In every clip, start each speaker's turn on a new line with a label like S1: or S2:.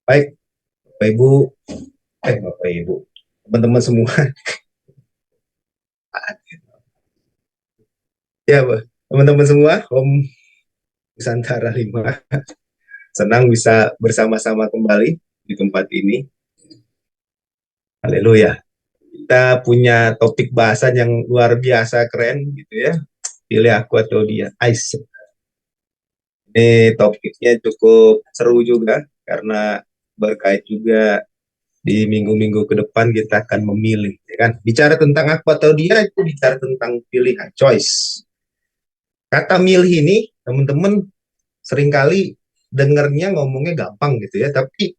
S1: Baik, Bapak Ibu, Bapak Ibu, teman-teman semua, ya, teman-teman semua, Om Nusantara 5, senang bisa bersama-sama kembali di tempat ini. Haleluya. Kita punya topik bahasan yang luar biasa keren gitu ya. Pilih aku atau dia. Ais. Ini topiknya cukup seru juga karena berkait juga di minggu-minggu ke depan kita akan memilih, ya kan? Bicara tentang aku atau dia itu bicara tentang pilihan, choice. Kata milih ini, teman-teman seringkali dengernya ngomongnya gampang gitu ya, tapi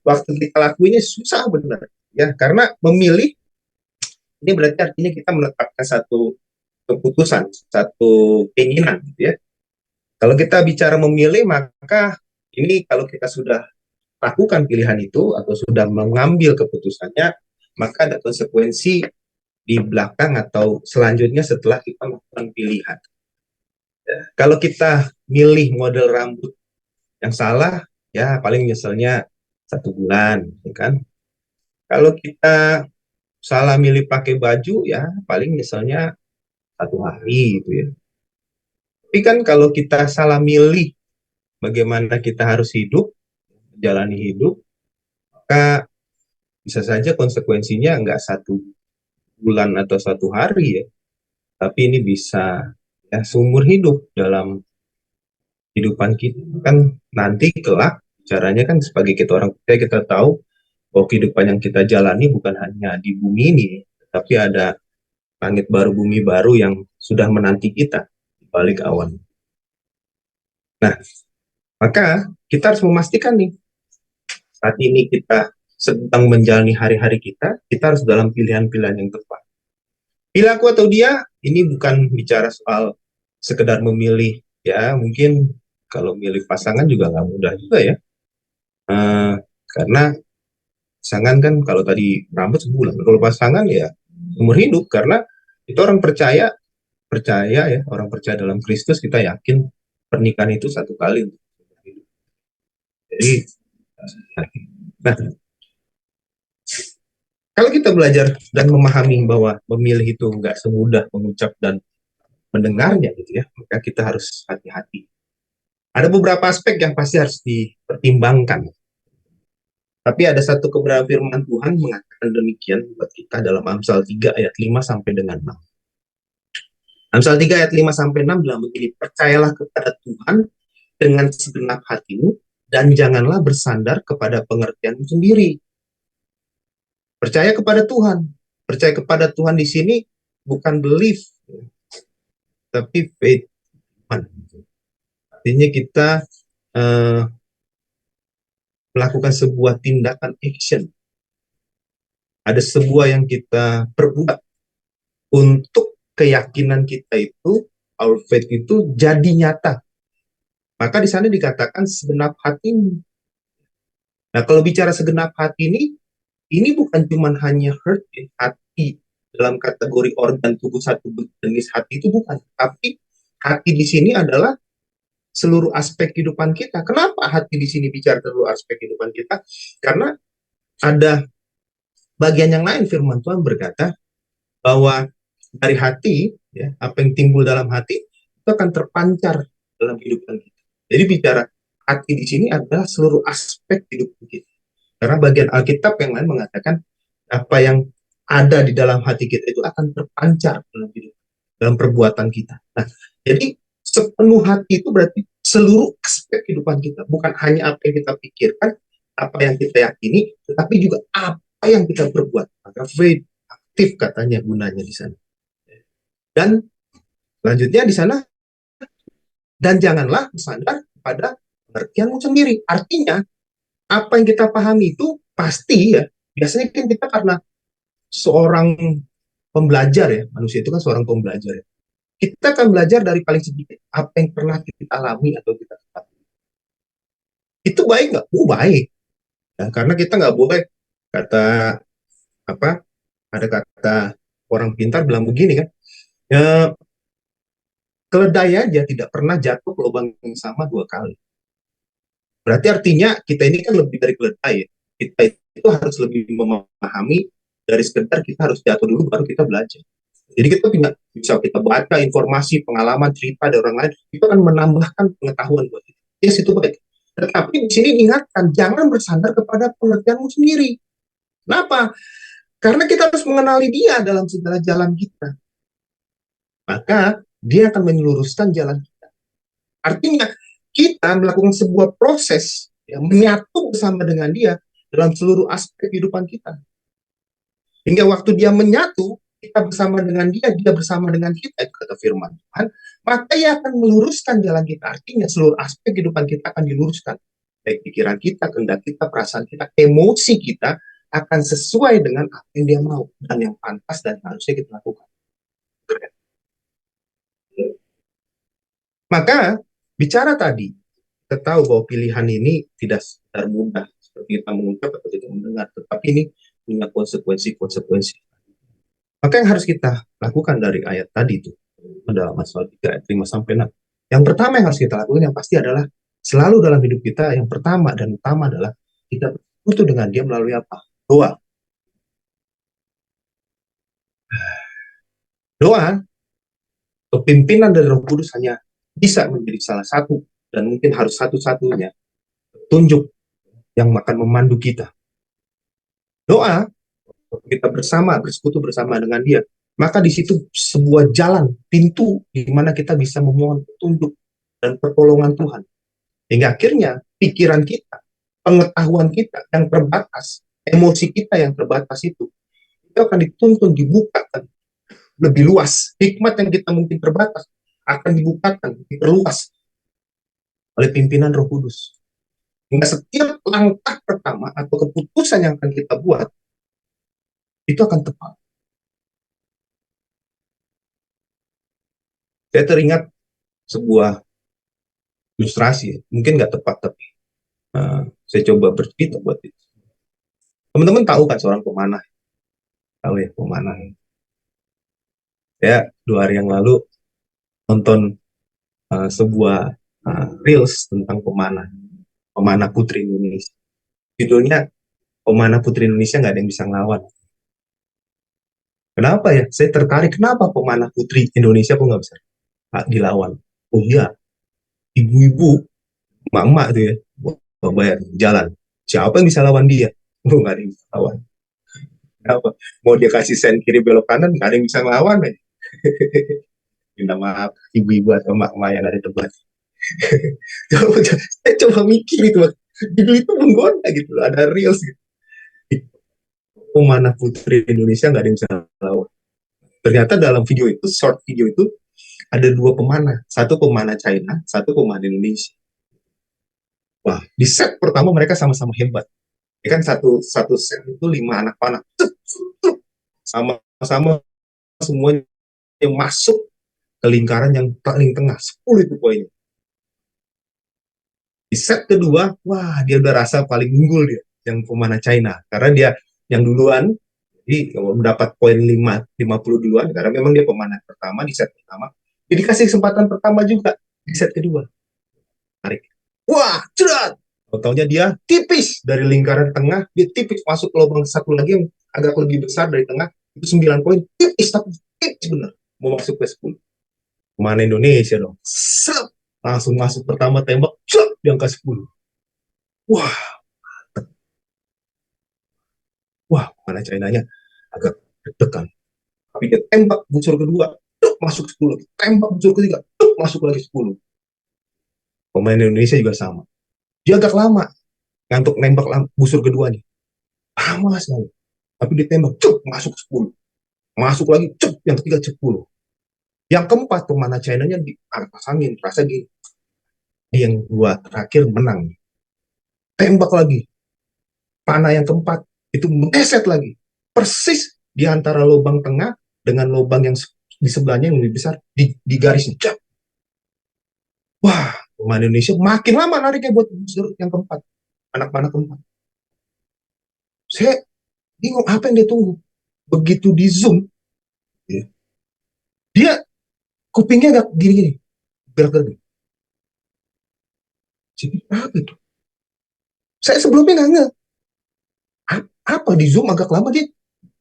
S1: waktu kita lakuinnya susah bener ya, karena memilih ini berarti artinya kita menetapkan satu keputusan, satu keinginan gitu ya. Kalau kita bicara memilih, maka ini kalau kita sudah lakukan pilihan itu atau sudah mengambil keputusannya, maka ada konsekuensi di belakang atau selanjutnya setelah kita melakukan pilihan. Ya, kalau kita milih model rambut yang salah, ya paling nyeselnya 1 bulan, ya kan? Kalau kita salah milih pakai baju, ya paling nyeselnya 1 hari, gitu ya. Tapi kan kalau kita salah milih bagaimana kita harus hidup, jalani hidup, maka bisa saja konsekuensinya nggak 1 bulan atau 1 hari ya, tapi ini bisa ya seumur hidup dalam kehidupan kita. Kan nanti kelak caranya kan sebagai kita orang percaya kita tahu bahwa kehidupan yang kita jalani bukan hanya di bumi ini, tapi ada langit baru, bumi baru yang sudah menanti kita di balik awan. Nah, maka kita harus memastikan nih, saat ini kita sedang menjalani hari-hari kita harus dalam pilihan-pilihan yang tepat. Pilih aku atau dia, ini bukan bicara soal sekedar memilih, ya mungkin kalau milih pasangan juga nggak mudah juga ya. Karena pasangan kan kalau tadi rambut 1 bulan, kalau pasangan ya umur hidup, karena itu orang percaya percaya ya, orang percaya dalam Kristus, kita yakin pernikahan itu 1 kali untuk hidup. Jadi, nah kalau kita belajar dan memahami bahwa memilih itu nggak semudah mengucap dan mendengarnya gitu ya, maka kita harus hati-hati. Ada beberapa aspek yang pasti harus dipertimbangkan. Tapi ada satu kebenaran firman Tuhan mengatakan demikian buat kita dalam Amsal 3 ayat 5 sampai dengan 6. Amsal 3 ayat 5 sampai 6 bilang begini, percayalah kepada Tuhan dengan segenap hatimu dan janganlah bersandar kepada pengertianmu sendiri. Percaya kepada Tuhan. Percaya kepada Tuhan di sini bukan belief, tapi faith. Artinya kita uh, melakukan sebuah tindakan action. Ada sebuah yang kita perbuat untuk keyakinan kita itu, our faith itu jadi nyata. Maka di sana dikatakan segenap hatimu. Nah, kalau bicara segenap hati ini bukan cuma hanya hurt, hati dalam kategori organ tubuh satu jenis hati itu bukan. Tapi hati di sini adalah seluruh aspek kehidupan kita. Kenapa hati di sini bicara seluruh aspek kehidupan kita? Karena ada bagian yang lain firman Tuhan berkata bahwa dari hati, ya, apa yang timbul dalam hati itu akan terpancar dalam kehidupan kita. Jadi bicara hati di sini adalah seluruh aspek kehidupan kita. Karena bagian Alkitab yang lain mengatakan apa yang ada di dalam hati kita itu akan terpancar dalam hidup, dalam perbuatan kita. Nah, jadi sepenuh hati itu berarti seluruh aspek kehidupan kita, bukan hanya apa yang kita pikirkan, apa yang kita yakini, tetapi juga apa yang kita perbuat. Maka faith aktif katanya gunanya di sana. Dan selanjutnya di sana, dan janganlah bersandar pada pengertianmu sendiri. Artinya, apa yang kita pahami itu pasti ya, biasanya kan kita karena seorang pembelajar ya, manusia itu kan seorang pembelajar ya. Kita akan belajar dari paling sedikit apa yang pernah kita alami atau kita ketahui. Itu baik nggak? Oh baik. Ya, karena kita nggak boleh kata apa? Ada kata orang pintar bilang begini kan, ya, keledai aja tidak pernah jatuh ke lubang yang sama 2 kali. Berarti artinya kita ini kan lebih dari keledai ya. Kita itu harus lebih memahami dari sekedar kita harus jatuh dulu baru kita belajar. Jadi kita bisa kita baca informasi, pengalaman, cerita dari orang lain, itu akan menambahkan pengetahuan buat kita. Yes, itu baik. Tetapi di sini diingatkan, jangan bersandar kepada pengertianmu sendiri. Kenapa? Karena kita harus mengenali dia dalam segala jalan kita. Maka dia akan meluruskan jalan kita. Artinya, kita melakukan sebuah proses yang menyatu bersama dengan dia dalam seluruh aspek kehidupan kita. Hingga waktu dia menyatu, kita bersama dengan dia, dia bersama dengan kita, kata firman Tuhan, maka ia akan meluruskan jalan kita. Artinya seluruh aspek kehidupan kita akan diluruskan. Baik pikiran kita, kehendak kita, perasaan kita, emosi kita akan sesuai dengan apa yang dia mau dan yang pantas dan harusnya kita lakukan. Maka bicara tadi, kita tahu bahwa pilihan ini tidak sekedar mudah seperti kita mengucap atau kita mendengar, tetapi ini punya konsekuensi-konsekuensi. Maka yang harus kita lakukan dari ayat tadi itu adalah Mazmur 3 ayat 5 sampai 6. Yang pertama yang harus kita lakukan yang pasti adalah selalu dalam hidup kita yang pertama dan utama adalah kita bersekutu dengan dia melalui apa? Doa. Doa, kepimpinan dari Roh Kudus hanya bisa menjadi salah satu dan mungkin harus satu-satunya petunjuk yang akan memandu kita. Doa, kita bersama, bersekutu bersama dengan dia, maka di situ sebuah jalan, pintu di mana kita bisa memohon petunjuk dan pertolongan Tuhan. Hingga akhirnya pikiran kita, pengetahuan kita yang terbatas, emosi kita yang terbatas itu akan dituntun, dibukakan lebih luas. Hikmat yang kita mungkin terbatas akan dibukakan, diperluas oleh pimpinan Roh Kudus. Hingga setiap langkah pertama atau keputusan yang akan kita buat, itu akan tepat. Saya teringat sebuah ilustrasi, mungkin nggak tepat, tapi saya coba bercerita buat itu. Teman-teman tahu kan seorang pemanah? Tahu ya, pemanah. Ya, 2 hari yang lalu nonton sebuah reels tentang pemanah putri Indonesia. Judulnya pemanah putri Indonesia nggak ada yang bisa ngelawan. Kenapa ya? Saya tertarik. Kenapa pemanah putri Indonesia kok nggak bisa dilawan? Oh iya, ibu-ibu, emak-emak tuh ya, bayar jalan. Siapa yang bisa lawan dia? Oh, nggak ada yang bisa lawan. Kenapa? Mau dia kasih sen kiri belok kanan, nggak ada yang bisa ngelawan. Ya. Minta maaf, ibu-ibu atau emak-emak yang ada di tempat. Saya coba mikir itu, itu menggoda gitu, ada reels gitu. Pemanah putri Indonesia nggak ada yang bisa lawan. Ternyata dalam video itu, short video itu, ada 2 pemanah. Satu pemanah China, satu pemanah Indonesia. Wah, di set pertama mereka sama-sama hebat. Ya kan satu satu set itu 5 anak panah. Sama-sama semuanya masuk ke lingkaran yang paling tengah. 10 itu poinnya. Di set kedua, wah dia udah rasa paling unggul dia, yang pemanah China. Karena dia yang duluan, jadi mendapat poin 50 duluan, karena memang dia pemanah pertama di set pertama. Jadi dikasih kesempatan pertama juga di set kedua. Tarik. Wah, cerat! Taunya dia tipis dari lingkaran tengah, dia tipis masuk ke lubang satu lagi yang agak lebih besar dari tengah, itu 9 poin, tipis, tapi tipis bener. Mau masuk ke 10. Mana Indonesia dong. Sep, langsung masuk pertama tembak, cep, di angka 10. Wah, wah, mana China-nya agak deg-degan. Tapi dia tembak buncur kedua, tuk, masuk 10. Tembak buncur ketiga, tuk, masuk lagi 10. Pemain Indonesia juga sama. Dia agak lama ngantuk nembak busur keduanya. Lama sekali. Tapi ditembak, cuk, masuk 10. Masuk lagi, cuk, yang ketiga 10. Yang keempat, pemana China-nya di atas angin. Rasa gini, yang 2 terakhir menang. Tembak lagi. Panah yang keempat, itu meleset lagi. Persis di antara lubang tengah dengan lubang yang di sebelahnya yang lebih besar. Di garis, cuk. Wah, pemain Indonesia makin lama nariknya buat busur yang keempat. Anak panah keempat. Saya bingung apa yang dia tunggu. Begitu di zoom, dia kupingnya agak gini-gini, gerak-gerak. Jadi apa itu? Saya sebelumnya nggak nge, apa di Zoom agak lama dia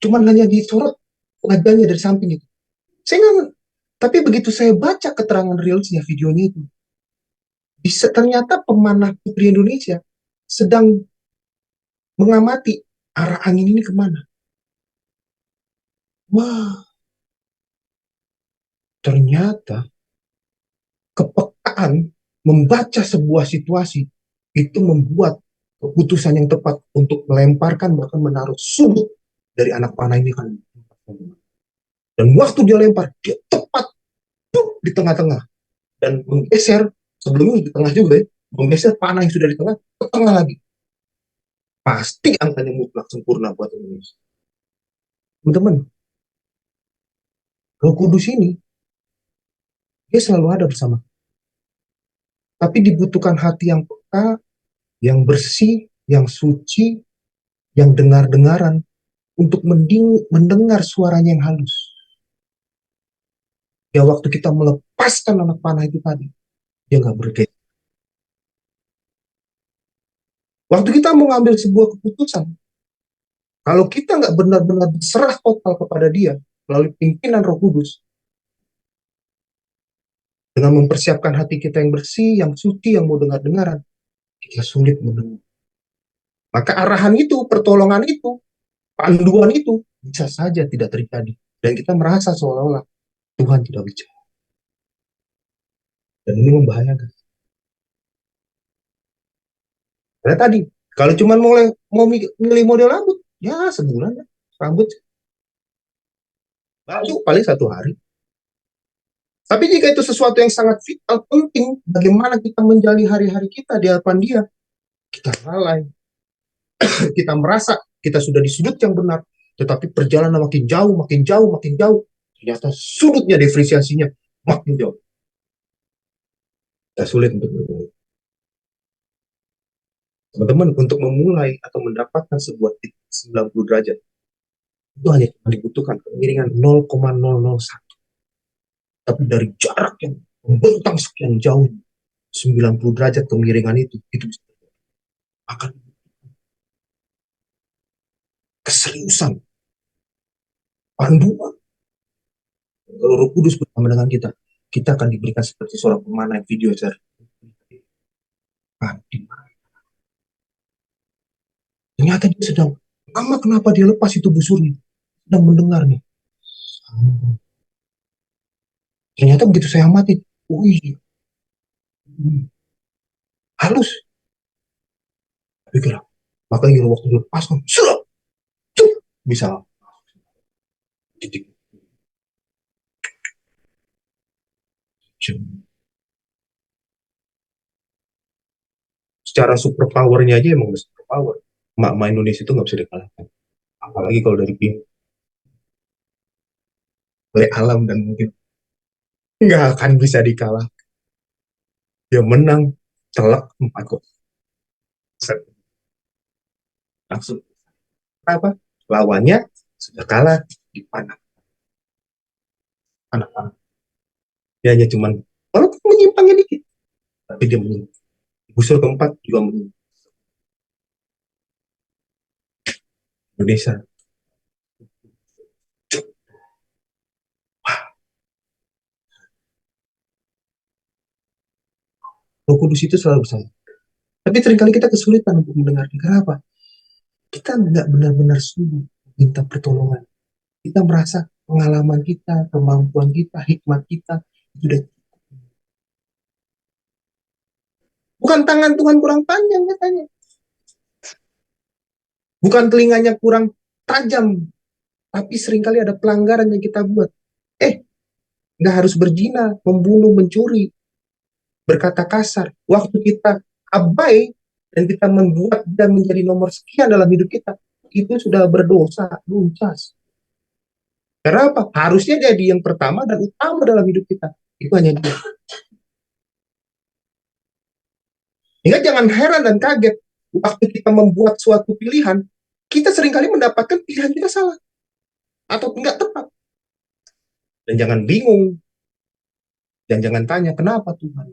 S1: cuman hanya disorot wajahnya dari samping itu. Saya nggak nge. Tapi begitu saya baca keterangan realsnya videonya itu, bisa ternyata pemanah putri Indonesia sedang mengamati arah angin ini kemana. Wah, ternyata kepekaan membaca sebuah situasi itu membuat keputusan yang tepat untuk melemparkan bahkan menaruh sudut dari anak panah ini kan. Dan waktu dia lempar, dia tepat tuh, di tengah-tengah dan menggeser sebelumnya di tengah juga ya, menggeser panah yang sudah di tengah ke tengah lagi. Pasti angkanya mutlak sempurna buat Indonesia. Teman-teman, Roh Kudus ini dia selalu ada bersama. Tapi dibutuhkan hati yang peka, yang bersih, yang suci, yang dengar-dengaran untuk mendengar suaranya yang halus. Ya waktu kita melepaskan anak panah itu tadi, dia nggak bergeser. Waktu kita mau ngambil sebuah keputusan, kalau kita nggak benar-benar berserah total kepada dia melalui pimpinan Roh Kudus, dengan mempersiapkan hati kita yang bersih, yang suci, yang mau dengar-dengaran, kita sulit mendengar. Maka arahan itu, pertolongan itu, panduan itu bisa saja tidak terjadi. Dan kita merasa seolah-olah Tuhan tidak bicara. Dan ini membahayakan. Karena tadi, kalau cuma mau milih model rambut, ya sebulan ya. Rambut baju paling 1 hari. Tapi jika itu sesuatu yang sangat vital, penting, bagaimana kita menjalani hari-hari kita di hadapan dia, kita lalai, kita merasa kita sudah di sudut yang benar, tetapi perjalanan makin jauh, makin jauh, makin jauh. Ternyata sudutnya diferensiasinya makin jauh. Kita sulit untuk memulai. Teman-teman, untuk memulai atau mendapatkan sebuah titik 90 derajat, itu hanya dibutuhkan kemiringan 0,001. Tapi dari jarak yang membentang sekian jauh, 90 derajat kemiringan itu bisa akan keseriusan, panduan. Kalau Roh Kudus bersama dengan kita akan diberikan seperti seorang pemanah video share. Ah, ternyata dia sedang, lama kenapa dia lepas itu busurnya? Sedang mendengar nih. Ternyata begitu saya amati, oh iya, halus. Pikir, makanya waktu lepas kan, serap, bisa titik. Secara super powernya aja emang udah super power. Mak Indonesia itu nggak bisa dikalahkan. Apalagi kalau dari pihak oleh alam dan mungkin nggak akan bisa dikalah. Dia menang telak 4 kok. Langsung apa? Lawannya sudah kalah di panah. Anak-anak. Dia hanya cuman walaupun menyimpangnya dikit, tapi dia menyimpang. Busur keempat juga menyimpang. Indonesia. Roh Kudus itu selalu bersama. Tapi seringkali kita kesulitan untuk mendengarnya. Kenapa? Kita nggak benar-benar sungguh minta pertolongan. Kita merasa pengalaman kita, kemampuan kita, hikmat kita, itu sudah. Bukan tangan Tuhan kurang panjang katanya. Bukan telinganya kurang tajam. Tapi seringkali ada pelanggaran yang kita buat. Nggak harus berzina, membunuh, mencuri, berkata kasar. Waktu kita abai dan kita membuat dan menjadi nomor sekian dalam hidup kita, itu sudah berdosa, luncas. Karena apa? Harusnya jadi yang pertama dan utama dalam hidup kita. Itu hanya dia. Hingga jangan heran dan kaget waktu kita membuat suatu pilihan, kita seringkali mendapatkan pilihan kita salah atau tidak tepat. Dan jangan bingung dan jangan tanya kenapa Tuhan.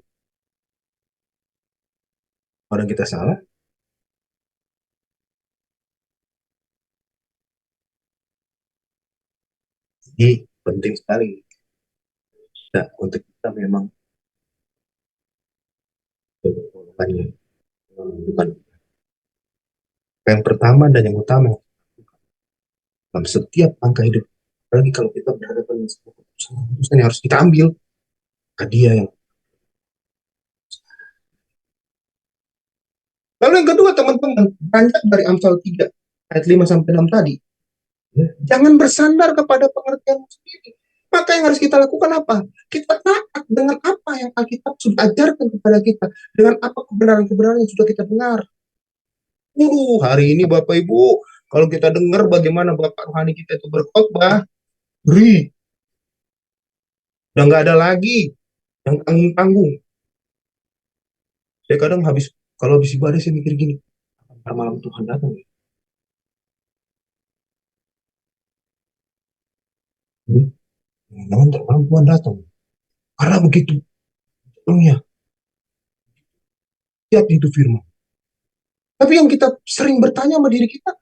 S1: Orang kita salah, Jadi penting sekali kita, untuk kita memang melakukannya. Bukan yang pertama dan yang utama dalam setiap langkah hidup. Apalagi kalau kita berhadapan dengan sebuah keputusan yang harus kita ambil, maka dia yang. Lalu yang kedua, teman-teman, beranjak dari Amsal 3 ayat 5 sampai 6 tadi. Ya, jangan bersandar kepada pengertian sendiri. Maka yang harus kita lakukan apa? Kita taat dengan apa yang Alkitab sudah ajarkan kepada kita, dengan apa kebenaran-kebenaran yang sudah kita dengar. Hari ini Bapak Ibu, kalau kita dengar bagaimana Bapak rohani kita itu berkhotbah, beri, udah nggak ada lagi yang tanggung-tanggung. Saya kadang kalau habis ibadah saya mikir gini, ntar malam Tuhan datang ya. Ntar malam Tuhan datang. Karena begitu, ya, lihat itu firman. Tapi yang kita sering bertanya sama diri kita,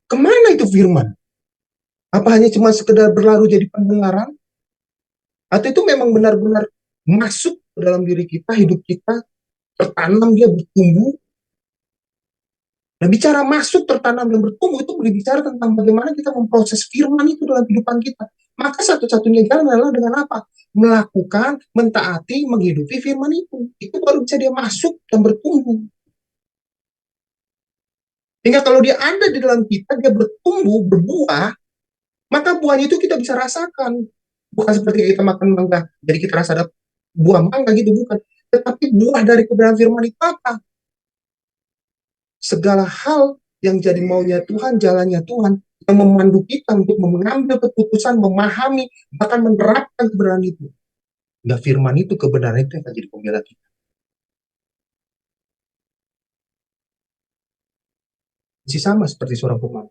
S1: kemana itu firman? Apa hanya cuma sekedar berlalu jadi pendengaran? Atau itu memang benar-benar masuk ke dalam diri kita, hidup kita, tertanam, dia bertumbuh. Nah, bicara masuk, tertanam, dan bertumbuh itu berbicara tentang bagaimana kita memproses firman itu dalam kehidupan kita. Maka satu-satunya jalan adalah dengan apa? Melakukan, mentaati, menghidupi firman itu. Itu baru bisa dia masuk dan bertumbuh. Sehingga kalau dia ada di dalam kita, dia bertumbuh, berbuah, maka buahnya itu kita bisa rasakan. Bukan seperti kita makan mangga, jadi kita rasa ada buah mangga gitu, bukan. Tetapi buah dari kebenaran firman itu apa? Segala hal yang jadi maunya Tuhan, jalannya Tuhan, yang memandu kita untuk mengambil keputusan, memahami, bahkan menerapkan kebenaran itu. Nggak, firman itu, kebenaran itu yang akan jadi pembela kita. Masih sama seperti seorang pemain.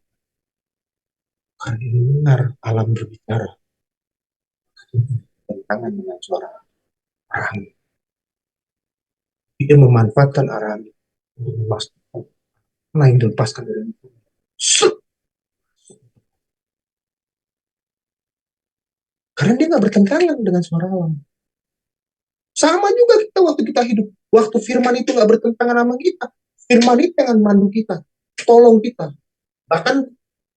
S1: Karena dengar alam berbicara, tentangan dengan suara arang. Dia memanfaatkan arang untuk memastikan mana yang dilepaskan dari itu. Karena dia nggak bertentangan dengan suara alam. Sama juga kita waktu kita hidup. Waktu firman itu nggak bertentangan sama kita. Firman itu yang mandu kita. Tolong kita. Bahkan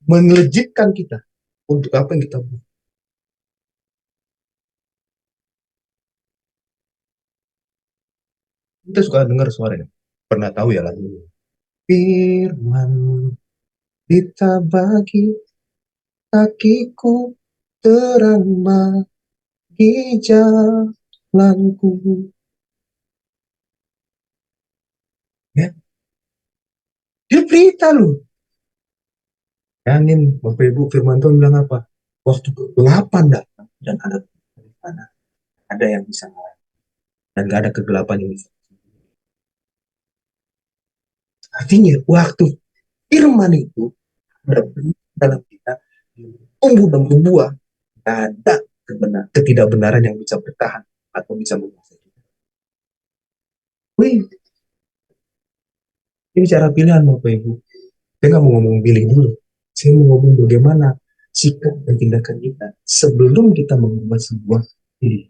S1: melejitkan kita. Untuk apa yang kita buat. Kita suka dengar suaranya. Pernah tahu ya lagu ini. Firman kita bagi kakiku, terang bagi jalanku. Ya, dia berita loh. Bayangin, Bapak Ibu, firman Tuhan bilang apa? Waktu kegelapan datang dan ada yang bisa ngalahin, dan gak ada kegelapan yang bisa. Artinya waktu firman itu ada dalam kita, tumbuh dan berbuah, gak ada ketidakbenaran yang bisa bertahan atau bisa menguasai kita. Wih, ini cara pilihan Bapak Ibu. Saya nggak mau ngomong pilih dulu. Saya mau ngomong bagaimana sikap dan tindakan kita sebelum kita mengubah sebuah diri.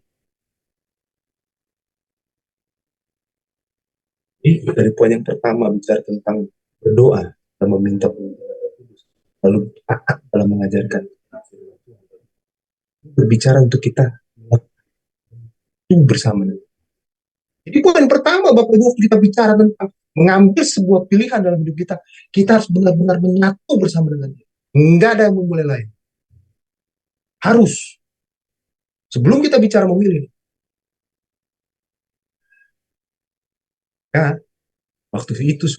S1: Jadi dari poin yang pertama bicara tentang berdoa dan meminta lalu taat dalam mengajarkan, berbicara untuk kita bersama. Jadi poin pertama Bapak Ibu, kita bicara tentang mengambil sebuah pilihan dalam hidup kita, kita harus benar-benar menyatu bersama dengan dia. Enggak ada yang memulai lain. Harus. Sebelum kita bicara memilih, ya, waktu itu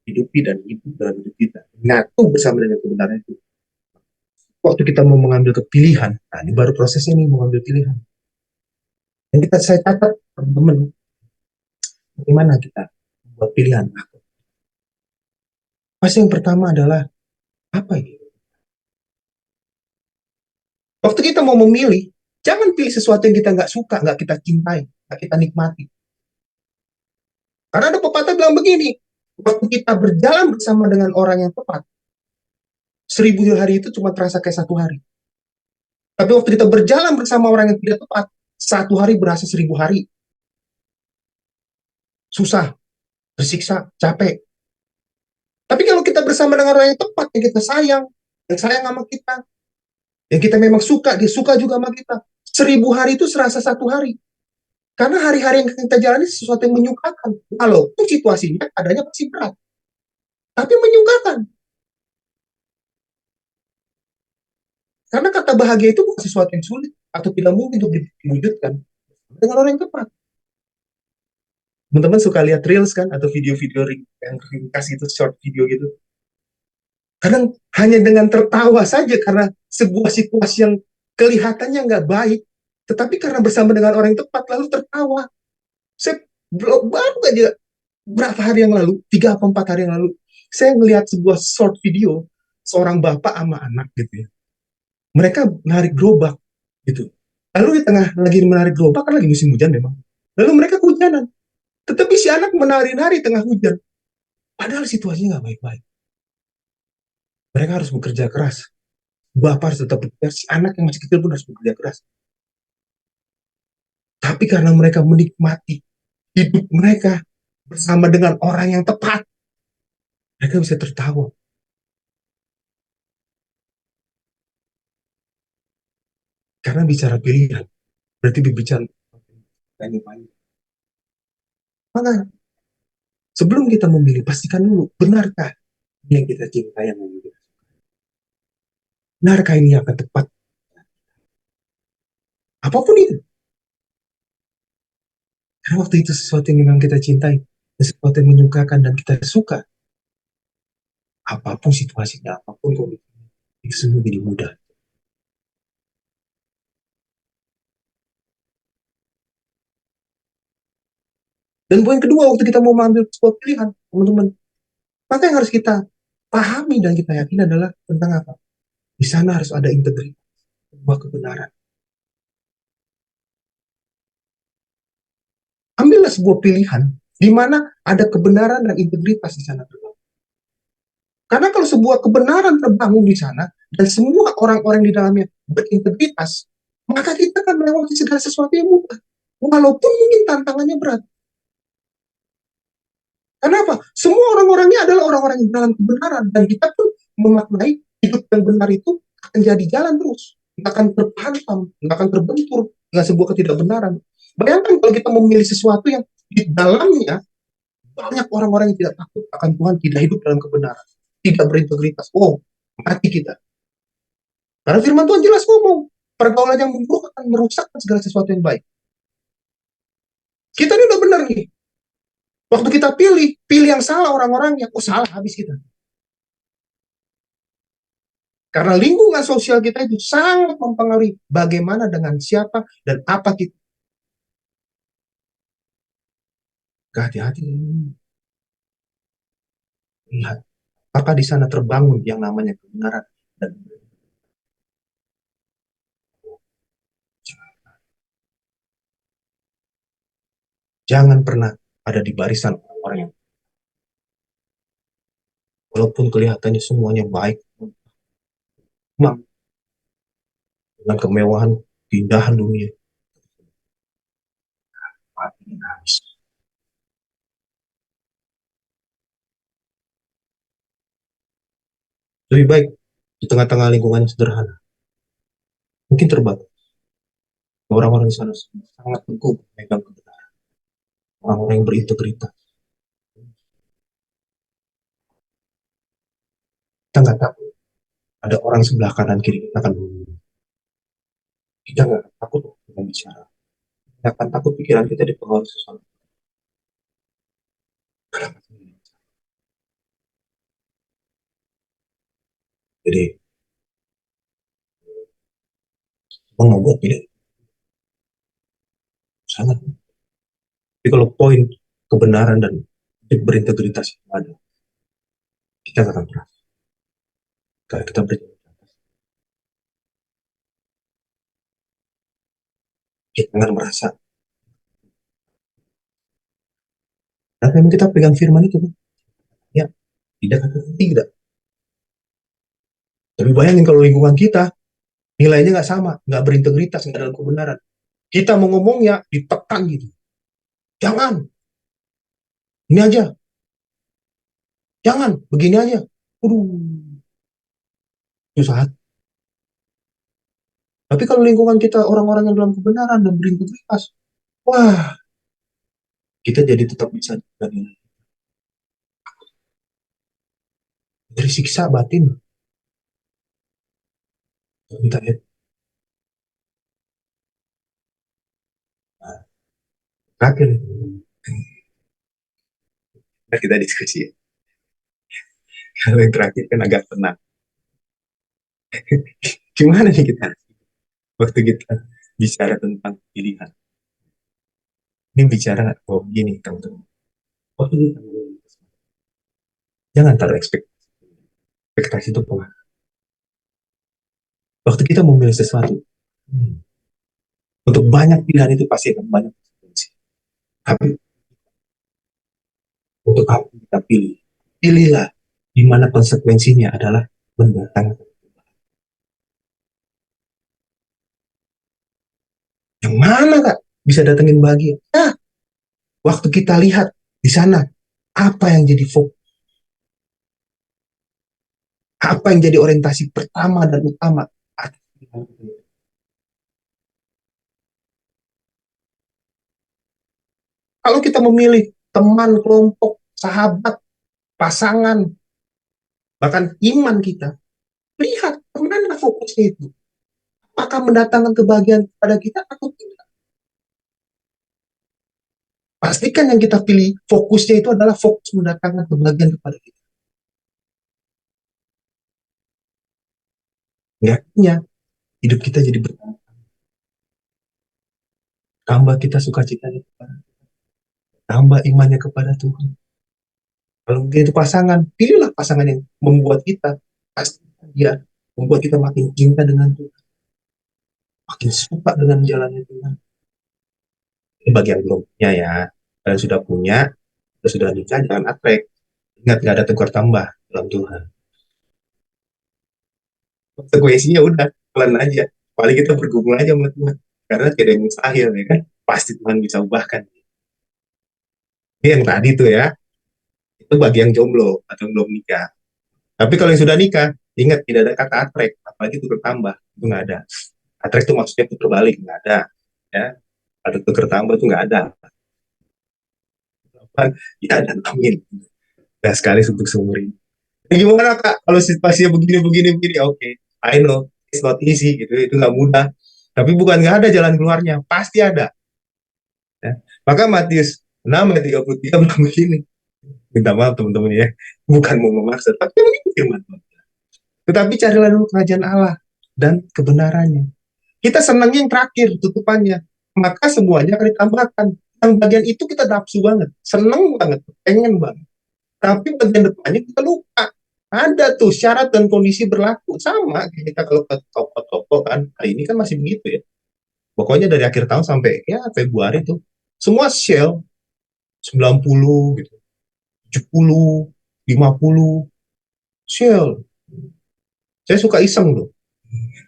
S1: hidupi dan hidup dalam hidup kita. Menyatu bersama dengan kebenaran itu. Waktu kita mau mengambil kepilihan, nah ini baru prosesnya nih, mengambil pilihan. Yang saya catat, teman-teman, bagaimana kita buat pilihan. Pasti yang pertama adalah, apa ini? Waktu kita mau memilih, jangan pilih sesuatu yang kita nggak suka, nggak kita cintai, nggak kita nikmati. Karena ada pepatah bilang begini, waktu kita berjalan bersama dengan orang yang tepat, 1000 hari itu cuma terasa kayak 1 hari. Tapi waktu kita berjalan bersama orang yang tidak tepat, 1 hari berasa 1.000 hari. Susah, bersiksa, capek. Tapi kalau kita bersama dengan orang yang tepat, yang kita sayang, yang sayang sama kita, yang kita memang suka, dia suka juga sama kita. 1.000 hari itu serasa 1 hari. Karena hari-hari yang kita jalani sesuatu yang menyukakan. Walaupun situasinya adanya pasti berat. Tapi menyukakan. Karena kata bahagia itu bukan sesuatu yang sulit atau tidak mungkin untuk diwujudkan dengan orang yang tepat. Teman-teman suka lihat reels kan atau video-video yang ringkas itu, short video gitu. Kadang hanya dengan tertawa saja karena sebuah situasi yang kelihatannya nggak baik, tetapi karena bersama dengan orang yang tepat lalu tertawa. Saya baru aja berapa hari yang lalu, 3 atau 4 hari yang lalu, saya melihat sebuah short video seorang bapak sama anak gitu ya. Mereka menarik gerobak gitu. Lalu di tengah lagi menarik gerobak kan lagi musim hujan memang. Lalu mereka kehujanan. Tetapi si anak menari-nari tengah hujan. Padahal situasinya nggak baik-baik. Mereka harus bekerja keras. Bapak harus tetap bekerja. Si anak yang masih kecil pun harus bekerja keras. Tapi karena mereka menikmati hidup mereka bersama dengan orang yang tepat, mereka bisa tertawa. Karena bicara pilihan, berarti berbicara banyak. Maka sebelum kita memilih, pastikan dulu, benarkah ini yang kita cintai yang memilih? Benarkah ini akan tepat? Apapun itu. Karena waktu itu sesuatu yang memang kita cintai, sesuatu yang menyukakan dan kita suka, apapun situasinya, apapun kondisinya, itu semua jadi mudah. Dan poin kedua, waktu kita mau mengambil sebuah pilihan, teman-teman, maka yang harus kita pahami dan kita yakini adalah tentang apa? Di sana harus ada integritas, sebuah kebenaran. Ambillah sebuah pilihan di mana ada kebenaran dan integritas di sana terbangun. Karena kalau sebuah kebenaran terbangun di sana dan semua orang-orang di dalamnya berintegritas, maka kita akan melewati segala sesuatu yang mudah. Walaupun mungkin tantangannya berat. Kenapa? Semua orang-orangnya adalah orang-orang yang dalam kebenaran dan kita pun memaknai hidup yang benar itu akan jadi jalan terus. Kita akan terhantam, kita akan terbentur dengan sebuah ketidakbenaran. Bayangkan kalau kita memilih sesuatu yang di dalamnya banyak orang-orang yang tidak takut akan Tuhan, tidak hidup dalam kebenaran, tidak berintegritas. Oh, mati kita. Karena firman Tuhan jelas ngomong, pergaulan yang buruk akan merusakkan segala sesuatu yang baik. Kita ini udah benar nih. Waktu kita pilih yang salah orang-orangnya, oh salah habis kita. Karena lingkungan sosial kita itu sangat mempengaruhi bagaimana dengan siapa dan apa kita. Hati-hati. Lihat, apakah di sana terbangun yang namanya kebenaran dan jangan pernah ada di barisan orang-orang yang walaupun kelihatannya semuanya baik, dengan kemewahan, keindahan dunia, mati habis. Lebih baik di tengah-tengah lingkungan yang sederhana, mungkin terbatas. Orang-orang di sana sangat teguh memegang kebenaran. Orang-orang yang berintegritas. Kita nggak tahu ada orang sebelah kanan kiri kita akan membunuh. Kita nggak takut dengan bicara. Kita akan takut pikiran kita dipengaruhi sesuatu. Jadi, mau buat pilihan sangat. Tapi kalau poin kebenaran dan berintegritas itu ada, kita nggak akan pernah. Kalau kita berintegritas, kita akan merasa. Dan memang kita pegang firman itu, ya tidak atau tidak. Tapi bayangin kalau lingkungan kita Nilainya nggak sama, nggak berintegritas, nggak dalam kebenaran. Kita mau ngomongnya ditekan gitu. Jangan, ini aja. Jangan, begini aja. Aduh, susah. Tapi kalau lingkungan kita orang-orang yang dalam kebenaran dan berintegritas, wah, kita jadi tetap bisa dari siksa batin. Entah ya. Nah, terakhir, nah, kita diskusi ya. Kalau yang terakhir kan agak tenang. Gimana nih kita waktu kita bicara tentang pilihan? Ini bicara, oh gini teman-teman. Waktu kita jangan taruh ekspektasi itu pengaruh. Waktu kita memilih sesuatu, untuk banyak pilihan itu pasti akan banyak konsekuensi. Tapi untuk apa kita pilih? Pilihlah di mana konsekuensinya adalah mendatangkan. Yang mana kak bisa datengin bahagia? Nah, waktu kita lihat di sana apa yang jadi fokus, apa yang jadi orientasi pertama dan utama. Kalau kita memilih teman, kelompok, sahabat, pasangan, bahkan iman kita, lihat kemana fokusnya itu. Apakah mendatangkan kebahagiaan kepada kita atau tidak? Pastikan yang kita pilih fokusnya itu adalah fokus mendatangkan kebahagiaan kepada kita. Enggaknya hidup kita jadi bertambah. Tambah kita sukacita, tambah imannya kepada Tuhan. Kalau mungkin itu pasangan, pilihlah pasangan yang membuat kita pasti dia membuat kita makin cinta dengan Tuhan, makin suka dengan jalannya Tuhan. Ini bagi yang belum punya ya. Kalian sudah punya, sudah nikah, jangan atrek. Ingat, gak ada tukar tambah dalam Tuhan. Konsekuensinya udah, pelan aja. Paling kita bergumul aja sama Tuhan. Karena tidak ada yang mustahil ya kan. Pasti Tuhan bisa ubahkan. Ini yang tadi tuh ya, itu bagi yang jomblo atau yang belum nikah. Tapi kalau yang sudah nikah, ingat tidak ada kata atrek, apalagi tukar tambah. Itu nggak ada. Atrek itu maksudnya putar balik, nggak ada. Ya, ada tukar tambah itu nggak ada. Ya dan amin. Nah, sekali untuk seumur ini. Gimana kak kalau situasinya begini begini begini, oke, okay. I know it's not easy gitu, itu nggak mudah, tapi bukan nggak ada jalan keluarnya, pasti ada ya. Maka Matius 6 ayat 33 bilang begini, minta maaf teman-teman ya, bukan mau memaksa tapi begini firman Tuhan, tetapi carilah dulu kerajaan Allah dan kebenarannya. Kita senang yang terakhir tutupannya, maka semuanya akan ditambahkan. Yang bagian itu kita nafsu banget, seneng banget, pengen banget, tapi bagian depannya kita lupa. Ada tuh syarat dan kondisi berlaku. Sama kita kalau ke toko-toko kan, hari ini kan masih begitu ya. Pokoknya dari akhir tahun sampai ya Februari tuh, semua sale 90 gitu, 70, 50, sale. Saya suka iseng tuh.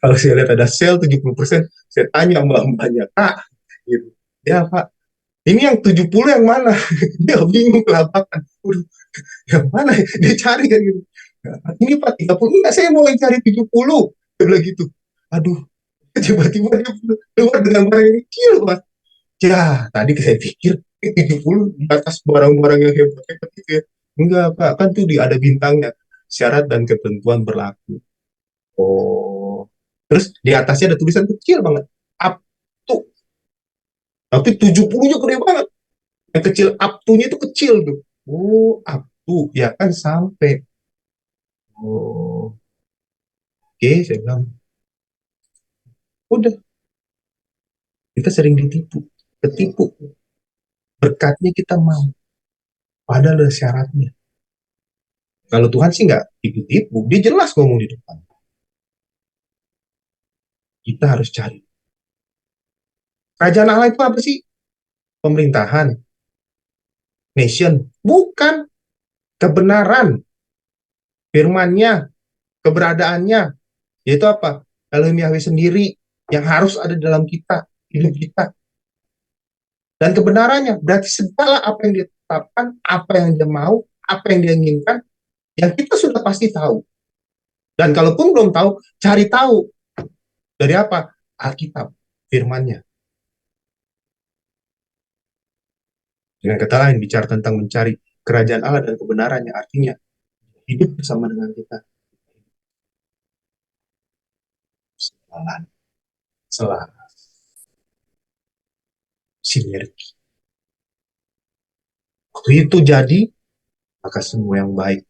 S1: Kalau saya lihat ada sale 70%, saya tanya mbak-mbaknya, Kak, gitu. Ya Pak, ini yang 70 yang mana? Dia bingung kelabakan. Yang mana? Dia cari kan gitu. Ini Pak 30, enggak, saya mau yang cari 70. Dia bilang gitu. Aduh, tiba-tiba dia keluar dengan barang yang kecil Pak. Ya, tadi saya pikir 70 di atas barang-barang yang hebat-hebat itu ya. Enggak Pak, kan tuh ada bintangnya. Syarat dan ketentuan berlaku. Oh. Terus di atasnya ada tulisan kecil banget. Up to. Tapi 70-nya gede banget. Yang kecil up to-nya itu kecil tuh. Oh, up to. Ya kan sampai. Oh, oke, saya bilang. Udah, kita sering ditipu. Ketipu. Berkatnya kita mau. Padahal ada syaratnya. Kalau Tuhan sih nggak tipu-tipu. Dia jelas ngomong di depan. Kita harus cari. Kerajaan Allah itu apa sih? Pemerintahan. Nation. Bukan. Kebenaran. Firmannya. Keberadaannya. Yaitu apa? Elohim Yahweh sendiri yang harus ada dalam kita, hidup kita. Dan kebenarannya berarti segala apa yang dia tetapkan, apa yang dia mau, apa yang dia inginkan, yang kita sudah pasti tahu. Dan kalaupun belum tahu, cari tahu dari apa? Alkitab, firmannya. Dengan kata lain, bicara tentang mencari kerajaan Allah dan kebenarannya, artinya hidup bersama dengan kita. Selaras, selaras, sinergi. Waktu itu jadi, maka semua yang baik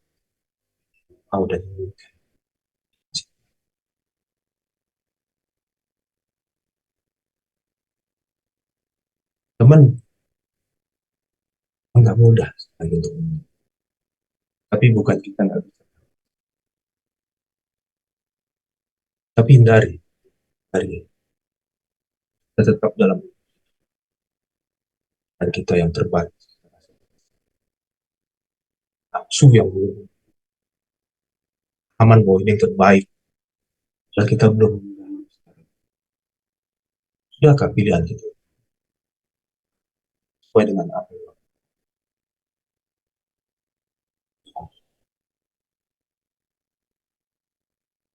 S1: mau dan inginkan. Teman, nggak mudah lagi untuk ini. Tapi bukan kita nggak bisa. Tapi hindari, hari kita tetap dalam dan kita yang terbaik. Nafsu yang aman bahwa ini yang terbaik. Dan kita belum, sudahkah pilihan kita sesuai dengan apa yang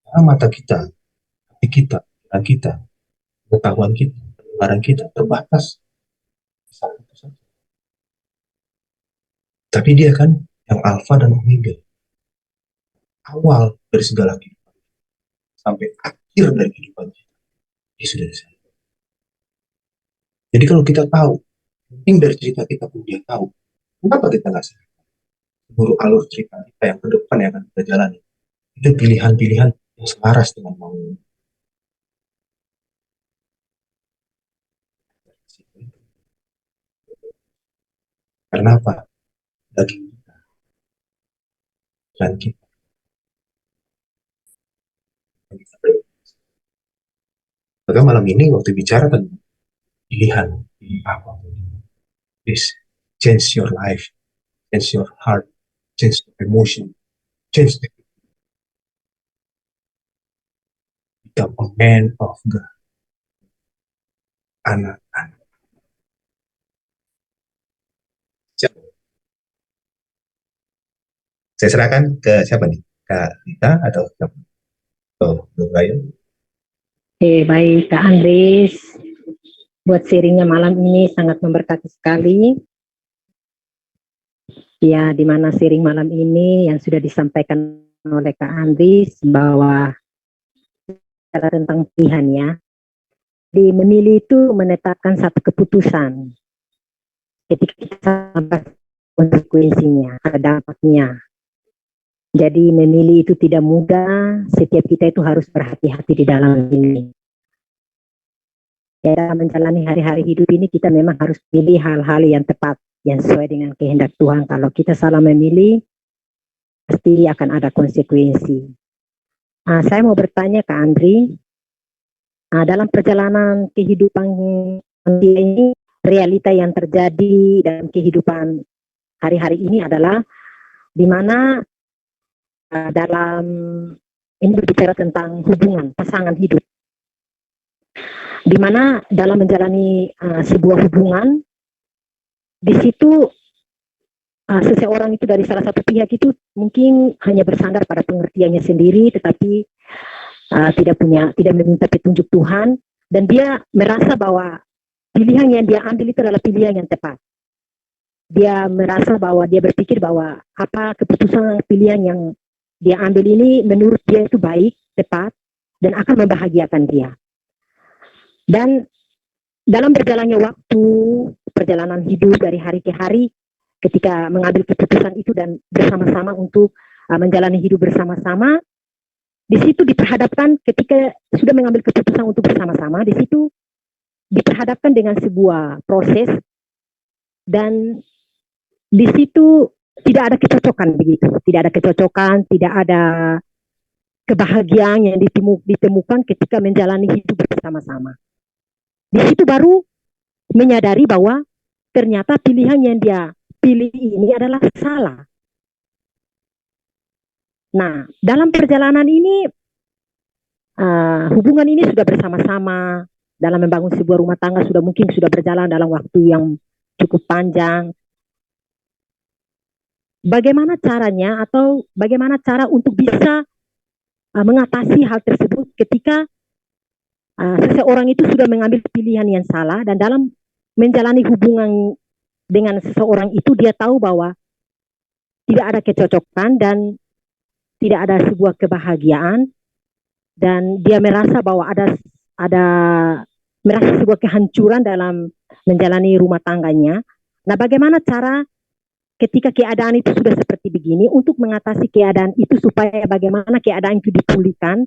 S1: karena mata kita, hati kita, pikiran kita, pengetahuan kita, pendengaran kita terbatas. Tapi dia kan yang alfa dan omega, awal dari segala kehidupan sampai akhir dari kehidupan kita. Dia sudah di sana. Jadi kalau kita tahu, penting dari cerita kita pun dia tahu. Kenapa kita nggak sadar? Seluruh alur cerita kita yang ke depan yang akan kita jalani. Itu pilihan-pilihan yang selaras dengan mau. Karena apa? Daging kita, dan kita. Maka malam ini waktu bicara tentang pilihan, pilih apa? Please change your life, change your heart, change your emotion, change the become a man of God, anak-anak. Saya serahkan ke siapa nih? Kak Rita atau siapa? Oh, Brian.
S2: Oke, baik Kak Andris. Buat sharingnya malam ini sangat memberkati sekali. Ya, di mana sharing malam ini yang sudah disampaikan oleh Kak Andris bahwa tentang pilihan ya. Di memilih itu menetapkan satu keputusan. Ketika kita sampai konsekuensinya, ada dampaknya. Jadi memilih itu tidak mudah, setiap kita itu harus berhati-hati di dalam ini. Ya, dalam menjalani hari-hari hidup ini kita memang harus pilih hal-hal yang tepat, yang sesuai dengan kehendak Tuhan. Kalau kita salah memilih, pasti akan ada konsekuensi. Saya mau bertanya ke Andri, dalam perjalanan kehidupan ini, realita yang terjadi dalam kehidupan hari-hari ini adalah di mana dalam ini berbicara tentang hubungan pasangan hidup, di mana dalam menjalani sebuah hubungan, di situ seseorang itu dari salah satu pihak itu mungkin hanya bersandar pada pengertiannya sendiri, tetapi tidak meminta petunjuk Tuhan, dan dia merasa bahwa pilihan yang dia ambil itu adalah pilihan yang tepat. Dia merasa bahwa dia berpikir bahwa apa keputusan pilihan yang dia ambil ini menurut dia itu baik, tepat, dan akan membahagiakan dia. Dan dalam berjalannya waktu, perjalanan hidup dari hari ke hari, ketika mengambil keputusan itu dan bersama-sama untuk menjalani hidup bersama-sama, di situ diperhadapkan ketika sudah mengambil keputusan untuk bersama-sama, di situ diperhadapkan dengan sebuah proses, dan di situ tidak ada kecocokan begitu, tidak ada kecocokan, tidak ada kebahagiaan yang ditemukan ketika menjalani hidup bersama-sama. Di situ baru menyadari bahwa ternyata pilihan yang dia pilih ini adalah salah. Nah, dalam perjalanan ini hubungan ini sudah bersama-sama dalam membangun sebuah rumah tangga, sudah berjalan dalam waktu yang cukup panjang. Bagaimana caranya atau bagaimana cara untuk bisa mengatasi hal tersebut ketika seseorang itu sudah mengambil pilihan yang salah, dan dalam menjalani hubungan dengan seseorang itu dia tahu bahwa tidak ada kecocokan dan tidak ada sebuah kebahagiaan, dan dia merasa bahwa ada merasa sebuah kehancuran dalam menjalani rumah tangganya. Nah, bagaimana cara ketika keadaan itu sudah seperti begini untuk mengatasi keadaan itu supaya bagaimana keadaan itu dipulihkan,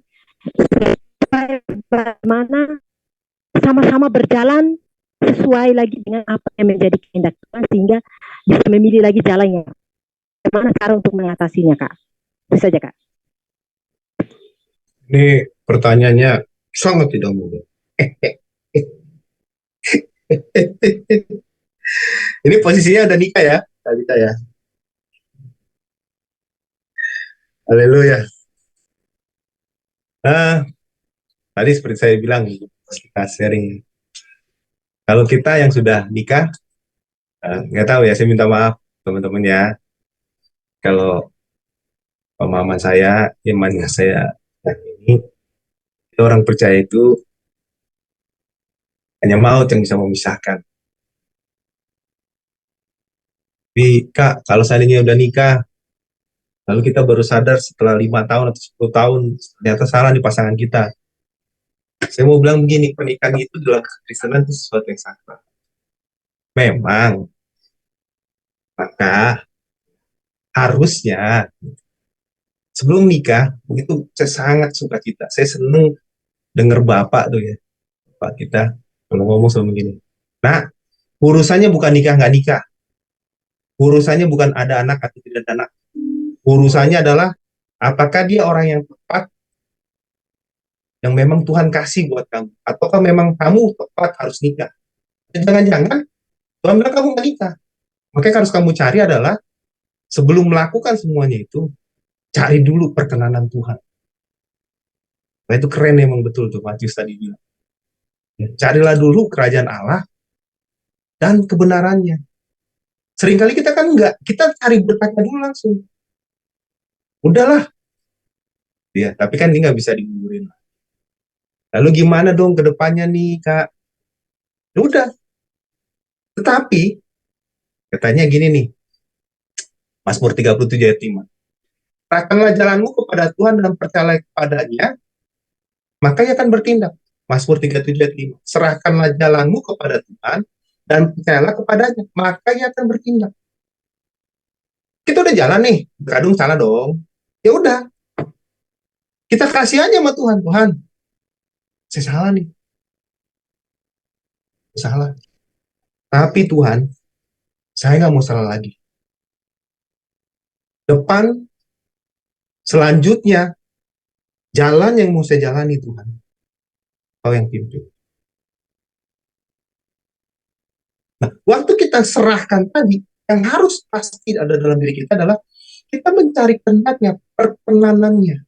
S2: supaya bagaimana sama-sama berjalan sesuai lagi dengan apa yang menjadi kehendak Tuhan, sehingga bisa memilih lagi jalannya. Bagaimana cara untuk mengatasinya, Kak? Itu saja, Kak.
S1: Ini pertanyaannya sangat tidak mudah. Ini posisinya udah nikah ya, Kalita ya. Haleluya. Nah, tadi seperti saya bilang, kita sharing. Kalau kita yang sudah nikah, nggak tahu ya, saya minta maaf teman-teman ya. Kalau pemahaman saya, imannya saya, yang ini, orang percaya itu hanya maut yang bisa memisahkan. Tapi Kak, kalau seandainya udah nikah, lalu kita baru sadar setelah 5 tahun atau 10 tahun, ternyata salah di pasangan kita. Saya mau bilang begini, pernikahan itu dalam kekristenan itu sesuatu yang sakral. Memang, maka harusnya sebelum nikah, itu saya sangat suka cita. Saya seneng denger bapak tuh ya, bapak kita kalau ngomong sama begini. Nah, urusannya bukan nikah nggak nikah. Urusannya bukan ada anak atau tidak ada anak. Urusannya adalah apakah dia orang yang tepat, yang memang Tuhan kasih buat kamu, ataukah memang kamu tepat harus nikah. Jangan-jangan Tuhan bilang kamu nggak nikah. Makanya yang harus kamu cari adalah sebelum melakukan semuanya itu, cari dulu perkenanan Tuhan. Nah itu keren emang betul tuh Matius tadi bilang. Ya, carilah dulu kerajaan Allah dan kebenarannya. Seringkali kita kan enggak, kita cari berkatnya dulu langsung. Udahlah, ya. Tapi kan ini nggak bisa dimundurin. Lalu gimana dong ke depannya nih Kak? Ya udah, tetapi katanya gini nih, Mazmur 37 ayat 5. Serahkanlah jalanmu kepada Tuhan dan percayalah kepadanya, maka ia akan bertindak. Mazmur 37 ayat 5. Serahkanlah jalanmu kepada Tuhan dan percayalah kepadanya, maka ia akan bertindak. Kita udah jalan nih, kadung salah dong. Ya udah, kita kasih aja sama Tuhan. Tuhan, saya salah nih, saya salah. Tapi Tuhan, saya nggak mau salah lagi. Depan, selanjutnya, jalan yang mau saya jalani Tuhan, Kau yang pimpin. Nah, waktu kita serahkan tadi, yang harus pasti ada dalam diri kita adalah kita mencari kehendaknya, perkenanannya.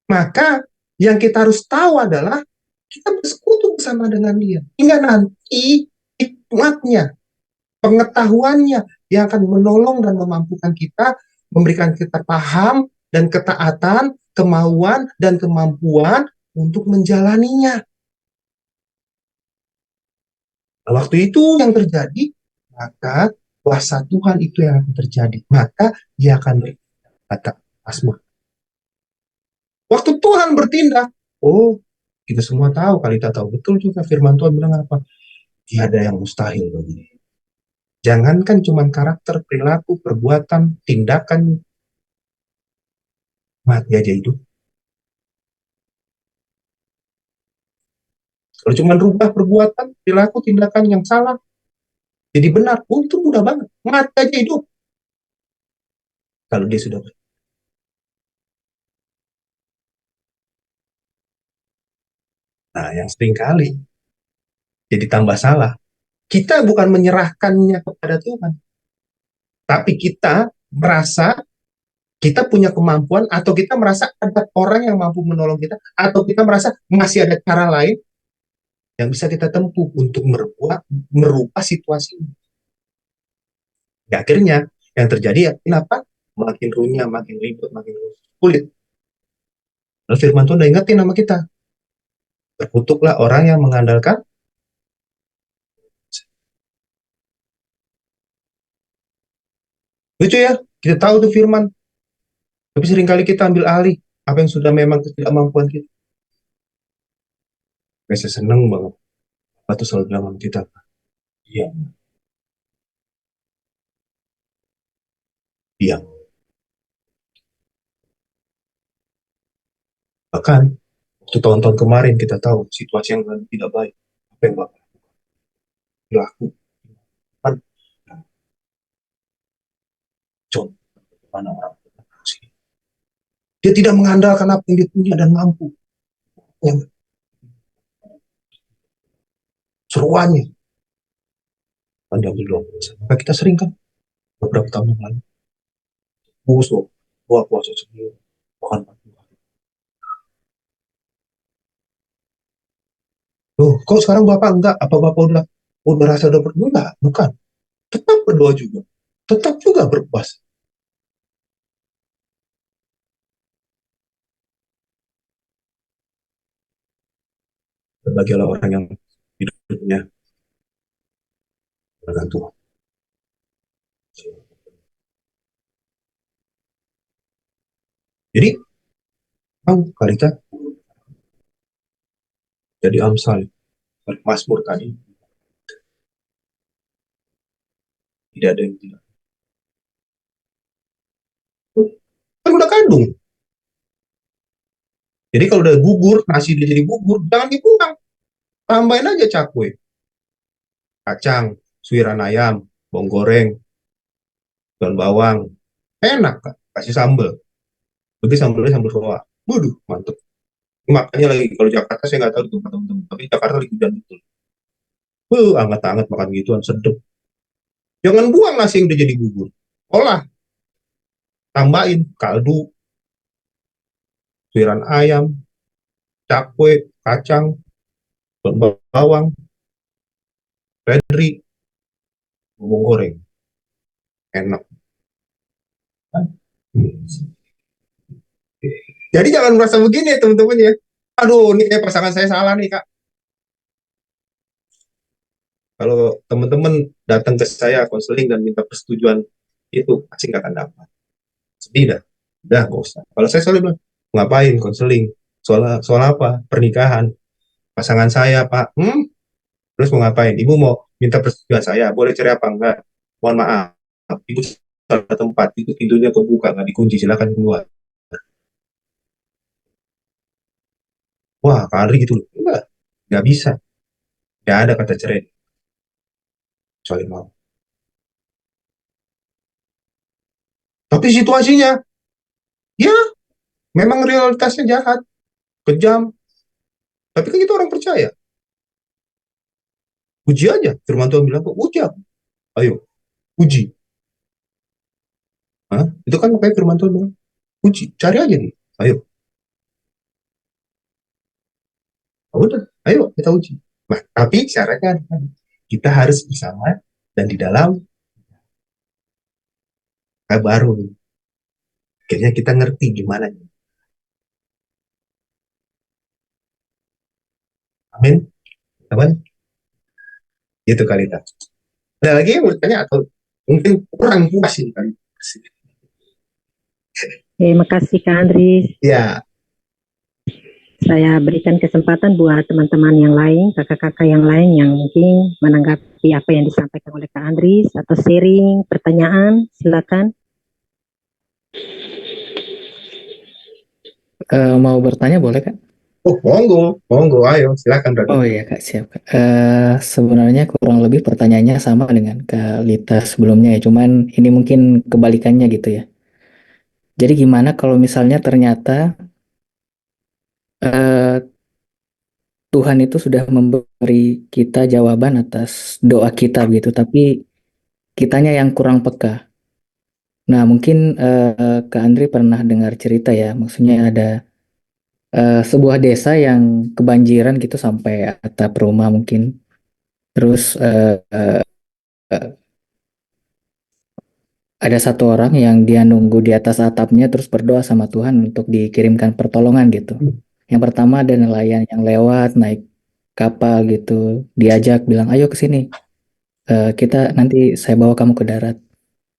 S1: Maka yang kita harus tahu adalah kita bersekutu bersama dengan dia. Hingga nanti hikmatnya, pengetahuannya yang akan menolong dan memampukan kita, memberikan kita paham dan ketaatan, kemauan dan kemampuan untuk menjalaninya. Nah, waktu itu yang terjadi, maka kuasa Tuhan itu yang akan terjadi. Maka dia akan berkata, Asma. Waktu Tuhan bertindak, oh, kita semua tahu, kali kita tahu betul juga firman Tuhan bilang apa? Tiada yang mustahil bagi dia. Jangankan cuma karakter, perilaku, perbuatan, tindakan, mati aja hidup. Kalau cuma rubah perbuatan, perilaku, tindakan yang salah, jadi benar, oh itu mudah banget. Mati aja hidup. Kalau dia sudah ber. Nah, yang sering kali jadi tambah salah. Kita bukan menyerahkannya kepada Tuhan, tapi kita merasa kita punya kemampuan atau kita merasa ada orang yang mampu menolong kita atau kita merasa masih ada cara lain yang bisa kita tempuh untuk merubah situasi ini. Ya, akhirnya yang terjadi ya kenapa makin runyam, makin ribet, makin sulit. Lalu Firman Tuhan udah ingetin sama kita, terkutuklah orang yang mengandalkan. Lucu ya, kita tahu tuh firman, tapi seringkali kita ambil alih apa yang sudah memang ketidakmampuan kita. Saya seneng banget. Apa tuh selalu bilang sama kita, iya, iya. Bahkan, waktu tahun-tahun kemarin kita tahu situasi yang tidak baik. Apa yang bakal dilakukan? Kan, contoh, mana orang dia tidak mengandalkan apa yang dia punya dan mampu. Yang seruannya, kan diambil dong. Maka kita sering kan, beberapa tahun yang lalu, musuh, gua kuasa sendiri. Bahkan, loh, kok sekarang Bapak enggak? Apa Bapak udah rasa udah berdoa? Enggak, bukan. Tetap berdoa juga. Tetap juga berpuasa. Berbagilah orang yang hidupnya bergantung. Jadi, mau kita jadi Amsal, Mazmur tadi, tidak ada yang tidak. Kan udah kandung. Jadi kalau udah gugur, nasi udah jadi gugur, jangan dibuang. Tambahin aja cakwe, kacang, suiran ayam, bawang goreng, daun bawang. Enak kan? Kasih sambal. Bagi sambalnya sambal roa. Waduh, mantep. Makanya lagi kalau Jakarta saya nggak tahu itu teman-teman, tapi Jakarta lagi hujan betul. Anget-anget makan gituan sedep. Jangan buang nasi yang udah jadi bubur. Olah, tambahin kaldu, suiran ayam, cakwe, kacang, bawang, seledri, bawang goreng. Enak. Jadi jangan merasa begini ya teman-teman ya. Aduh, ini kayak pasangan saya salah nih kak. Kalau teman-teman datang ke saya konseling dan minta persetujuan itu pasti nggak akan dapat. Sedih dah. Udah nggak usah. Kalau saya selalu bilang, ngapain konseling? Soal apa? Pernikahan. Pasangan saya pak. Terus mau ngapain? Ibu mau minta persetujuan saya. Boleh cerai apa enggak? Mohon maaf. Ibu salah tempat. Itu pintunya kebuka. Nggak dikunci. Silakan keluar. Wah, Kak Andri gitu loh. Enggak. Nggak bisa. Nggak ada kata cerai. Kecuali mau. Tapi situasinya, ya memang realitasnya jahat, kejam. Tapi kan kita orang percaya. Uji aja. Firman Tuhan bilang kok uji aku. Ayo, uji. Hah? Itu kan makanya firman Tuhan bilang, uji. Cari aja nih. Ayo. Oh, udah. Ayo kita uji. Nah, tapi syaratnya kita harus bersama dan di dalam baru. Akhirnya kita ngerti gimana. Amin. Teman, gitu kali tak. Ada lagi yang bertanya atau mungkin kurang puas ini kali.
S2: Terima kasih Kak Andris.
S1: Ya,
S2: Saya berikan kesempatan buat teman-teman yang lain, kakak-kakak yang lain yang mungkin menanggapi apa yang disampaikan oleh Kak Andris atau sharing, pertanyaan, silakan.
S3: Mau bertanya boleh Kak?
S1: oh monggo, monggo, ayo silakan Radu.
S3: Oh iya Kak, siap Kak. Sebenarnya kurang lebih pertanyaannya sama dengan Kak Lita sebelumnya ya, cuman ini mungkin kebalikannya gitu ya. Jadi gimana kalau misalnya ternyata eh, Tuhan itu sudah memberi kita jawaban atas doa kita gitu, tapi kitanya yang kurang peka. Nah, mungkin Kak Andri pernah dengar cerita ya, maksudnya ada sebuah desa yang kebanjiran gitu sampai atap rumah mungkin. Terus ada satu orang yang dia nunggu di atas atapnya terus berdoa sama Tuhan untuk dikirimkan pertolongan gitu. Yang pertama ada nelayan yang lewat naik kapal gitu, diajak bilang ayo ke sini. Kita nanti saya bawa kamu ke darat.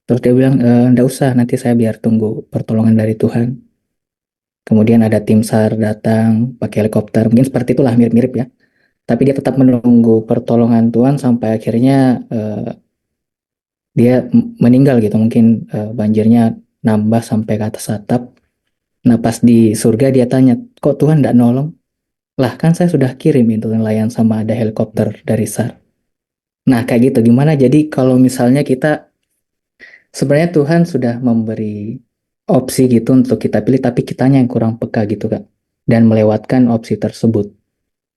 S3: Terus dia bilang nggak usah, nanti saya biar tunggu pertolongan dari Tuhan. Kemudian ada tim SAR datang pakai helikopter, mungkin seperti itulah mirip-mirip ya. Tapi dia tetap menunggu pertolongan Tuhan sampai akhirnya dia meninggal gitu. Mungkin banjirnya nambah sampai ke atas atap. Nah pas di surga dia tanya, kok Tuhan nggak nolong? Lah kan saya sudah kirim itu nelayan sama ada helikopter dari SAR. Nah kayak gitu, gimana? Jadi kalau misalnya kita sebenarnya Tuhan sudah memberi opsi gitu untuk kita pilih, tapi kitanya yang kurang peka gitu Kak. Dan melewatkan opsi tersebut.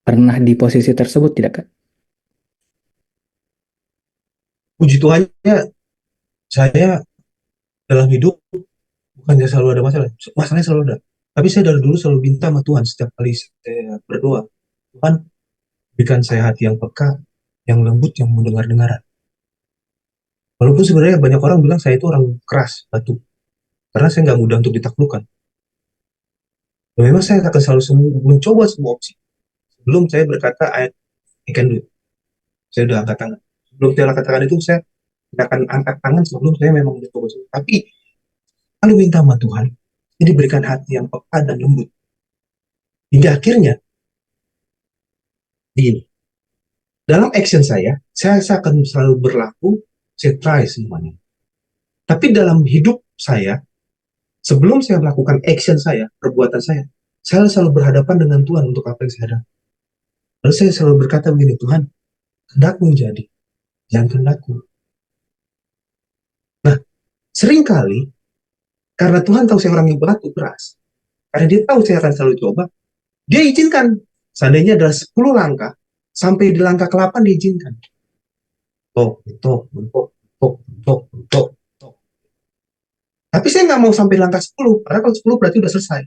S3: Pernah di posisi tersebut tidak Kak?
S1: Puji Tuhannya, saya dalam hidup bukannya selalu ada masalah. Masalahnya selalu ada. Tapi saya dari dulu selalu minta sama Tuhan setiap kali saya berdoa. Tuhan, berikan saya hati yang peka, yang lembut, yang mendengar dengaran. Walaupun sebenarnya banyak orang bilang saya itu orang keras, batu. Karena saya nggak mudah untuk ditaklukkan. Dan memang saya akan selalu mencoba semua opsi. Sebelum saya berkata, I can do it. Saya udah angkat tangan. Sebelum saya angkat tangan itu, saya tidak akan angkat tangan sebelum saya memang mencoba semua. Tapi, lalu minta sama Tuhan, ini berikan hati yang peka dan lembut. Hingga akhirnya, di dalam action saya akan selalu berlaku, saya try semuanya. Tapi dalam hidup saya, sebelum saya melakukan action perbuatan saya selalu berhadapan dengan Tuhan untuk apa yang saya ada. Lalu saya selalu berkata begini, Tuhan, kehendakmu yang jadi, jangan kehendakku. Nah, seringkali, karena Tuhan tahu saya orang yang batu keras, karena dia tahu saya akan selalu coba, dia izinkan. Seandainya adalah 10 langkah, sampai di langkah ke-8 diizinkan. Tok, tok, tok, tok, tok, tok, tok. Tapi saya nggak mau sampai langkah 10, karena kalau 10 berarti udah selesai.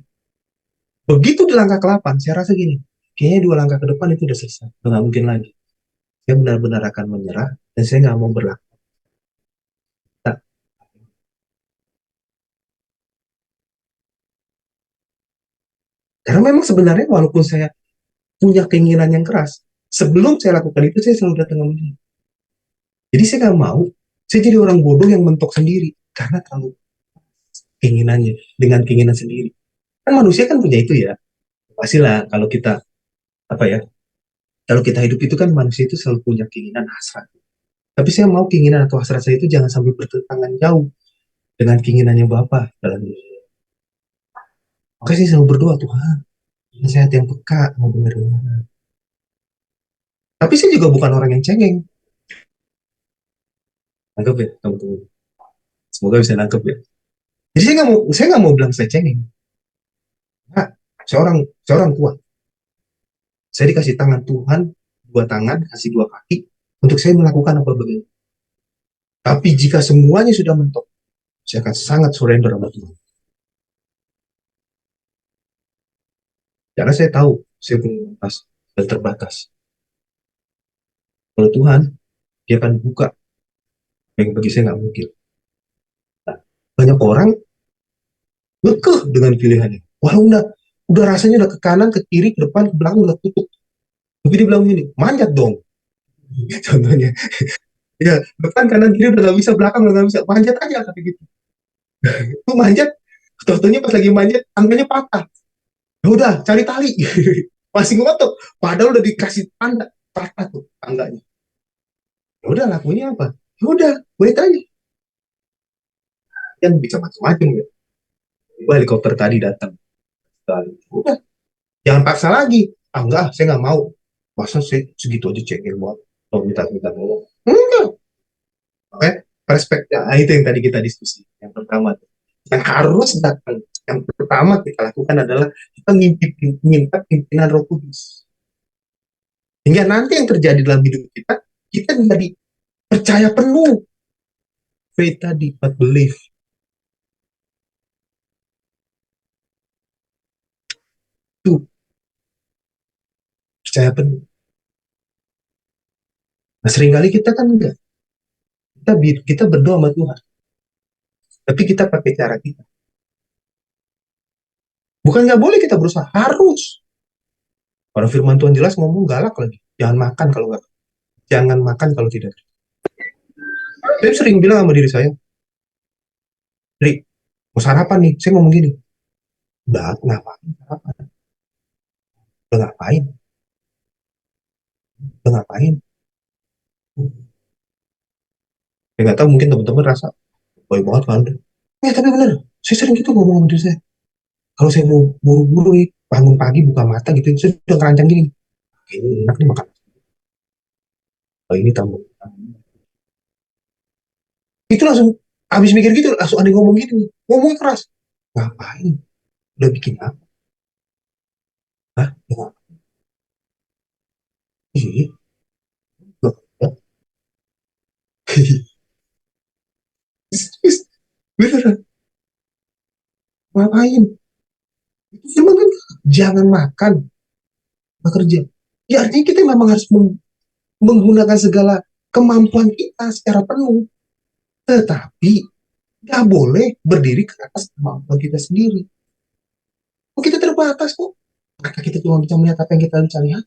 S1: Begitu di langkah ke-8, saya rasa gini, kayaknya 2 langkah ke depan itu udah selesai. Udah nggak mungkin lagi. Saya benar-benar akan menyerah, dan saya nggak mau berlaku. Nah, karena memang sebenarnya walaupun saya punya keinginan yang keras, sebelum saya lakukan itu, saya selalu datang sama dia. Jadi saya nggak mau, saya jadi orang bodoh yang mentok sendiri, karena terlalu keinginannya, dengan keinginan sendiri. Kan manusia kan punya itu ya, pastilah kalau kita, apa ya, kalau kita hidup itu kan manusia itu selalu punya keinginan hasrat. Tapi saya mau keinginan atau hasrat saya itu jangan sampai bertentangan jauh dengan keinginannya Bapa dalam hidup. Maka saya selalu berdoa, Tuhan, nasihat yang peka, mau benar-benar. Tapi saya juga bukan orang yang cengeng. Nangkep ya, teman-teman. Semoga bisa nangkep ya. Jadi saya nggak mau bilang saya cengeng. Nah, seorang kuat. Saya dikasih tangan Tuhan, 2 tangan, kasih 2 kaki, untuk saya melakukan apa begini. Tapi jika semuanya sudah mentok, saya akan sangat surrender sama Tuhan. Karena saya tahu, saya punya batas dan terbatas. Kalau Tuhan, dia akan buka yang bagi saya nggak mungkin. Nah, banyak orang kekeh dengan pilihannya. Walau udah rasanya udah ke kanan, ke kiri, ke depan, ke belakang udah tutup. Tapi dia bilang gini, manjat dong. Contohnya, ya depan kanan kiri udah nggak bisa, belakang udah nggak bisa, manjat aja kata gitu. Itu manjat, contohnya pas lagi manjat, tangannya patah. Ya udah, cari tali. Masih ngotot, padahal udah dikasih tanda patah tuh tangganya. Ya udah, lakunya apa? Ya udah, wait aja. Kan bisa macam-macam ya. Tiba helikopter tadi datang. Udah, jangan paksa lagi. Ah enggak, saya nggak mau. Masa saya segitu aja cengeng banget. Kalau minta-minta tolong. Enggak. Oke, perspektif. Nah, itu yang tadi kita diskusi. Yang pertama, yang harus datang. Yang pertama kita lakukan adalah kita minta pimpinan Roh Kudus. Hingga nanti yang terjadi dalam hidup kita menjadi percaya penuh. Faith tadi, but believe. Tuh, percaya penuh. Nah, seringkali kita kan enggak. Kita berdoa sama Tuhan, tapi kita pakai cara kita. Bukan nggak boleh kita berusaha, harus. Kalau firman Tuhan jelas ngomong galak lagi. Jangan makan kalau nggak. Jangan makan kalau tidak. Saya sering bilang sama diri saya, Ri, mau sarapan nih. Saya ngomong gini, udah ngapain sarapan? Udah ngapain? Udah ngapain? Ya nggak tahu, mungkin teman-teman rasa, boy banget kan. Ya tapi bener, saya sering gitu ngomong sama diri saya. Kalau saya mau buru-buru nih, bangun pagi buka mata gitu, saya udah ngerancang gini. Ini enak nih makan. Oh, ini tambah. Itu langsung, habis mikir gitu, langsung ada yang ngomong gitu. Ngomong keras. Ngapain? Udah bikin apa? Hah? Ya, ngapain? Beneran, ngapain? Itu firman kan, jangan makan, bekerja. Ya artinya kita memang harus menggunakan segala kemampuan kita secara penuh. Tetapi nggak boleh berdiri ke atas kemampuan kita sendiri. Oh, kita terbatas kok. Maka kita cuma bisa melihat apa yang kita bisa lihat.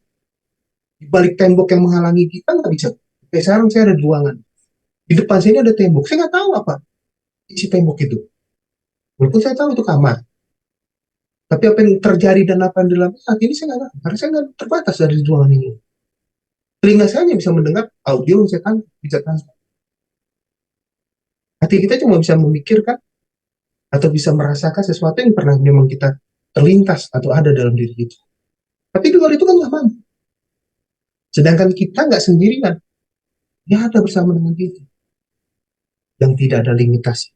S1: Di balik tembok yang menghalangi kita nggak bisa. Kayak sekarang saya ada di ruangan. Di depan sini ada tembok. Saya nggak tahu apa isi tembok itu. Walaupun saya tahu itu kamar. Tapi apa yang terjadi dan apa yang dalam saat ini saya nggak tahu. Karena saya nggak terbatas dari ruangan ini. Telinga saya hanya bisa mendengar audio yang saya bisa transfer. Hati kita cuma bisa memikirkan atau bisa merasakan sesuatu yang pernah memang kita terlintas atau ada dalam diri kita. Tapi di luar itu kan nggak mampu. Sedangkan kita nggak sendirian. Dia ada bersama dengan kita. Yang tidak ada limitasi.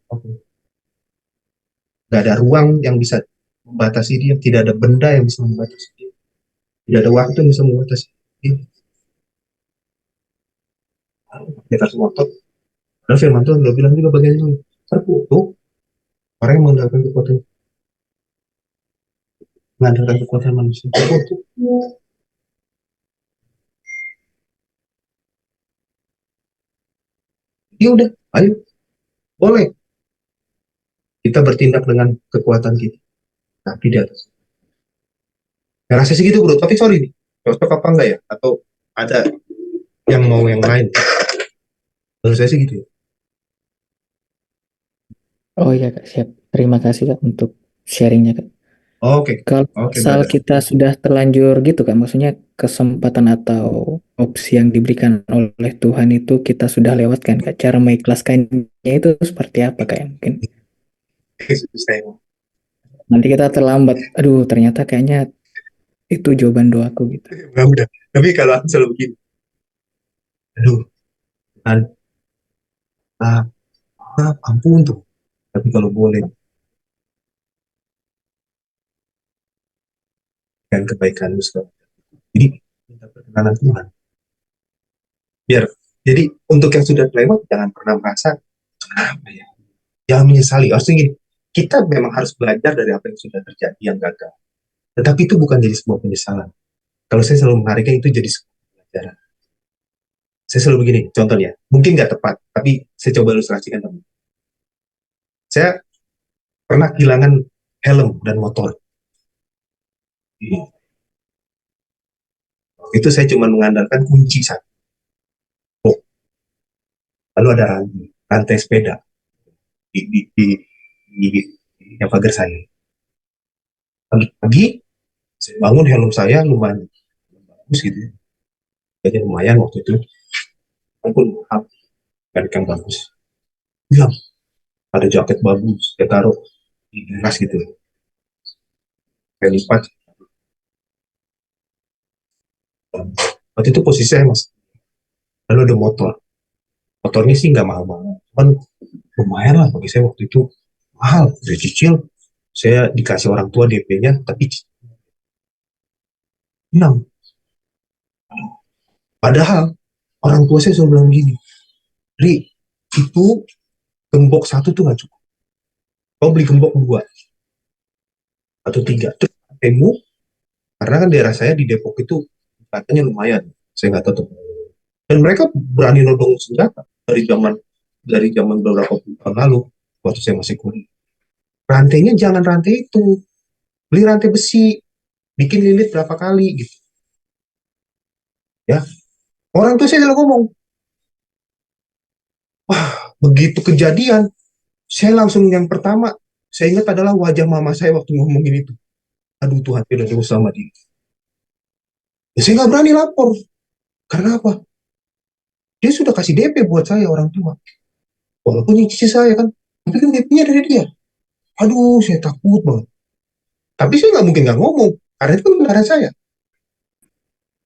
S1: Nggak ada ruang yang bisa membatasi dia. Tidak ada benda yang bisa membatasi dia. Tidak ada waktu yang bisa membatasi dia. Di atas motor. Dan firman Tuhan nggak bilang juga bagian itu. Terkutuk orang yang mengandalkan kekuatan manusia. Terkutuk. Ya udah, ayo, boleh. Kita bertindak dengan kekuatan kita. Tapi di atas. Ya, rasa sih gitu bro, tapi sorry nih. Cocok apa enggak ya? Atau ada yang mau yang lain? Menurut saya sih gitu ya.
S3: Oh iya Kak, siap. Terima kasih Kak untuk sharingnya Kak.
S1: Oke,
S3: Kalau
S1: oke
S3: misal
S1: brother.
S3: kita sudah terlanjur gitu Kak, maksudnya kesempatan atau opsi yang diberikan oleh Tuhan itu kita sudah lewatkan Kak. Cara mengikhlaskannya itu seperti apa Kak? Ya, mungkin
S1: Saya
S3: nanti kita terlambat. Aduh, ternyata kayaknya itu jawaban doaku gitu.
S1: nggak udah. Tapi kalau aku selalu begini, aduh, Tuhan, ah, ampun tuh. Tapi kalau boleh, kan kebaikanmu sekarang. Jadi, minta perkenanan Tuhan. Biar, jadi untuk yang sudah lewat, jangan pernah merasa, kenapa ya? Jangan menyesali. Harusnya gini, kita memang harus belajar dari apa yang sudah terjadi, yang gagal. Tetapi itu bukan jadi sebuah penyesalan. Kalau saya selalu menariknya itu jadi sebuah pelajaran. Saya selalu begini, contohnya, mungkin nggak tepat, tapi saya coba ilustrasikan teman. Saya pernah kehilangan helm dan motor. Itu saya cuma mengandalkan kunci satu. Oh, lalu ada rantai sepeda di pagar saya. Pagi-pagi saya bangun, helm saya lumayan bagus gitu ya. Jadi lumayan waktu itu. Walaupun mahal, kan bagus. Ya, ada jaket bagus, saya taruh di dinas gitu. Saya lipat. Waktu itu posisi saya mas. Lalu ada motor. Motornya sih nggak mahal-mahal. Cuman lumayan lah bagi saya waktu itu. Mahal, saya cicil. Saya dikasih orang tua DP-nya, tapi 6. Padahal orang tua saya selalu bilang begini, Ri, itu gembok satu tuh nggak cukup. Kau beli gembok 2 atau 3. Terus temu Karena kan daerah saya di Depok itu katanya lumayan. Saya nggak tahu tuh. Dan mereka berani nodong senjata dari zaman beberapa tahun lalu waktu saya masih kuliah. Rantainya jangan rantai itu, beli rantai besi, bikin lilit berapa kali gitu ya. Orang tuh saya selalu ngomong, begitu kejadian, saya langsung yang pertama saya ingat adalah wajah mama saya waktu ngomongin itu. Aduh Tuhan, tidak jauh sama dia. Ya, saya nggak berani lapor. Karena apa? Dia sudah kasih DP buat saya orang tua. Walaupun yang cici saya kan, tapi kan DP-nya dari dia. Aduh, saya takut banget. Tapi saya nggak mungkin nggak ngomong, karena itu kan benaran saya.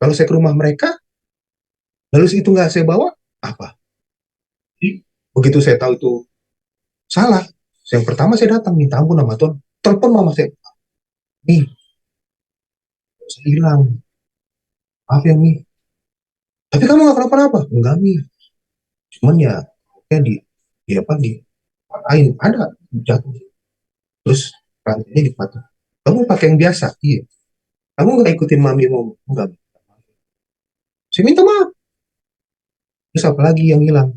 S1: Kalau saya ke rumah mereka, lalu itu nggak saya bawa, apa? Jadi, begitu saya tahu itu salah, yang pertama saya datang minta ampun sama Tuhan. Telepon mama saya, nih, saya hilang, maaf ya nih. Tapi kamu nggak kenapa-napa? Enggak nih, cuman ya, kayak di apa di patahin ada jatuh, terus rantainya dipatah. Kamu pakai yang biasa, iya. Kamu nggak ikutin mami mau, enggak. Saya minta maaf. Terus apa lagi yang hilang?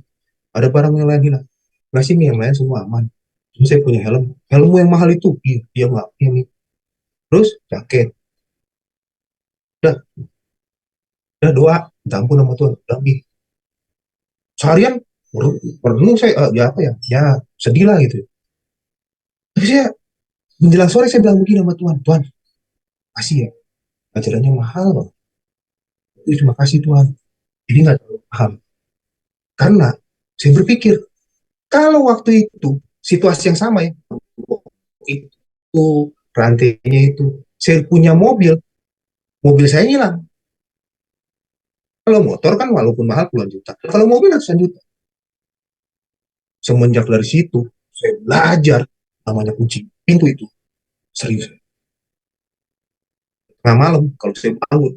S1: Ada barang yang lain hilang? Nggak sih, yang lain semua aman. Cuma saya punya helmmu yang mahal itu, iya, iya nggak, iya nih. Terus jaket, udah, udah doa, minta ampun sama Tuhan, udah nih. Seharian merenung saya, ya apa ya, ya sedih lah gitu. Tapi saya menjelang sore saya bilang begini sama Tuhan, Tuhan, kasih ya, ajarannya mahal loh. Itu terima kasih Tuhan. Ini nggak terlalu paham. Karena saya berpikir, kalau waktu itu situasi yang sama ya, itu rantainya itu, saya punya mobil, mobil saya hilang. Kalau motor kan walaupun mahal puluhan juta. Kalau mobil ratusan juta. Semenjak dari situ, saya belajar namanya kunci pintu itu. Serius. Tengah malam, kalau saya bangun,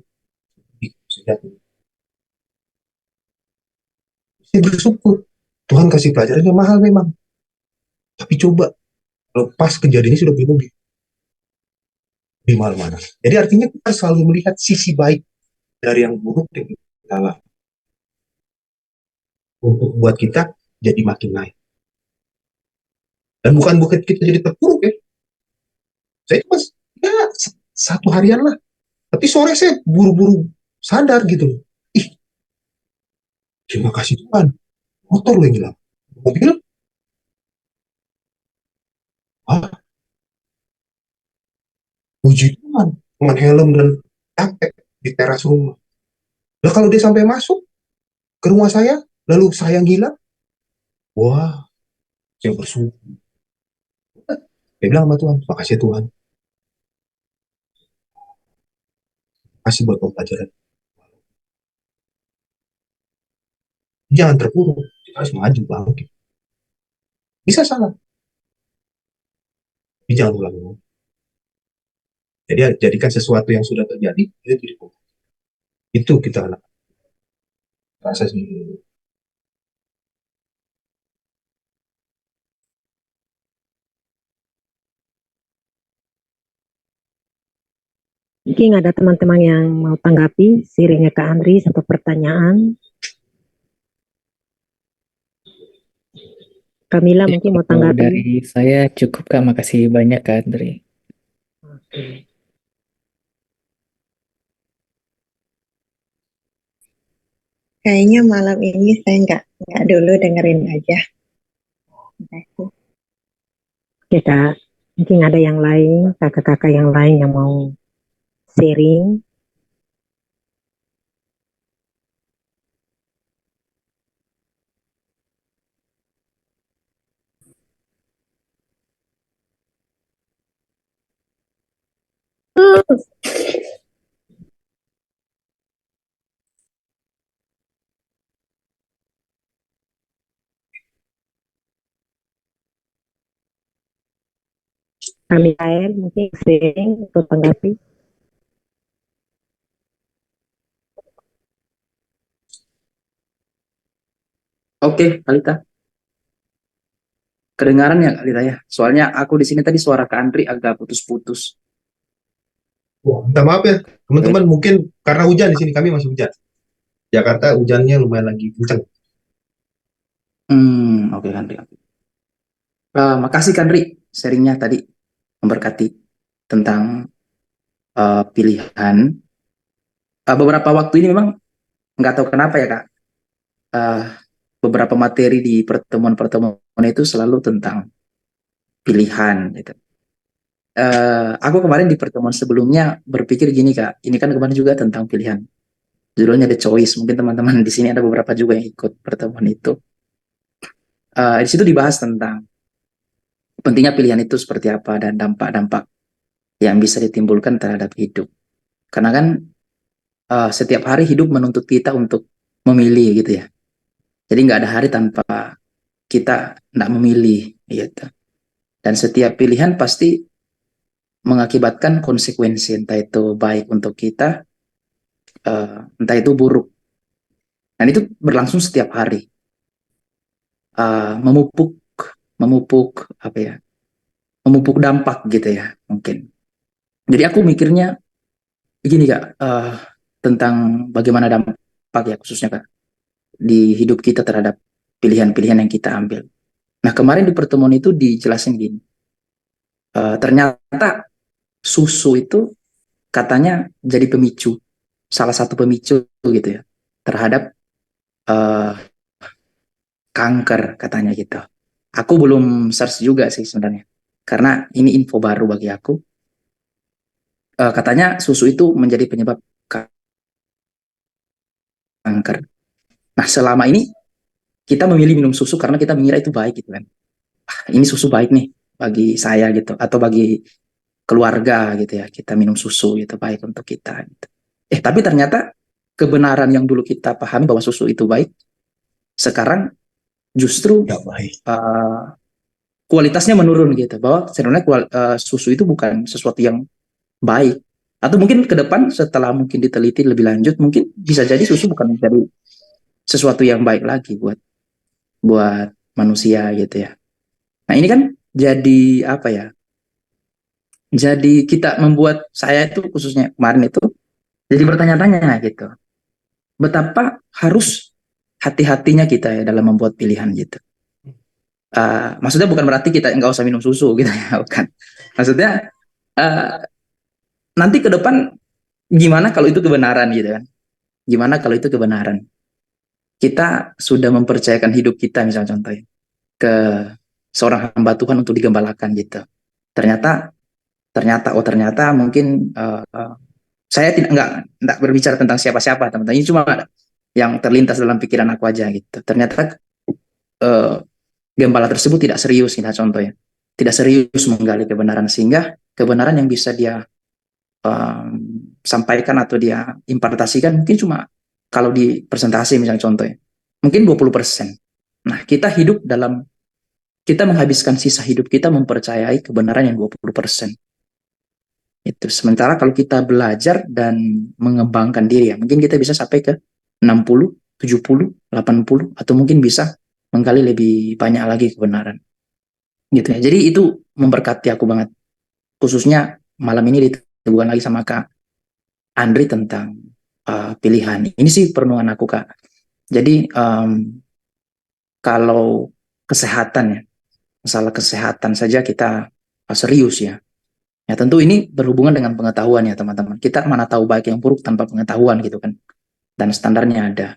S1: saya jatuh. Saya bersyukur. Tuhan kasih pelajarannya mahal memang. Tapi coba, kalau pas kejadian ini sudah beli mobil, di mana-mana. Jadi artinya kita selalu melihat sisi baik dari yang buruk yang kita lakukan. Untuk buat kita jadi makin naik. Dan bukan bukan kita jadi terpuruk ya. Saya cuma ya satu harian lah. Tapi sore saya buru-buru sadar gitu. Ih, terima kasih Tuhan. Motor lo yang hilang. Mobil, ah, puji Tuhan. Dengan helm dan capek di teras rumah. Nah kalau dia sampai masuk ke rumah saya, lalu saya yang hilang, wah, saya bersyukur. Saya bilang sama Tuhan, makasih Tuhan. Kasih buat pelajaran. Jangan terpuruk. Kita harus maju bangkit. Bisa salah, tapi jangan ulang. Jadi jadikan sesuatu yang sudah terjadi, itu jadi itu kita rasa sendiri.
S2: Mungkin ada teman-teman yang mau tanggapi sharingnya Kak Andri atau pertanyaan. Kamila
S3: Ya,
S2: mungkin mau
S3: kalau
S2: tanggapi.
S3: dari saya cukup Kak, makasih banyak Kak Andri.
S2: Oke.
S4: Kayaknya malam ini saya nggak dulu dengerin aja. Terima kasih.
S2: Oke Kak, mungkin ada yang lain, kakak-kakak yang lain yang mau sharing. Kamila mungkin sharing atau tanggapi.
S5: Oke, Kalita. Kedengaran ya Kalita ya? Soalnya aku di sini tadi suara Kak Andri agak putus-putus.
S1: Wah, minta maaf ya, teman-teman, mungkin karena hujan di sini, kami masih hujan. Jakarta hujannya lumayan lagi kenceng.
S5: Oke Kandri. Makasih Kandri sharingnya tadi memberkati tentang pilihan. Beberapa waktu ini memang nggak tahu kenapa ya Kak, eh, beberapa materi di pertemuan-pertemuan itu selalu tentang pilihan gitu. Aku kemarin di pertemuan sebelumnya berpikir gini Kak, ini kan kemarin juga tentang pilihan. Judulnya The Choice. Mungkin teman-teman di sini ada beberapa juga yang ikut pertemuan itu. Di situ dibahas tentang pentingnya pilihan itu seperti apa dan dampak-dampak yang bisa ditimbulkan terhadap hidup. Karena kan setiap hari hidup menuntut kita untuk memilih gitu ya. Jadi nggak ada hari tanpa kita nggak memilih gitu. Dan setiap pilihan pasti mengakibatkan konsekuensi, entah itu baik untuk kita, entah itu buruk. Dan itu berlangsung setiap hari. Memupuk memupuk apa ya? Memupuk dampak gitu ya mungkin. Jadi aku mikirnya begini Kak, tentang bagaimana dampak ya khususnya Kak di hidup kita terhadap pilihan-pilihan yang kita ambil. Nah kemarin di pertemuan itu dijelasin gini, ternyata susu itu katanya jadi pemicu, salah satu pemicu gitu ya terhadap eh, kanker katanya gitu. Aku belum search juga sih sebenarnya, karena ini info baru bagi aku. Katanya susu itu menjadi penyebab kanker. Nah selama ini kita memilih minum susu karena kita mengira itu baik gitu kan. Ini susu baik nih bagi saya gitu, atau bagi keluarga gitu ya, kita minum susu gitu baik untuk kita gitu. Tapi ternyata kebenaran yang dulu kita pahami bahwa susu itu baik, sekarang justru
S1: Nggak baik.
S5: kualitasnya menurun gitu, bahwa sebenarnya susu itu bukan sesuatu yang baik, atau mungkin ke depan setelah mungkin diteliti lebih lanjut mungkin bisa jadi susu bukan menjadi sesuatu yang baik lagi buat buat manusia gitu ya. Nah ini kan jadi apa ya, jadi kita membuat saya itu khususnya kemarin itu jadi bertanya-tanya gitu, betapa harus hati-hatinya kita ya dalam membuat pilihan gitu. Maksudnya bukan berarti kita nggak usah minum susu gitu ya, bukan. Maksudnya uh, nanti ke depan gimana kalau itu kebenaran gitu kan? Gimana kalau itu kebenaran? Kita sudah mempercayakan hidup kita misalnya contohnya ke seorang hamba Tuhan untuk digembalakan gitu. Ternyata ternyata mungkin saya nggak berbicara tentang siapa-siapa teman-teman. Ini cuma yang terlintas dalam pikiran aku aja gitu. Ternyata uh, gembala tersebut tidak serius, kita contohnya, tidak serius menggali kebenaran, sehingga kebenaran yang bisa dia um, sampaikan atau dia impartasikan mungkin cuma kalau di presentasi misalnya contohnya mungkin 20%. Nah kita hidup dalam, kita menghabiskan sisa hidup kita mempercayai kebenaran yang 20%. Itu sementara kalau kita belajar dan mengembangkan diri ya mungkin kita bisa sampai ke 60, 70, 80, atau mungkin bisa menggali lebih banyak lagi kebenaran gitu ya. Jadi itu memberkati aku banget, khususnya malam ini diteguhkan lagi sama Kak Andri tentang pilihan. Ini sih perenungan aku Kak. Jadi kalau kesehatan ya, masalah kesehatan saja kita serius ya. Ya tentu ini berhubungan dengan pengetahuan ya teman-teman. Kita mana tahu baik yang buruk tanpa pengetahuan gitu kan. Dan standarnya ada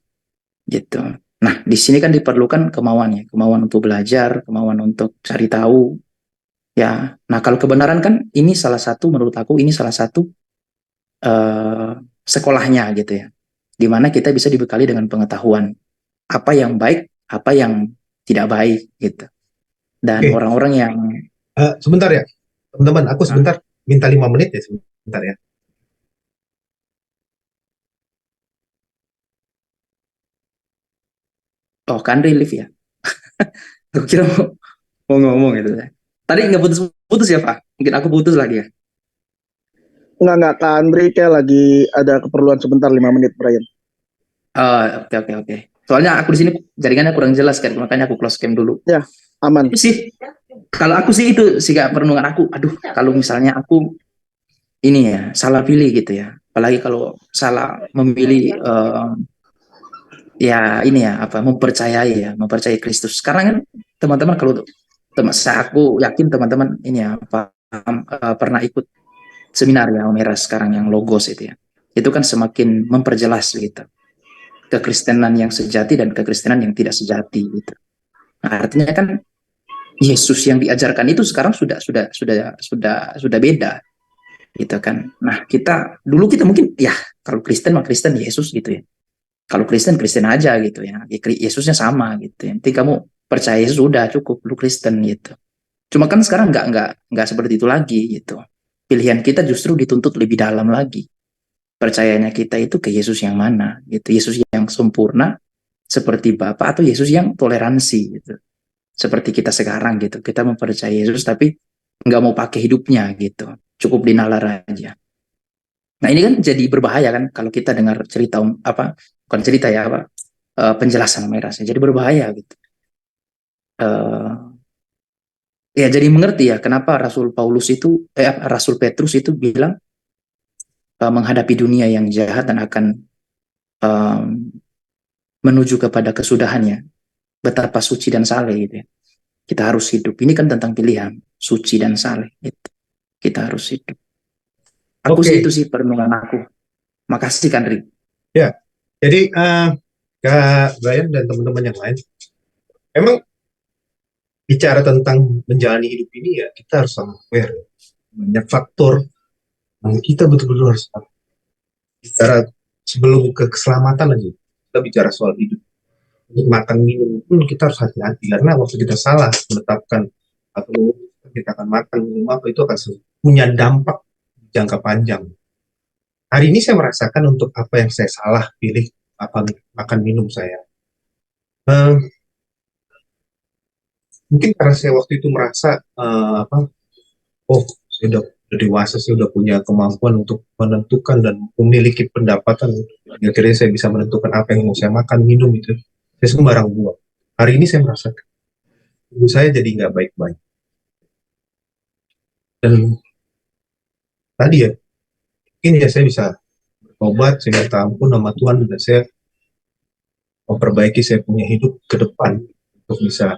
S5: gitu. Nah di sini kan diperlukan kemauan ya, kemauan untuk belajar, kemauan untuk cari tahu. Ya, nah kalau kebenaran kan ini salah satu, menurut aku ini salah satu sekolahnya gitu ya, di mana kita bisa dibekali dengan pengetahuan apa yang baik, apa yang tidak baik gitu. Dan
S1: Oke,
S5: orang-orang yang
S1: sebentar ya, teman-teman. Aku
S5: ah,
S1: sebentar minta 5 menit ya, sebentar ya.
S5: oh kan relief ya, aku kira mau ngomong gitu ya. Tadi nggak putus-putus ya Pak? Mungkin aku putus lagi ya.
S6: Enggak, Kak Andri kayak lagi ada keperluan sebentar 5 menit, Brian.
S5: Oke oke oke. Soalnya aku di sini jaringannya kurang jelas kan, makanya aku close cam dulu.
S6: Ya, aman.
S5: Itu sih, kalau aku sih itu sih Kak perenungan aku. Aduh, kalau misalnya aku ini ya salah pilih gitu ya. Apalagi kalau salah memilih ya ini ya apa mempercayai Kristus. Sekarang kan teman-teman kalau aku yakin teman-teman ini ya pernah ikut seminar ya Om Era sekarang yang Logos itu ya. Itu kan semakin memperjelas gitu kekristenan yang sejati dan kekristenan yang tidak sejati gitu. Nah, artinya kan Yesus yang diajarkan itu sekarang sudah beda gitu kan. Nah, kita mungkin ya kalau Kristen mah Kristen Yesus gitu ya. Kalau Kristen Kristen aja gitu ya. Yesusnya sama gitu ya. Nanti kamu percaya Yesus sudah cukup lu Kristen gitu. Cuma kan sekarang nggak seperti itu lagi gitu. Pilihan kita justru dituntut lebih dalam lagi. Percayanya kita itu ke Yesus yang mana gitu. Yesus yang sempurna seperti Bapa atau Yesus yang toleransi gitu. Seperti kita sekarang gitu. Kita mempercayai Yesus tapi nggak mau pakai hidupnya gitu. Cukup dinalar aja. Nah ini kan jadi berbahaya kan kalau kita dengar cerita bukan cerita ya penjelasan Merasnya jadi berbahaya gitu. Ya jadi mengerti ya kenapa Rasul Petrus itu bilang menghadapi dunia yang jahat dan akan eh, menuju kepada kesudahannya betapa suci dan saleh gitu ya. Kita harus hidup. Ini kan tentang pilihan suci dan saleh. Gitu. Kita harus hidup. Aku sih itu
S1: Oke,
S5: sih perenungan aku. Makasih kan Rik.
S1: ya. Jadi Kak Brian dan teman-teman yang lain, emang bicara tentang menjalani hidup ini ya kita harus sangat aware. Banyak faktor yang kita betul-betul harus bicara sebelum ke keselamatan aja. Kita bicara soal hidup. Untuk makan minum pun kita harus hati-hati karena waktu kita salah menetapkan atau kita akan makan minum apa itu akan punya dampak jangka panjang. Hari ini saya merasakan untuk apa yang saya salah pilih apa makan minum saya. Eh, Mungkin karena saya waktu itu merasa oh saya udah dewasa, saya udah punya kemampuan untuk menentukan dan memiliki pendapatan. Akhirnya saya bisa menentukan apa yang mau saya makan, minum itu. Saya sembarang buat. Hari ini saya merasa tubuh saya jadi nggak baik-baik. Dan tadi ya, mungkin ya saya bisa berobat, saya minta ampun sama Tuhan, dan saya memperbaiki saya punya hidup ke depan untuk bisa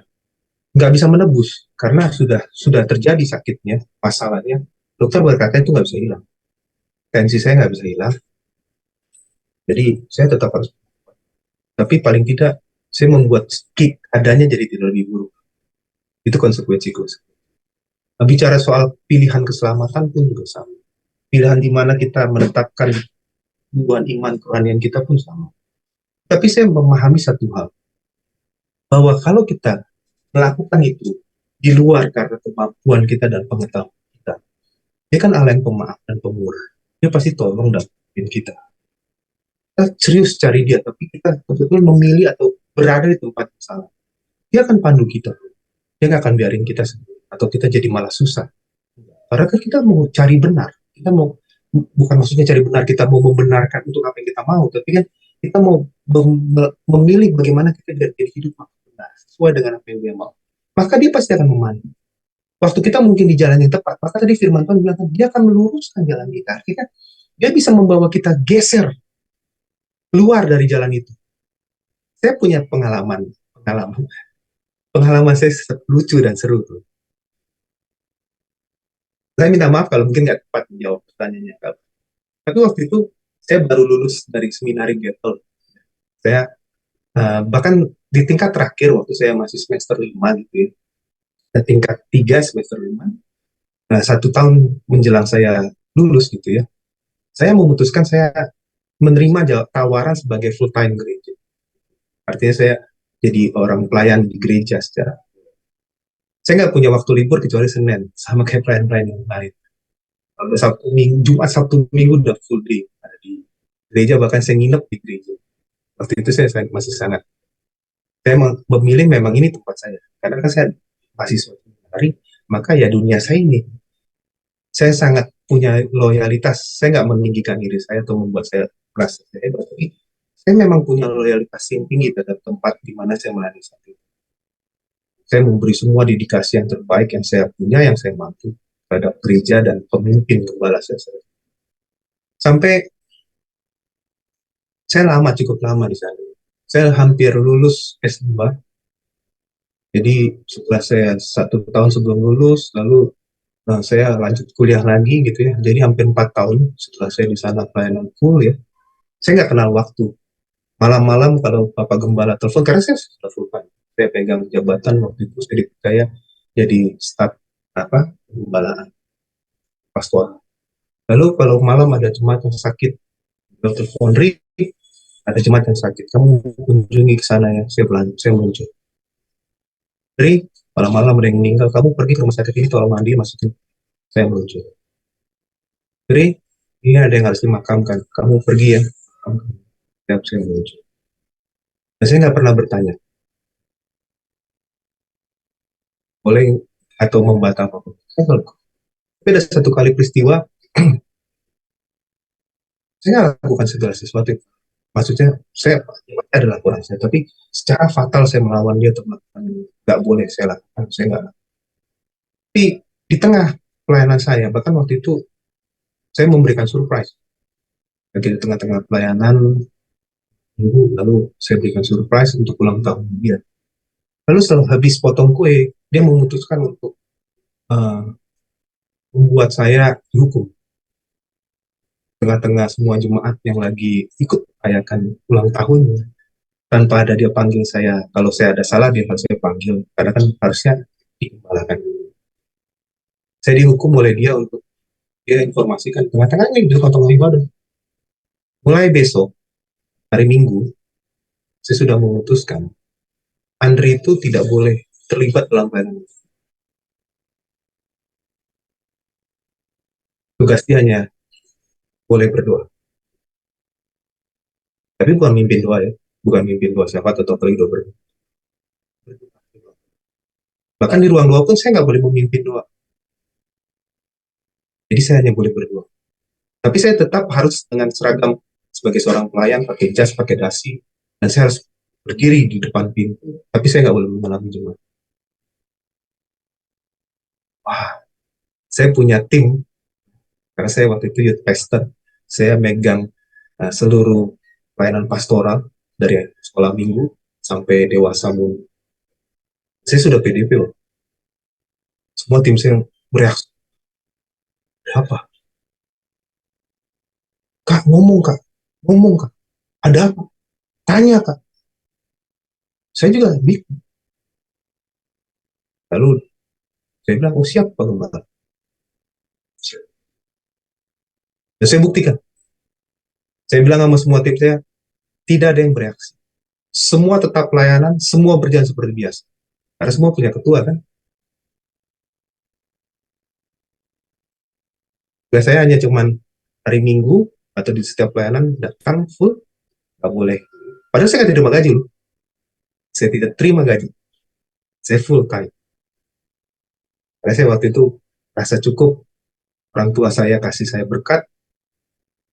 S1: nggak bisa menebus karena sudah terjadi sakitnya, masalahnya. Dokter berkata itu nggak bisa hilang, tensi saya nggak bisa hilang, jadi saya tetap harus. Tapi paling tidak saya membuat kick adanya jadi tidak lebih buruk. Itu konsekuensi gue. Nah, bicara soal pilihan keselamatan pun juga sama. Pilihan di mana kita menetapkan hubungan iman kerohanian kita pun sama. Tapi saya memahami satu hal, bahwa kalau kita melakukan itu di luar karena kemampuan kita dan pengetahuan kita, dia kan Allah yang pemaaf dan pemurah. Dia pasti tolong dan pimpin kita. Kita serius cari dia, tapi kita betul-betul memilih atau berada di tempat yang salah. Dia akan pandu kita. Dia nggak akan biarin kita sendiri, atau kita jadi malah susah. Karena kan kita mau cari benar. Kita mau, bukan maksudnya cari benar, kita mau membenarkan untuk apa yang kita mau, tapi kan kita mau memilih bagaimana kita jadi hidup benar, sesuai dengan apa yang dia mau. Maka dia pasti akan memandu. Waktu kita mungkin di jalan yang tepat, maka tadi firman Tuhan bilang, dia akan meluruskan jalan kita. Artinya dia bisa membawa kita geser keluar dari jalan itu. Saya punya pengalaman, pengalaman saya lucu dan seru tuh. Saya minta maaf kalau mungkin nggak tepat menjawab pertanyaannya. Tapi waktu itu saya baru lulus dari seminari Gettle. Saya bahkan di tingkat terakhir waktu saya masih semester 5 gitu ya. Dan tingkat 3 semester 5. Nah, 1 tahun menjelang saya lulus gitu ya. Saya memutuskan saya menerima tawaran sebagai full time gereja. Artinya saya jadi orang pelayan di gereja secara. Saya nggak punya waktu libur kecuali Senin, sama kayak pelayan-pelayan yang lain. Kalau Sabtu Minggu, Jumat Sabtu Minggu udah full day ada di gereja, bahkan saya nginep di gereja. Waktu itu saya masih sangat, saya memilih memang ini tempat saya. Karena kan saya mahasiswa hari, maka ya dunia saya ini. Saya sangat punya loyalitas. Saya nggak meninggikan diri saya atau membuat saya merasa saya hebat. Tapi saya memang punya loyalitas yang tinggi terhadap tempat di mana saya melayani saat itu. Saya memberi semua dedikasi yang terbaik yang saya punya, yang saya mampu terhadap gereja dan pemimpin gembala saya. Sampai saya cukup lama di sana. Saya hampir lulus S2. Jadi setelah saya 1 tahun sebelum lulus, lalu saya lanjut kuliah lagi gitu ya. Jadi hampir 4 tahun setelah saya di sana pelayanan full ya. Saya nggak kenal waktu. Malam-malam kalau Bapak Gembala telepon, karena saya sudah full time. Saya pegang jabatan waktu itu, saya dipercaya jadi staf gembalaan pastoral. Lalu kalau malam ada jemaat yang sakit, dokter Fondri, ada jemaat yang sakit, kamu kunjungi ke sana ya, saya muncul. Dari malam-malam ada yang meninggal, kamu pergi ke rumah sakit ini, tolong mandi, masukin, saya muncul. Dari ini ada yang harus dimakamkan, kamu pergi ya, saya muncul. Dan saya nggak pernah bertanya, boleh atau membantah apapun. Tapi ada satu kali peristiwa, saya nggak lakukan segala sesuatu. Maksudnya, saya adalah kurang saya, tapi secara fatal saya melawan dia untuk melakukan ini. Nggak boleh saya lakukan, saya nggak. Tapi di tengah pelayanan saya, bahkan waktu itu saya memberikan surprise. Lagi di tengah-tengah pelayanan, lalu saya berikan surprise untuk ulang tahun dia. Lalu setelah habis potong kue, dia memutuskan untuk membuat saya dihukum. Tengah-tengah semua jemaat yang lagi ikut merayakan ulang tahun, tanpa ada dia panggil saya. Kalau saya ada salah, dia harus saya panggil. Karena kan harusnya digembalakan. Saya dihukum oleh dia untuk dia informasikan tengah-tengah ini di kantor ibadah. Mulai besok, hari Minggu, saya sudah memutuskan Andri itu tidak boleh terlibat dalam pelayanan. Tugas dia hanya boleh berdoa. Tapi bukan mimpin doa ya. Bukan mimpin doa siapa atau apalagi doa berdoa. Bahkan di ruang doa pun saya nggak boleh memimpin doa. Jadi saya hanya boleh berdoa. Tapi saya tetap harus dengan seragam sebagai seorang pelayan, pakai jas, pakai dasi. Dan saya harus berdiri di depan pintu. Tapi saya nggak boleh mengalami jemaat. Wah, saya punya tim. Karena saya waktu itu youth pastor. Saya megang seluruh pelayanan pastoral dari sekolah minggu sampai dewasa muda. Saya sudah PDP loh. Semua tim saya bereaksi. Apa? Kak, ngomong kak. Ngomong kak. Ada apa? Tanya kak. Saya juga bingung. Lalu saya bilang, oh siap Pak Gembala. Dan saya buktikan. Saya bilang sama semua tim saya, tidak ada yang bereaksi. Semua tetap pelayanan, semua berjalan seperti biasa. Karena semua punya ketua kan. Biasanya hanya cuman hari Minggu atau di setiap pelayanan datang full, nggak boleh. Padahal saya nggak terima gaji loh. Saya tidak terima gaji. Saya full time. Karena saya waktu itu rasa cukup, orang tua saya kasih saya berkat,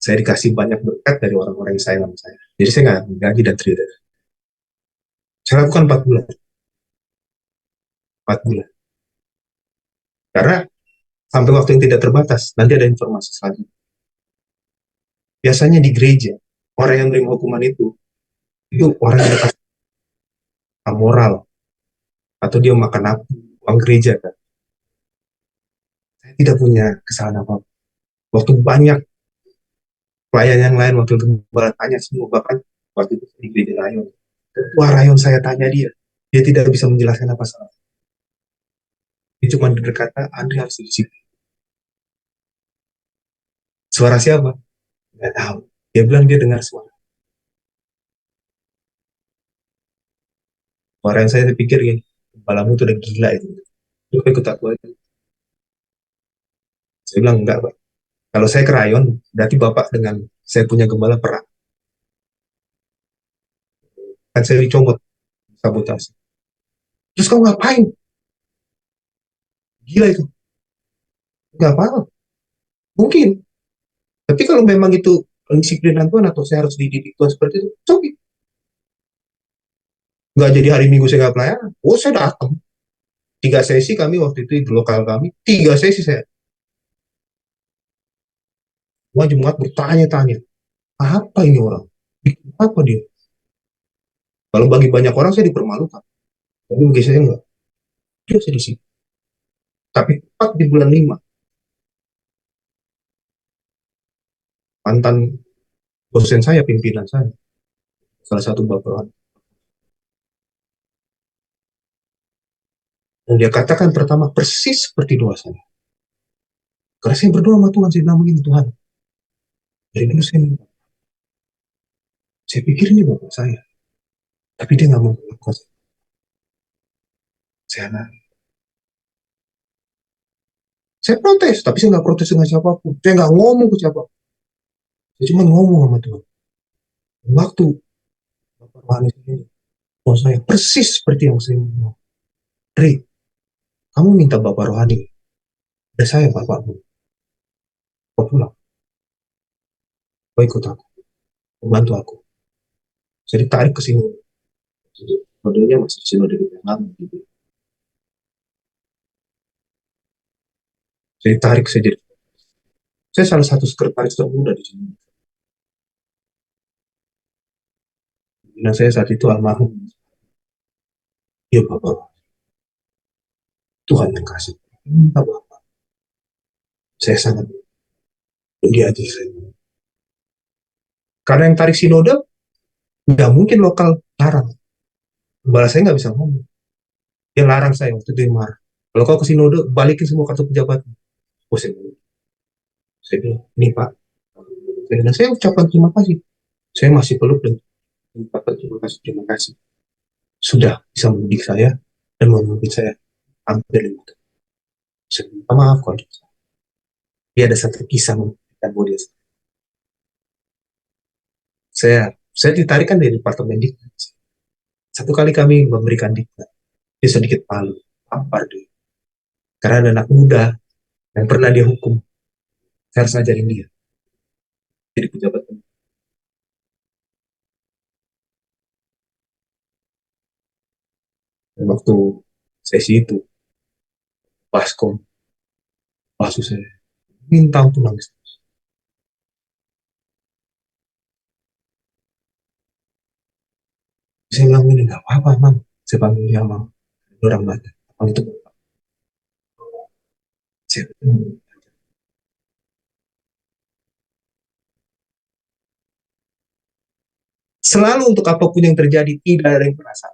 S1: saya dikasih banyak berkat dari orang-orang yang sayang sama saya. Jadi saya nggak gaji dan trader. Saya lakukan 4 bulan. 4 bulan. Karena sampai waktu yang tidak terbatas, nanti ada informasi selanjutnya. Biasanya di gereja, orang yang menerima hukuman itu orang yang amoral, atau dia makan uang gereja kan. Saya tidak punya kesalahan apa-apa. Waktu banyak pelayan yang lain, waktu gembala tanya semua, bahkan waktu itu di gereja rayon. Ketua rayon saya tanya dia tidak bisa menjelaskan apa salah. Dia cuma berkata, Andri harus disiplin. Suara siapa? Nggak tahu. Dia bilang dia dengar suara. Suara yang saya pikir gini, kepalamu itu udah gila itu. Lu ikut aku aja. Saya bilang, enggak Pak. Kalau saya ke rayon, berarti Bapak dengan saya punya gembala perang. Kan saya dicomot, sabotase. Terus kamu ngapain? Gila itu. Enggak apa-apa. Mungkin. Tapi kalau memang itu pendisiplinan Tuhan atau saya harus dididik Tuhan seperti itu, oke. Okay. Nggak jadi hari Minggu saya nggak pelayanan. Oh, saya datang. 3 sesi kami waktu itu di lokal kami. 3 sesi saya. Semua jemaat bertanya-tanya, apa ini orang? Apa dia? Kalau bagi banyak orang saya dipermalukan, tapi bagi saya enggak. Dia sedih. Tapi tepat di bulan 5, mantan dosen saya, pimpinan saya, salah satu bapak rohani, dan dia katakan pertama persis seperti doa saya. Karena saya berdoa sama Tuhan, saya bilang begini, Tuhan, dari dulu saya pikir ini bapak saya, tapi dia nggak mau melakukan. Saya, saya protes, tapi saya nggak protes dengan siapapun. Saya nggak ngomong ke siapa. Saya cuma ngomong sama Tuhan. Waktu bapak rohani ini, oh saya persis seperti yang saya ngomong. Ri, kamu minta bapak rohani, ada saya bapakmu. Kau pulang, kau ikut aku, kau bantu aku. Saya ditarik ke sini. Modelnya masih di sini dari yang lama. Gitu. Saya ditarik saja. Saya salah satu sekretaris termuda di sini. Nah, saya saat itu almarhum. Ya Bapak, Tuhan yang kasih. Minta Bapak. Saya sangat mendiadi saya. Karena yang tarik sinode, nggak mungkin lokal larang. Kepala saya nggak bisa ngomong. Dia larang saya waktu itu, dia marah. Kalau kau ke sinode, balikin semua kartu pejabat. Oh, saya bilang, ini Pak. Dan saya ucapkan terima kasih. Saya masih peluk dan ucapkan terima kasih. Sudah bisa mendidik saya dan memimpin saya hampir 5 tahun. Saya minta maaf kalau dia ada satu kisah memberikan bahwa dia saya ditarikan dari departemen diklat. Satu kali kami memberikan diklat, dia sedikit malu, tampar dia. Karena ada anak muda yang pernah dia hukum, saya harus ngajarin dia. Jadi pejabat. Dan waktu sesi itu, baskom, pasu saya minta untuk nangis. Saya bilang ini nggak apa-apa, Mang. Saya panggil dia, Mang. Orang mata. Mang itu Bapak. Saya, selalu untuk apapun yang terjadi, tidak ada yang merasa.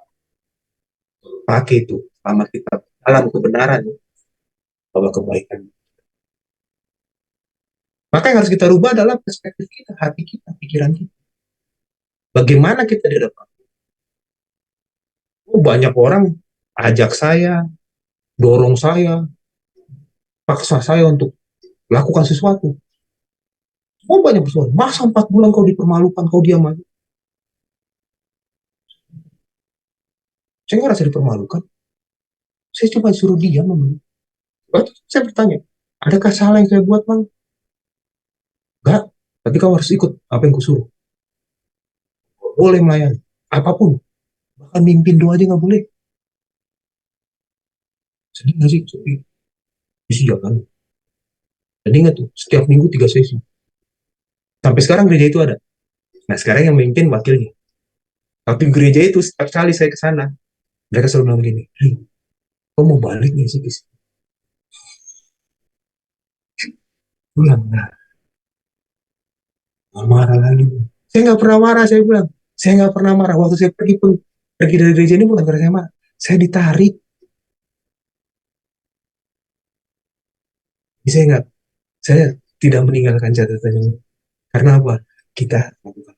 S1: Pakai itu, selama kita dalam kebenaran, bahwa kebaikan. Maka yang harus kita rubah adalah perspektif kita, hati kita, pikiran kita. Bagaimana kita di depan? Oh, banyak orang ajak saya, dorong saya, paksa saya untuk lakukan sesuatu. Oh, banyak persoalan. Masa 4 bulan kau dipermalukan, kau diam aja? Saya nggak rasa dipermalukan. Saya cuma suruh diam. Saya bertanya, adakah salah yang saya buat, Bang? Enggak. Tapi kau harus ikut apa yang kusuruh. Boleh melayani. Apapun. Bahkan mimpin doa aja nggak boleh. Sedih nggak sih? Sedih. Isi jangan. Dan ingat tuh, setiap minggu 3 sesi. Sampai sekarang gereja itu ada. Nah, sekarang yang memimpin wakilnya. Tapi gereja itu setiap kali saya ke sana, mereka selalu bilang begini, kau mau balik nih sih? Pulang, nah, marah lagi. Saya nggak pernah marah, saya bilang. Saya nggak pernah marah. Waktu saya pergi pun, pergi dari gereja ini bukan karena saya marah. Saya ditarik. Saya nggak, saya tidak meninggalkan catatan ini. Karena apa? Kita melakukan.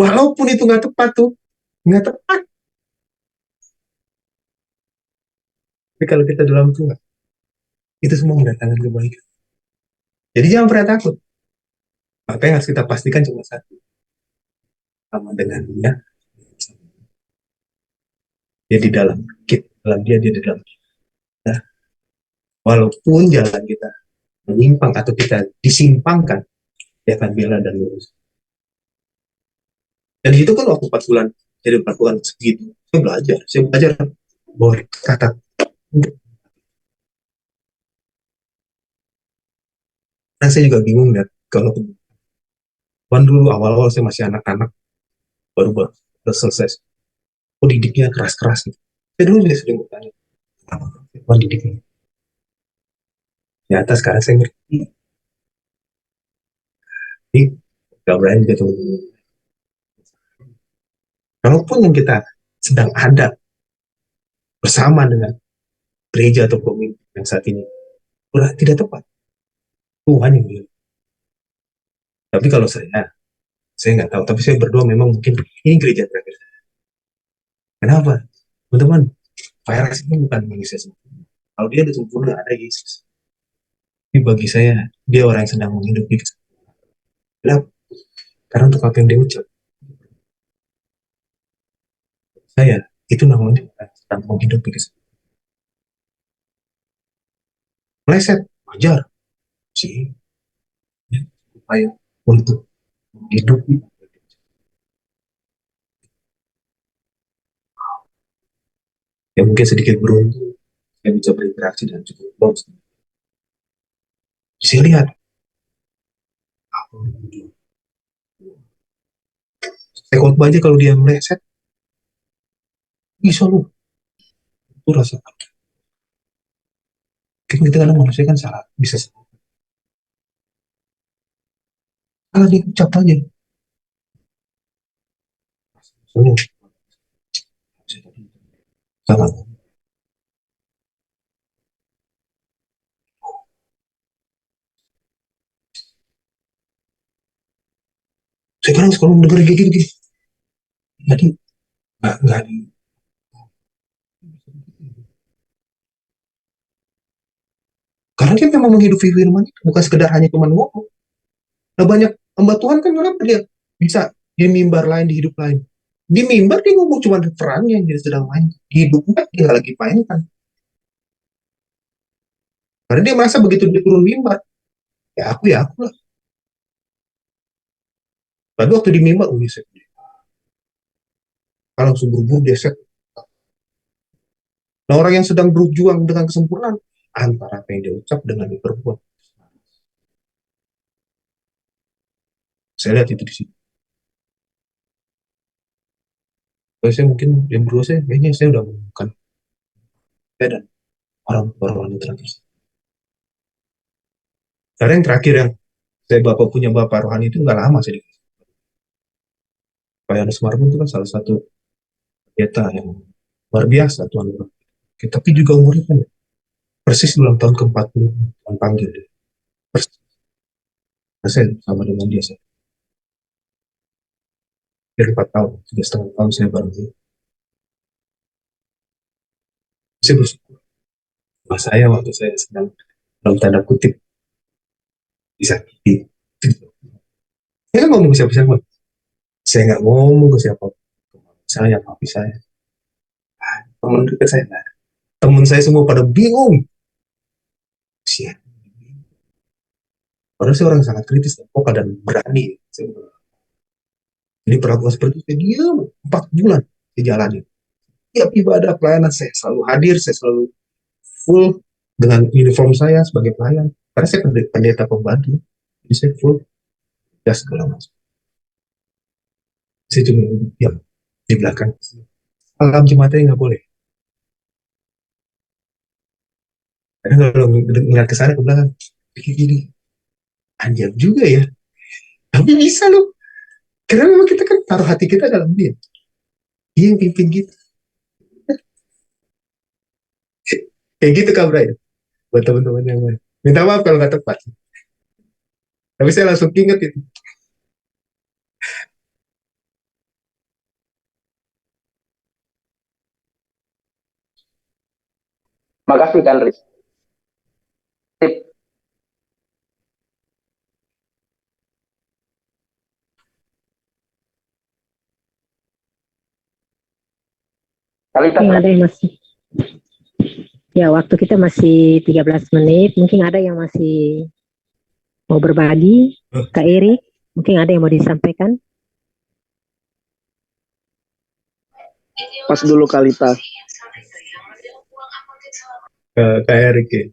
S1: Walaupun itu nggak tepat tuh, nggak tepat. Tapi kalau kita dalam Tuhan, itu semua mendatangkan kebaikan. Jadi jangan pernah takut. Apa yang harus kita pastikan cuma satu, sama dengan dia, dia di dalam kita, dalam dia di dalam kita. Nah, walaupun jalan kita menyimpang atau kita disimpangkan, dia akan bela dan lurus. Dan itu kan waktu 4 bulan jadi perlakuan segitu, saya belajar bahwa kata Nah, saya juga bingung lihat kalau kan dulu awal-awal saya masih anak-anak, baru-baru udah selesai. Oh, didiknya keras-keras gitu. Saya dulu juga sering bertanya, kenapa Tuhan didiknya? Ternyata sekarang saya ngerti. Jadi, gak berani gitu. Kalaupun yang kita sedang ada bersama dengan gereja atau pemimpin yang saat ini, udah tidak tepat. Tuhan yang bilang. Tapi kalau saya nggak tahu. Tapi saya berdoa memang mungkin ini gereja terakhir. Kenapa? Teman-teman, virus itu bukan manusia sempurna. Kalau dia ada sempurna, ada Yesus. Tapi bagi saya, dia orang yang sedang menghidupi kesempurnaan. Kenapa? Karena untuk apa yang dia ucap, saya, itu namanya sedang menghidupi kesempurnaan. Meleset, wajar sih. Ya, upaya untuk menghidupi. Ya mungkin sedikit beruntung, saya bisa berinteraksi dengan cukup close. Saya lihat, saya khotbah aja kalau dia meleset, bisa lu. Itu rasa. Kita kadang manusia kan salah, bisa salah dia ucap aja. Salah. Salah. Saya kadang kalau mendengar kayak gitu, jadi nggak di. Karena dia memang menghidupi firman itu, bukan sekedar hanya cuma ngomong. Nah banyak hamba Tuhan kan kenapa dia bisa di mimbar lain, di hidup lain. Di mimbar dia ngomong cuma perannya yang dia sedang main. Di hidupnya dia lagi mainkan. Karena dia merasa begitu dia turun mimbar, ya aku lah. Tapi waktu di mimbar, saya langsung buru-buru dia set. Nah orang yang sedang berjuang dengan kesempurnaan, antara apa yang dia ucap dengan yang berbuat. Saya lihat itu di situ. Kalau saya mungkin yang berdua saya, kayaknya saya udah bukan saya dan orang-orang yang terakhir. Karena yang terakhir yang saya bapak punya bapak rohani itu nggak lama sedikit. Pak Yohanes Marbun itu kan salah satu pendeta yang luar biasa Tuhan. Tapi juga umurnya kan persis ulang tahun ke-40 Tuhan panggil dia. Persis. Nah, saya sama dengan dia saya. Dari 4 tahun, 3,5 tahun saya baru dia. Saya bersyukur. Mas saya waktu saya sedang dalam tanda kutip disakiti. Saya nggak ngomong ke siapa-siapa. Saya nggak ngomong ke siapa. Saya, papi saya. Teman dekat saya. Teman saya semua pada bingung. Siap. Padahal saya orang yang sangat kritis, vokal dan berani. Jadi perlakuan seperti itu, saya diam 4 bulan saya jalani. Tiap ibadah pelayanan saya selalu hadir, saya selalu full dengan uniform saya sebagai pelayan. Karena saya pendeta pembantu, jadi saya full gas segala macam. Saya cuma diam di belakang. Alam jemaatnya nggak boleh. Karena kalau ngeliat ke sana ke belakang, pikir gini, anjir juga ya. Tapi bisa loh. Karena memang kita kan taruh hati kita dalam dia. Dia yang pimpin kita. Kayak gitu Kak Bray. Buat teman-teman yang lain. Minta maaf kalau nggak tepat. Tapi saya langsung inget itu.
S5: Makasih Kak Andri. Sip. Kalita,
S2: Mungkin ada yang masih, ya waktu kita masih 13 menit, mungkin ada yang masih mau berbagi. Kak Eri, mungkin ada yang mau disampaikan.
S6: Pas dulu Kalita.
S1: Kak Erik ya.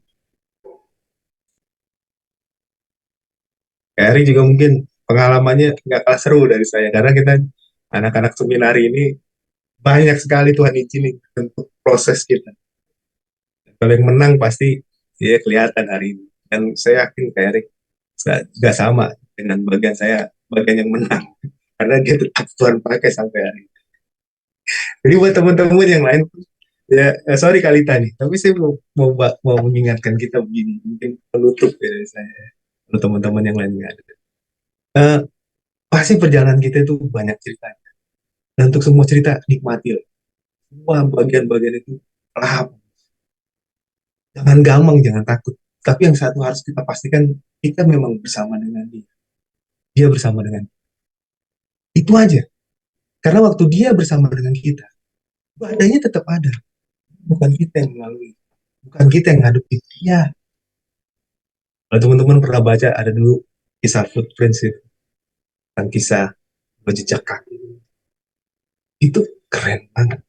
S1: Kayak Ari juga mungkin pengalamannya nggak kalah seru dari saya karena kita anak-anak seminari ini banyak sekali Tuhan izinin untuk proses kita. Kalau yang menang pasti dia kelihatan hari ini. Dan saya yakin kayak Ari juga sama dengan bagian saya, bagian yang menang. Karena dia tetap Tuhan pakai sampai hari ini. Jadi buat teman-teman yang lain, ya sorry Kalita nih, tapi saya mau mengingatkan kita begini, mungkin penutup ya dari saya, kalau teman-teman yang lain nggak ada. Eh, Pasti perjalanan kita itu banyak cerita. Dan untuk semua cerita nikmati lah. Semua bagian-bagian itu lahap. Jangan gampang, jangan takut. Tapi yang satu harus kita pastikan, kita memang bersama dengan dia. Dia bersama dengan kita. Itu aja. Karena waktu dia bersama dengan kita, badainya tetap ada. Bukan kita yang melalui. Bukan kita yang ngadepin dia. Kalau teman-teman pernah baca, ada dulu kisah footprints itu. Tentang kisah berjejak kaki. Itu keren banget.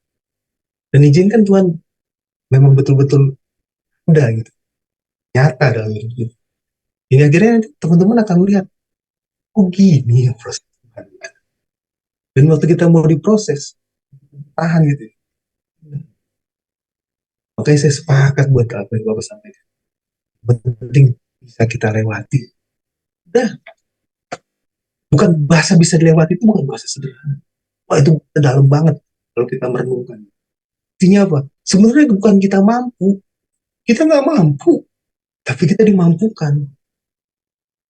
S1: Dan izinkan Tuhan memang betul-betul udah gitu. Nyata dalam hidup kita. Hingga akhirnya nanti teman-teman akan melihat, oh gini ya proses Tuhan. Dan waktu kita mau diproses, tahan gitu. Makanya saya sepakat buat apa yang Bapak sampaikan. Penting bisa kita lewati. Udah, bukan bahasa bisa dilewati itu bukan bahasa sederhana. Wah itu dalam banget kalau kita merenungkan. Artinya apa? Sebenarnya bukan kita mampu. Kita nggak mampu. Tapi kita dimampukan.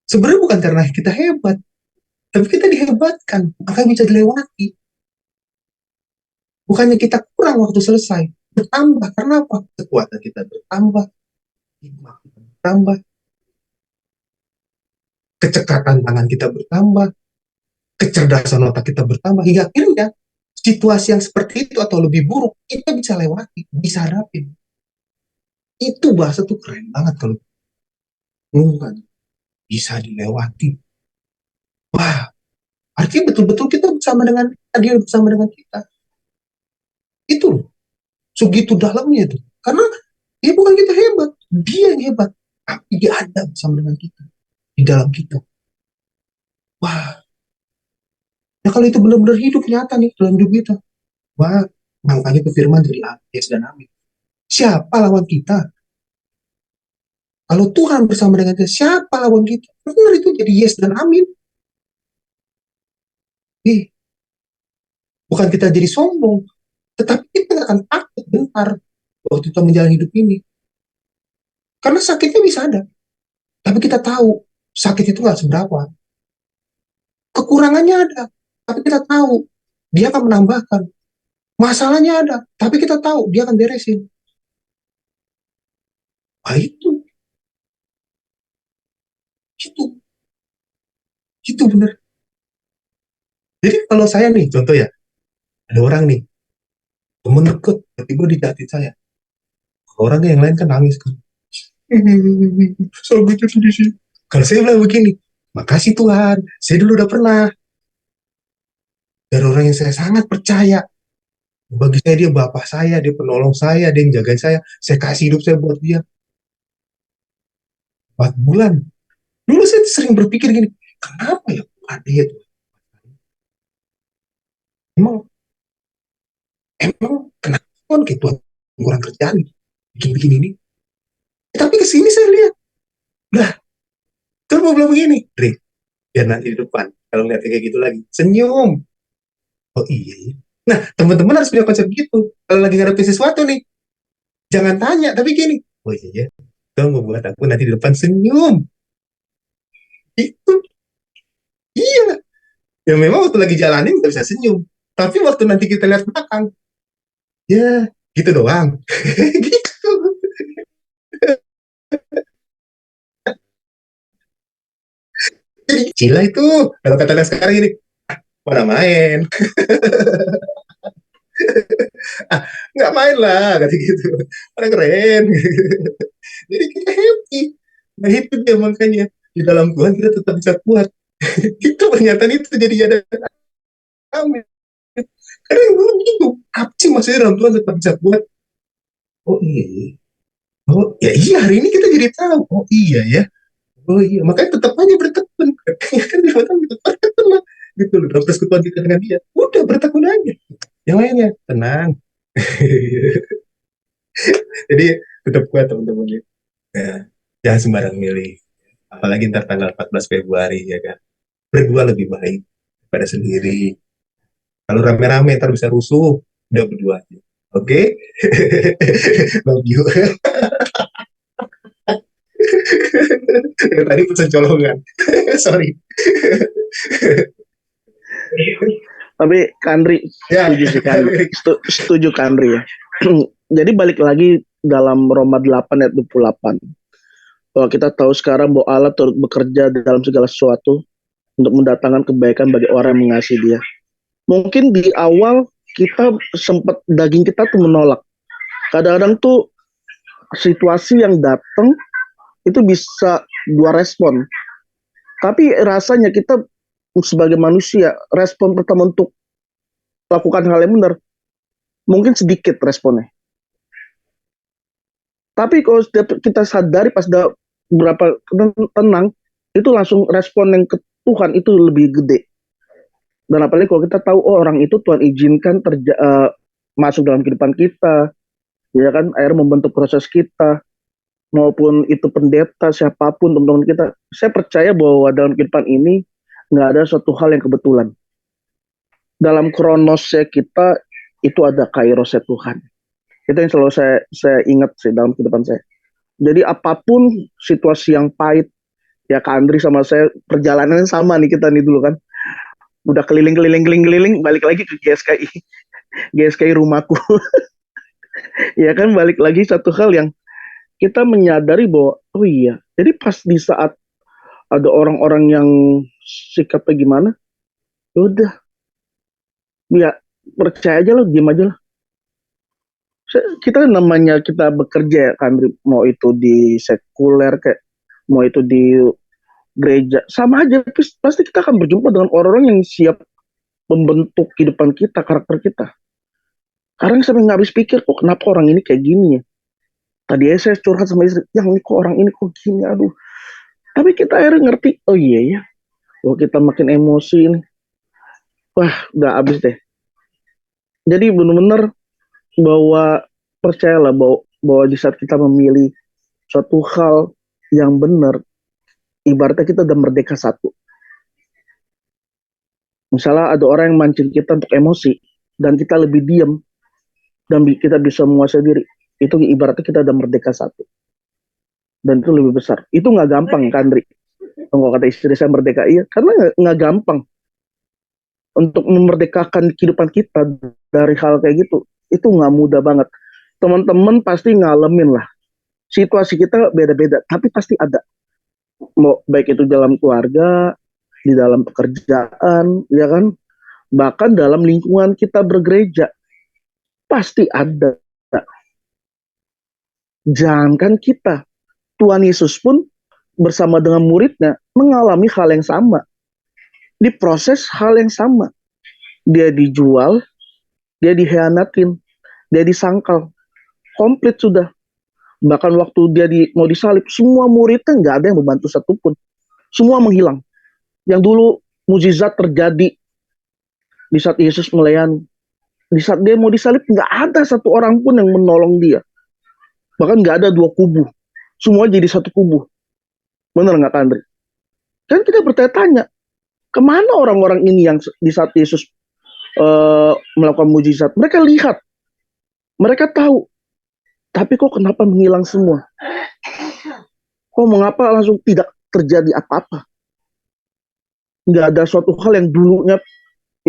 S1: Sebenarnya bukan karena kita hebat. Tapi kita dihebatkan. Maka bisa dilewati. Bukannya kita kurang waktu selesai. Bertambah. Karena apa? Kekuatan kita bertambah. Hikmah kita bertambah. Kecekatan tangan kita bertambah. Kecerdasan otak kita bertambah. Hingga akhirnya situasi yang seperti itu atau lebih buruk, kita bisa lewati. Bisa hadapin. Itu bahasa tuh keren banget kalau kan bisa dilewati. Wah, artinya betul-betul kita bersama dengan dia bersama dengan kita. Itu loh, segitu dalamnya itu. Karena dia bukan kita hebat, dia yang hebat. Tapi dia ada bersama dengan kita, di dalam kita. Wah, ya kalau itu benar-benar hidup nyata nih dalam hidup kita. Wah, makanya itu firman dari Yes dan Amin. Siapa lawan kita? Kalau Tuhan bersama dengan kita, siapa lawan kita? Benar itu jadi yes dan amin. Bukan kita jadi sombong, tetapi kita akan takut bentar waktu kita menjalani hidup ini. Karena sakitnya bisa ada, tapi kita tahu sakit itu nggak seberapa. Kekurangannya ada, tapi kita tahu dia akan menambahkan. Masalahnya ada, tapi kita tahu dia akan beresin. Nah, itu benar. Jadi kalau saya nih, contoh ya, ada orang nih, temen deket, tiba-tiba dijahatin saya. Orang yang lain kan nangis kan. So gitu di sini. Kalau saya bilang begini, makasih Tuhan, saya dulu udah pernah. Dari orang yang saya sangat percaya. Bagi saya dia bapak saya, dia penolong saya, dia yang jagain saya kasih hidup saya buat dia. 4 bulan. Dulu saya sering berpikir gini, kenapa ya ada ya Tuhan? Emang kenapa Tuhan kayak Tuhan kurang kerjaan bikin-bikin ini? Tapi kesini saya lihat, lah, Tuhan mau bilang begini, Dri, biar nanti di depan, kalau ngeliat kayak gitu lagi, senyum. Oh iya, iya. Nah, teman-teman harus punya konsep gitu. Kalau lagi ngadepin sesuatu nih, jangan tanya, tapi gini, oh iya, iya. Tuhan mau buat aku nanti di depan senyum. Itu, iya. Ya memang waktu lagi jalanin nggak bisa senyum. Tapi waktu nanti kita lihat belakang, ya gitu doang. Gitu. Jadi gila itu. Kalau kata lihat sekarang ini, pada main. Ah, nggak main lah, kata gitu. Pada keren. Jadi kita happy. Nah itu dia makanya. Di dalam Tuhan kita tetap bisa kuat. Itu pernyataan itu jadi ada amin. Karena yang belum gitu. Apa sih maksudnya dalam Tuhan tetap bisa kuat? Oh iya, iya. Oh ya iya hari ini kita jadi tahu. Oh iya ya. Oh iya, makanya tetap aja bertekun. gitu loh, dalam persekutuan kita dengan dia, udah bertekun aja. Yang lainnya tenang. Jadi tetap kuat teman-teman ya. Ya, jangan sembarang milih. Apalagi ntar tanggal 14 Februari ya kan. Berdua lebih baik daripada sendiri. Kalau rame-rame ntar bisa rusuh. Udah berdua aja. Oke? Love you. Tadi pesan colongan. Sorry.
S6: Tapi Kandri
S1: Ya.
S6: setuju sih Kandri. Setuju Kandri ya. Jadi balik lagi dalam Roma 8 ayat 28. Bahwa kita tahu sekarang bahwa Allah turut bekerja dalam segala sesuatu untuk mendatangkan kebaikan bagi orang yang mengasihi dia. Mungkin di awal kita sempat daging kita tuh menolak. Kadang-kadang tuh situasi yang datang itu bisa dua respon. Tapi rasanya kita sebagai manusia, respon pertama untuk lakukan hal yang benar mungkin sedikit responnya. Tapi kalau kita sadari pas udah berapa tenang, itu langsung respon yang ke Tuhan itu lebih gede. Dan apalagi kalau kita tahu orang itu Tuhan izinkan masuk dalam kehidupan kita, ya kan, akhirnya membentuk proses kita, maupun itu pendeta siapapun teman-teman kita. Saya percaya bahwa dalam kehidupan ini nggak ada suatu hal yang kebetulan. Dalam kronosnya kita itu ada kairosnya Tuhan. Itu yang selalu saya ingat sih dalam kehidupan saya. Jadi apapun situasi yang pahit, ya Kak Andri sama saya perjalanan sama nih kita nih dulu kan. Udah keliling, balik lagi ke GSKI. GSKI rumahku. Ya kan, balik lagi satu hal yang kita menyadari bahwa, oh iya, jadi pas di saat ada orang-orang yang sikapnya gimana, ya udah, ya percaya aja loh, diam aja lah. Kita namanya kita bekerja ya kan, mau itu di sekuler kayak mau itu di gereja, sama aja pasti kita akan berjumpa dengan orang-orang yang siap membentuk kehidupan kita, karakter kita. Kadang sampai nggak habis pikir, kok kenapa orang ini kayak gini ya. Tadi saya curhat sama istri, yang ini kok orang ini kok gini, aduh. Tapi kita akhirnya ngerti, oh iya ya, kalau kita makin emosi ini, wah udah habis deh. Jadi benar-benar bahwa percayalah bahwa di saat kita memilih suatu hal yang benar, ibaratnya kita udah merdeka satu. Misalnya ada orang yang mancing kita untuk emosi, dan kita lebih diam, dan kita bisa menguasai diri. Itu ibaratnya kita udah merdeka satu. Dan itu lebih besar. Itu nggak gampang, Kandri. Kalau kata istri saya merdeka, iya. Karena nggak gampang. Untuk memerdekakan kehidupan kita dari hal kayak gitu, itu nggak mudah banget. Teman-teman pasti ngalamin lah. Situasi kita beda-beda, tapi pasti ada. Mau baik itu dalam keluarga, di dalam pekerjaan, ya kan? Bahkan dalam lingkungan kita bergereja, pasti ada. Jangankan kita, Tuhan Yesus pun bersama dengan muridnya mengalami hal yang sama. Diproses hal yang sama. Dia dijual, dia dihianatin, dia disangkal. Komplit sudah. Bahkan waktu dia mau disalib, semua muridnya nggak ada yang membantu satupun. Semua menghilang. Yang dulu mukjizat terjadi di saat Yesus melayani. Di saat dia mau disalib, nggak ada satu orang pun yang menolong dia. Bahkan nggak ada dua kubu. Semua jadi satu kubu. Benar nggak, Andri? Kan kita bertanya-tanya, kemana orang-orang ini yang di saat Yesus melakukan mujizat? Mereka lihat, mereka tahu, tapi kok kenapa menghilang semua? Kok mengapa langsung tidak terjadi apa-apa? Nggak ada suatu hal yang dulunya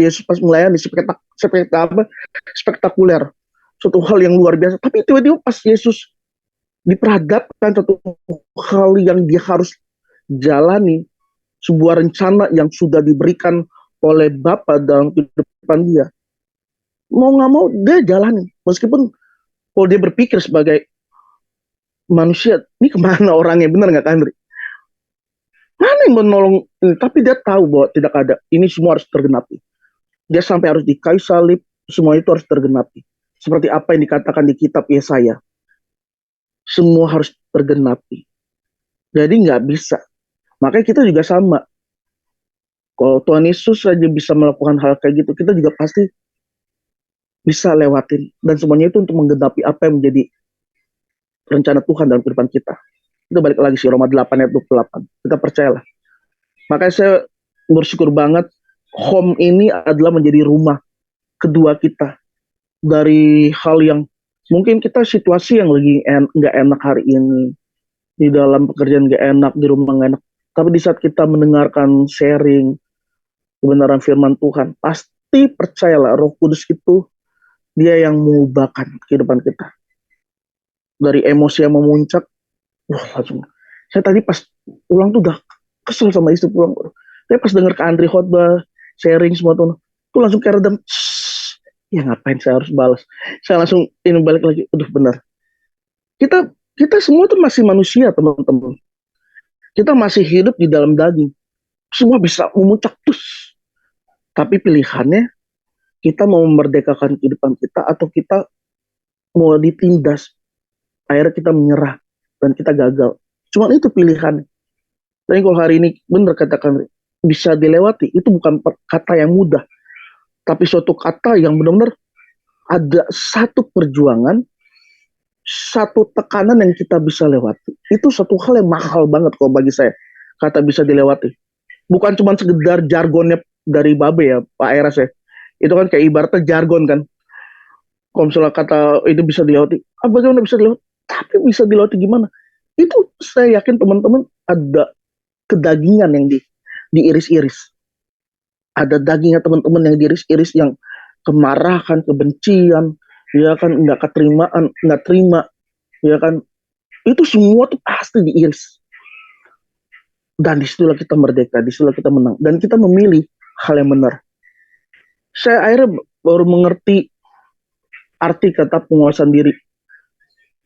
S6: Yesus pas melayani spektakuler, suatu hal yang luar biasa. Tapi tiba-tiba pas Yesus diperhadapkan satu hal yang dia harus jalani, sebuah rencana yang sudah diberikan oleh Bapa dalam kehidupan dia, mau nggak mau dia jalani. Meskipun kalau dia berpikir sebagai manusia, ini kemana orangnya, benar nggak Andri? Mana yang menolong ini? Tapi dia tahu bahwa tidak ada. Ini semua harus tergenapi. Dia sampai harus di kayu salib, semua itu harus tergenapi. Seperti apa yang dikatakan di kitab Yesaya. Semua harus tergenapi. Jadi nggak bisa. Makanya kita juga sama. Kalau Tuhan Yesus saja bisa melakukan hal kayak gitu, kita juga pasti bisa lewatin. Dan semuanya itu untuk menggenapi apa yang menjadi rencana Tuhan dalam kehidupan kita. Itu balik lagi sih Roma 8 ayat 28. Kita percayalah. Makanya saya bersyukur banget home ini adalah menjadi rumah kedua kita. Dari hal yang mungkin kita situasi yang lagi nggak enak hari ini, di dalam pekerjaan nggak enak, di rumah nggak enak. Tapi di saat kita mendengarkan sharing kebenaran firman Tuhan, pasti percayalah Roh Kudus itu dia yang mengubahkan kehidupan kita. Dari emosi yang memuncak, wah langsung. Saya tadi pas pulang tuh udah kesel sama istri pulang. Tapi pas denger ke Andri khotbah, sharing semua tuh langsung kayak redam. Ya ngapain saya harus balas? Saya langsung ini balik lagi. Aduh benar. Kita kita semua tuh masih manusia teman-teman. Kita masih hidup di dalam daging. Semua bisa memuncak terus. Tapi pilihannya kita mau memerdekakan kehidupan kita atau kita mau ditindas. Akhirnya kita menyerah dan kita gagal. Cuma itu pilihan. Dan kalau hari ini benar katakan bisa dilewati, itu bukan kata yang mudah, tapi suatu kata yang benar-benar ada satu perjuangan, satu tekanan yang kita bisa lewati. Itu satu hal yang mahal banget kalau bagi saya, kata bisa dilewati. Bukan cuma sekedar jargonnya dari Babe ya, Pak Eras ya. Itu kan kayak ibaratnya jargon kan. Kalau misalnya kata itu bisa dilewati, bagaimana bisa dilewati? Tapi bisa dilewati gimana? Itu saya yakin teman-teman ada kedagingan yang diiris-iris. Ada dagingnya teman-teman yang diiris-iris, yang kemarahan, kebencian, ya kan, nggak keterimaan, nggak terima, ya kan. Itu semua tuh pasti diiris. Dan disitulah kita merdeka, disitulah kita menang. Dan kita memilih hal yang benar. Saya akhirnya baru mengerti arti kata penguasaan diri.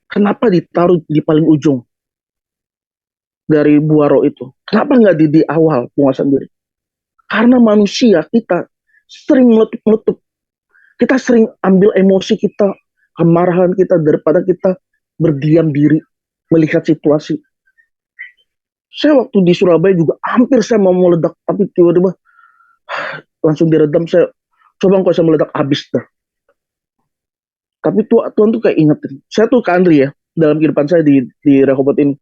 S6: Kenapa ditaruh di paling ujung dari buah roh itu? Kenapa nggak di awal penguasaan diri? Karena manusia kita sering meletup-meletup. Kita sering ambil emosi kita, kemarahan kita, daripada kita berdiam diri, melihat situasi. Saya waktu di Surabaya juga hampir saya mau meledak, tapi tiba-tiba langsung diredam. Saya coba kalau saya meledak habis dah. Tapi Tuhan tuh kayak ingetin. Saya tuh ke Andri ya, dalam kehidupan saya di Rehoboth ini.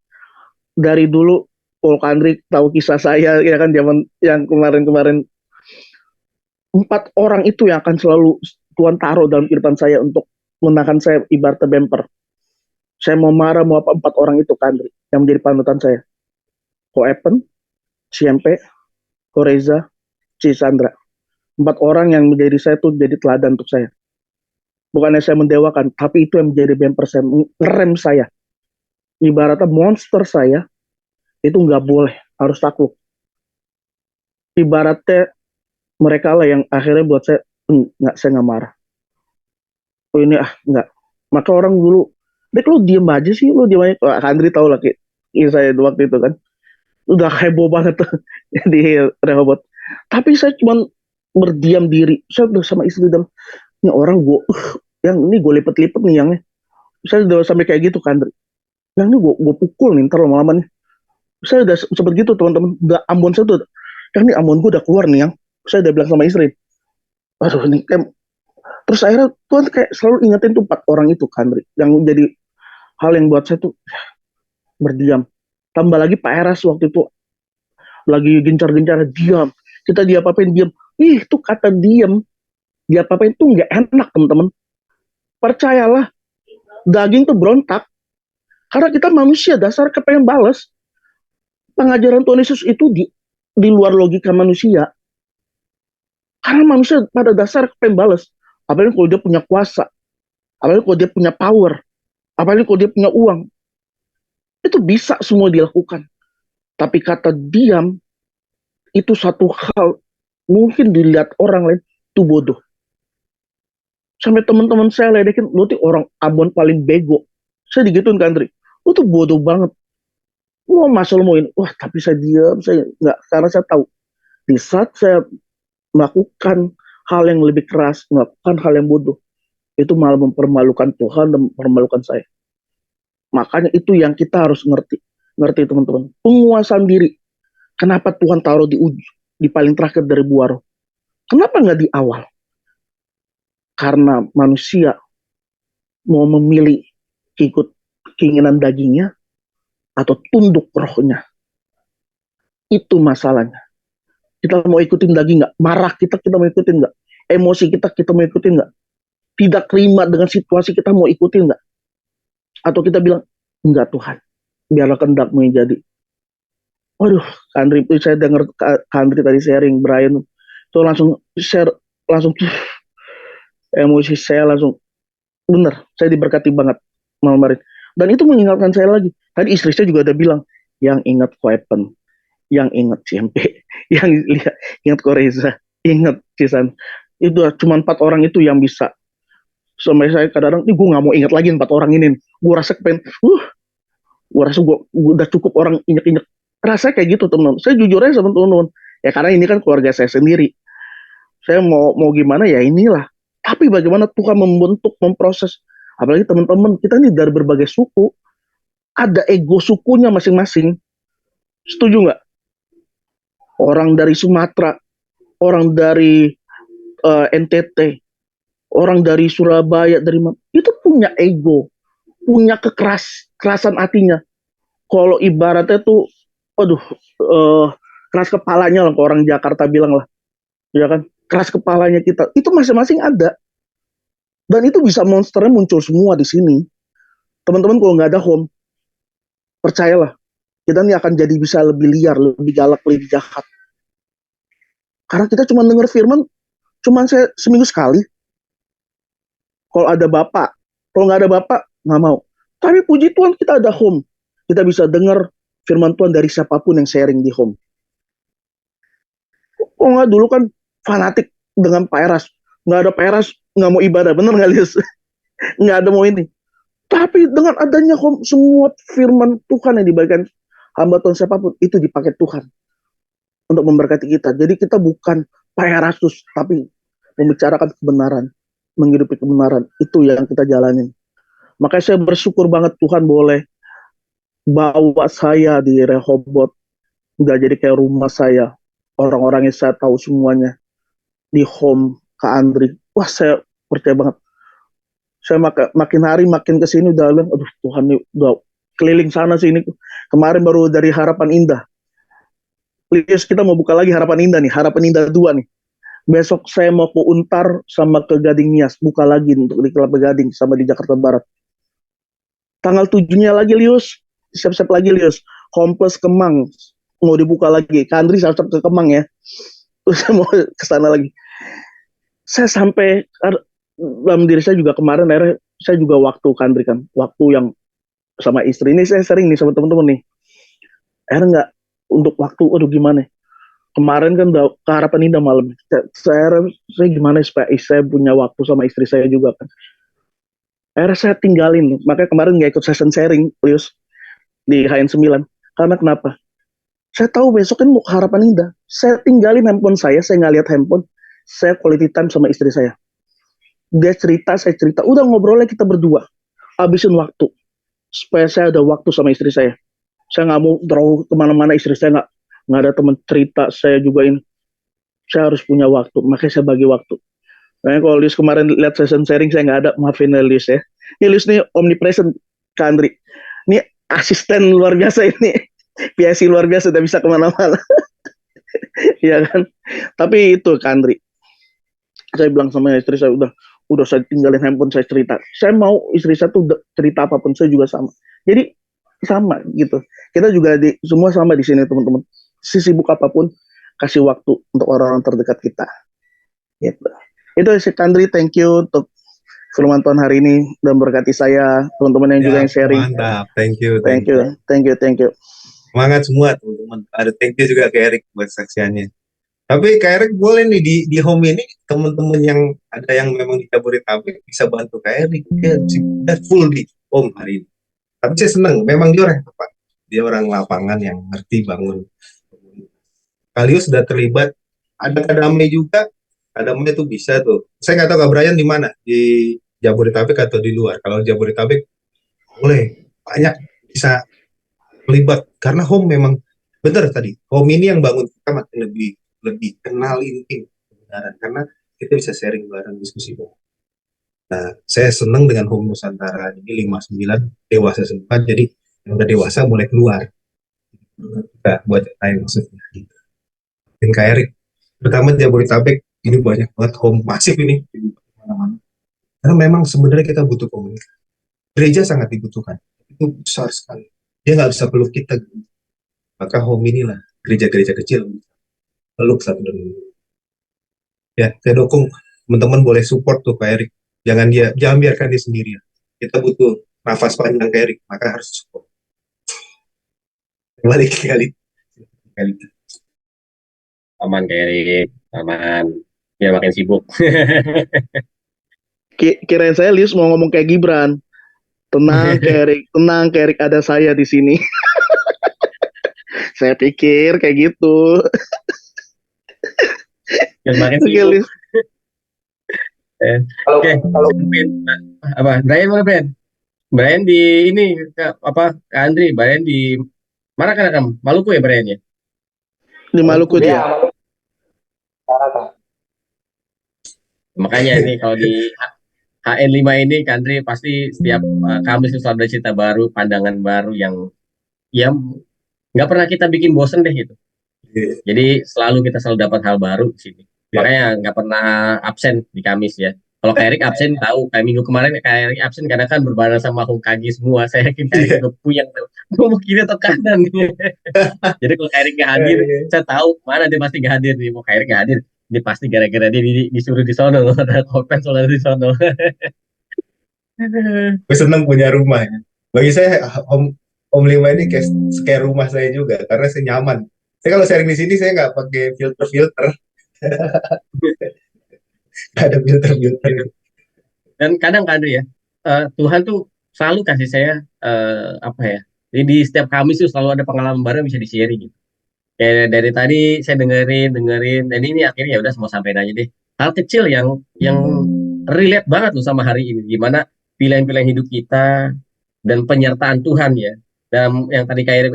S6: Dari dulu, kalau ke Andri tahu kisah saya, ya kan, zaman yang kemarin-kemarin. 4 orang itu yang akan selalu Tuhan taruh dalam kehidupan saya untuk menahan saya ibaratnya bemper. Saya mau marah, mau apa, 4 orang itu ke Andri, yang menjadi panutan saya. Ko Epen, CMP, Ko Reza, Cisandra. 4 orang yang menjadi saya tuh jadi teladan untuk saya. Bukannya saya mendewakan, tapi itu yang menjadi bumper saya, ngerem saya. Ibaratnya monster saya, itu nggak boleh, harus takluk. Ibaratnya mereka lah yang akhirnya buat saya, saya nggak marah. Oh ini nggak. Maka orang dulu, Dek lo diem aja sih, lo diem aja. Andri tau lah, kayak saya waktu itu kan. Udah heboh banget tuh di Rehoboth. Tapi saya cuma berdiam diri. Saya udah sama istri dan ini orang gue, yang ini gue lipet-lipet nih yang saya udah sampai kayak gitu kan, yang ini gue pukul nih ntar lama-lama nih. Saya udah sempet gitu teman-teman, udah Ambon saya tuh, yang ini Ambon gue udah keluar nih, yang saya udah bilang sama istri, aduh ini kayak, terus akhirnya Tuhan kayak selalu ingetin tuh 4 orang itu kan, yang jadi hal yang buat saya tuh berdiam. Tambah lagi Pak Eras waktu itu lagi gencar-gencar diam, kita diapa-apain diam. Itu kata diam, diapa-apain tuh nggak enak teman-teman. Percayalah, daging tuh berontak. Karena kita manusia, dasar kepengen balas. Pengajaran Tuhan Yesus itu di luar logika manusia. Karena manusia pada dasar kepengen balas. Apalagi kalau dia punya kuasa. Apalagi kalau dia punya power. Apalagi kalau dia punya uang. Itu bisa semua dilakukan. Tapi kata diam, itu satu hal, mungkin dilihat orang lain, itu bodoh. Sampai teman-teman saya ledekin, lu tuh orang Ambon paling bego. Saya digituin ke Andri, lu tuh bodoh banget. Wah masa lu mau ini? Wah tapi saya diam, saya nggak, karena saya tahu di saat saya melakukan hal yang lebih keras, melakukan hal yang bodoh, itu malah mempermalukan Tuhan dan mempermalukan saya. Makanya itu yang kita harus ngerti teman-teman. Penguasaan diri. Kenapa Tuhan taruh di di paling terakhir dari buah roh. Kenapa nggak di awal? Karena manusia mau memilih ikut keinginan dagingnya atau tunduk rohnya. Itu masalahnya. Kita mau ikutin daging nggak? Marah kita mau ikutin nggak? Emosi kita mau ikutin nggak? Tidak terima dengan situasi kita mau ikutin nggak? Atau kita bilang, enggak Tuhan, biarlah kehendakmu yang jadi. Waduh, Kandri, saya dengar Kandri tadi sharing, Brian, itu langsung share, langsung emosi saya langsung, bener, saya diberkati banget malam hari. Dan itu mengingatkan saya lagi, tadi istri saya juga udah bilang, yang ingat weapon, yang ingat CMP, yang ingat Koreza, ingat Kisan, itu cuma 4 orang itu yang bisa. Sampai saya kadang-kadang, nih gue gak mau ingat lagi 4 orang ini, gue rasa pengen, gue rasa gue udah cukup orang injek-injek. Rasanya kayak gitu teman-teman. Saya jujur aja sama teman-teman. Ya karena ini kan keluarga saya sendiri. Saya mau gimana ya inilah. Tapi bagaimana Tuhan membentuk, memproses. Apalagi teman-teman kita ini dari berbagai suku. Ada ego sukunya masing-masing. Setuju nggak? Orang dari Sumatera, orang dari NTT, orang dari Surabaya, itu punya ego, punya kekerasan hatinya. Kalau ibaratnya tuh, aduh, keras kepalanya lah, kalau orang Jakarta bilang lah, ya kan, keras kepalanya kita, itu masing-masing ada, dan itu bisa monsternya muncul semua di sini, teman-teman. Kalau nggak ada home, percayalah, kita nih akan jadi bisa lebih liar, lebih galak, lebih jahat, karena kita cuma dengar firman, cuma saya seminggu sekali, kalau ada bapak, kalau nggak ada bapak, nggak mau, tapi puji Tuhan kita ada home, kita bisa dengar firman Tuhan dari siapapun yang sharing di home. Oh nggak, dulu kan fanatik dengan Pak Eras. Nggak ada Pak Eras, nggak mau ibadah. Bener nggak, Lius? Nggak ada mau ini. Tapi dengan adanya home, semua firman Tuhan yang dibagikan hamba Tuhan siapapun, itu dipakai Tuhan untuk memberkati kita. Jadi kita bukan Pak Erasus, tapi membicarakan kebenaran, menghidupi kebenaran. Itu yang kita jalanin. Makanya saya bersyukur banget Tuhan boleh bawa saya di Rehoboth, nggak jadi kayak rumah saya, orang-orang yang saya tahu semuanya di home Kak Andri. Wah, saya percaya banget. Saya makin hari makin kesini udah bilang, aduh Tuhan nih udah keliling sana sini. Kemarin baru dari Harapan Indah. Please, kita mau buka lagi Harapan Indah nih, Harapan Indah 2 nih. Besok saya mau ke Untar sama ke Gading Nias, buka lagi untuk di Kelapa Gading sama di Jakarta Barat. Tanggal 7-nya lagi, Lius. Siap-siap lagi, Lius. Kompleks Kemang mau dibuka lagi. Kak Andri siap-siap ke Kemang ya. Terus saya mau ke sana lagi. Saya sampai dalam diri saya juga kemarin, akhirnya saya juga waktu Kak Andri kan, waktu yang sama istri ini saya sering nih sama teman-teman nih. Akhirnya nggak untuk waktu, aduh gimana? Kemarin kan udah ke Harapan Indah malam. Saya gimana supaya saya punya waktu sama istri saya juga kan. Akhirnya saya tinggalin. Makanya kemarin nggak ikut session sharing, Lius, di HN9. Karena kenapa? Saya tahu besok kan mau ke Harapan Indah. Saya tinggalin handphone saya nggak lihat handphone. Saya quality time sama istri saya. Dia cerita, saya cerita. Udah ngobrolnya kita berdua. Habisin waktu. Supaya saya ada waktu sama istri saya. Saya nggak mau terlalu kemana-mana, istri saya nggak ada teman cerita. Saya juga ini. Saya harus punya waktu. Makanya saya bagi waktu. Makanya kalau Lius kemarin lihat session sharing, saya nggak ada. Maafin ya Lius ya. Ini Lius nih omnipresent, Kak Andri. Ini asisten luar biasa ini. PIC luar biasa, udah bisa kemana-mana. Iya kan? Tapi itu Kak Andri. Saya bilang sama istri saya, udah saya tinggalin handphone, saya cerita. Saya mau istri saya tuh cerita apapun, saya juga sama. Jadi sama gitu. Kita juga semua sama di sini teman-teman. Sibuk apapun, kasih waktu untuk orang-orang terdekat kita. Gitu. Itu sih Kandri, thank you untuk firman Tuhan hari ini dan berkati saya, teman-teman yang juga yang sharing.
S1: Mantap, thank you.
S6: Thank you.
S1: Semangat semua teman-teman. Ada thank you juga ke Erik buat saksiannya. Tapi Kak Erik boleh nih di home ini teman-teman yang ada yang memang di Jabodetabek bisa bantu Kak Erik. Dia full di home hari ini. Tapi saya senang, memang dia orang yang tepat. Dia orang lapangan yang ngerti bangun. Kalius sudah terlibat. Ada Kadame juga. Kadame tuh bisa tuh. Saya nggak tahu Kak Brian di mana, di Jabodetabek atau di luar. Kalau Jabodetabek boleh banyak bisa terlibat karena home memang benar tadi. Home ini yang bangun kita makin lebih lebih kenal intim kebenaran karena kita bisa sharing bareng, diskusi bareng. Nah, saya senang dengan Home Nusantara ini 59 dewasa sempat, jadi yang udah dewasa mulai keluar. Kita buat time maksudnya. Gitu. Dan Kak Erik, terutama Jabodetabek ini banyak banget home masif ini di mana-mana. Karena memang sebenarnya kita butuh komunitas. Gereja sangat dibutuhkan. Itu besar sekali. Dia nggak bisa peluk kita. Maka home inilah gereja-gereja kecil peluk satu dengan lain. Ya, saya dukung teman-teman boleh support tuh Kak Erik. Jangan biarkan dia sendirian. Kita butuh nafas panjang Kak Erik, maka harus support. Balik kali. Kali.
S7: Aman kayak Erik, aman. Biar makin sibuk.
S6: Kirain saya Lius mau ngomong kayak Gibran. Tenang, Kerik, ada saya di sini. Saya pikir kayak gitu.
S7: Biar makin
S6: Oke,
S7: sibuk.
S6: Lius.
S7: Oke. Apa? Brian mana Brian? Brian di ini apa? Kak Andri, Brian di mana kan kamu? Maluku ya Brian ya?
S6: Di Maluku dia.
S7: Makanya ini kalau di HN5 ini Kak Andri pasti setiap Kamis itu selalu ada cerita baru, pandangan baru yang ya nggak pernah kita bikin bosen deh gitu. Jadi kita selalu dapat hal baru di sini. Makanya nggak pernah absen di Kamis ya. Kalau Kak Erik absen tahu, kayak minggu kemarin Kak Erik absen karena kan berbarengan sama Hokage semua. Saya yakin Kak Erik juga puyeng tuh. Mau kiri atau kanan. Jadi kalau Kak Erik nggak hadir, saya tahu mana dia pasti nggak hadir nih. Mau Kak Erik nggak hadir, dia pasti gara-gara dia disuruh di sono. Ada konven soalnya di sono.
S1: Gue senang punya rumah. Bagi saya Home 5 ini kayak rumah saya juga karena saya nyaman. Saya kalau sharing di sini saya nggak pakai filter. Nggak ada filter.
S7: Dan kadang ya Tuhan tuh selalu kasih saya apa ya? Jadi di setiap Kamis tuh selalu ada pengalaman baru yang bisa di-sharing gitu. Kayak dari tadi saya dengerin dan ini akhirnya ya udah semua sampai aja deh. Hal kecil yang relate banget loh sama hari ini. Gimana pilihan-pilihan hidup kita dan penyertaan Tuhan ya. Dan yang tadi kayak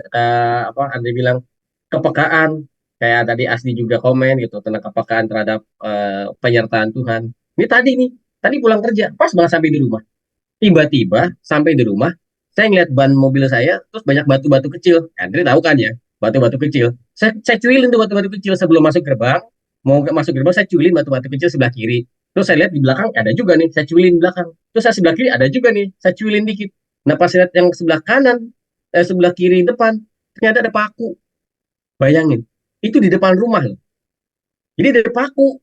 S7: apa Andri bilang kepekaan, kayak tadi Asli juga komen gitu tentang kepekaan terhadap penyertaan Tuhan. Ini tadi pulang kerja, pas banget sampai di rumah. Tiba-tiba sampai di rumah, saya ngeliat ban mobil saya, terus banyak batu-batu kecil. Andri tahu kan ya, batu-batu kecil. Saya cuilin tuh batu-batu kecil sebelum masuk gerbang. Mau masuk gerbang, saya cuilin batu-batu kecil sebelah kiri. Terus saya lihat di belakang ada juga nih, saya cuilin belakang. Terus saya sebelah kiri ada juga nih, saya cuilin dikit. Nah pas lihat yang sebelah kanan, sebelah kiri depan, ternyata ada paku. Bayangin, itu di depan rumah loh. Jadi ada paku.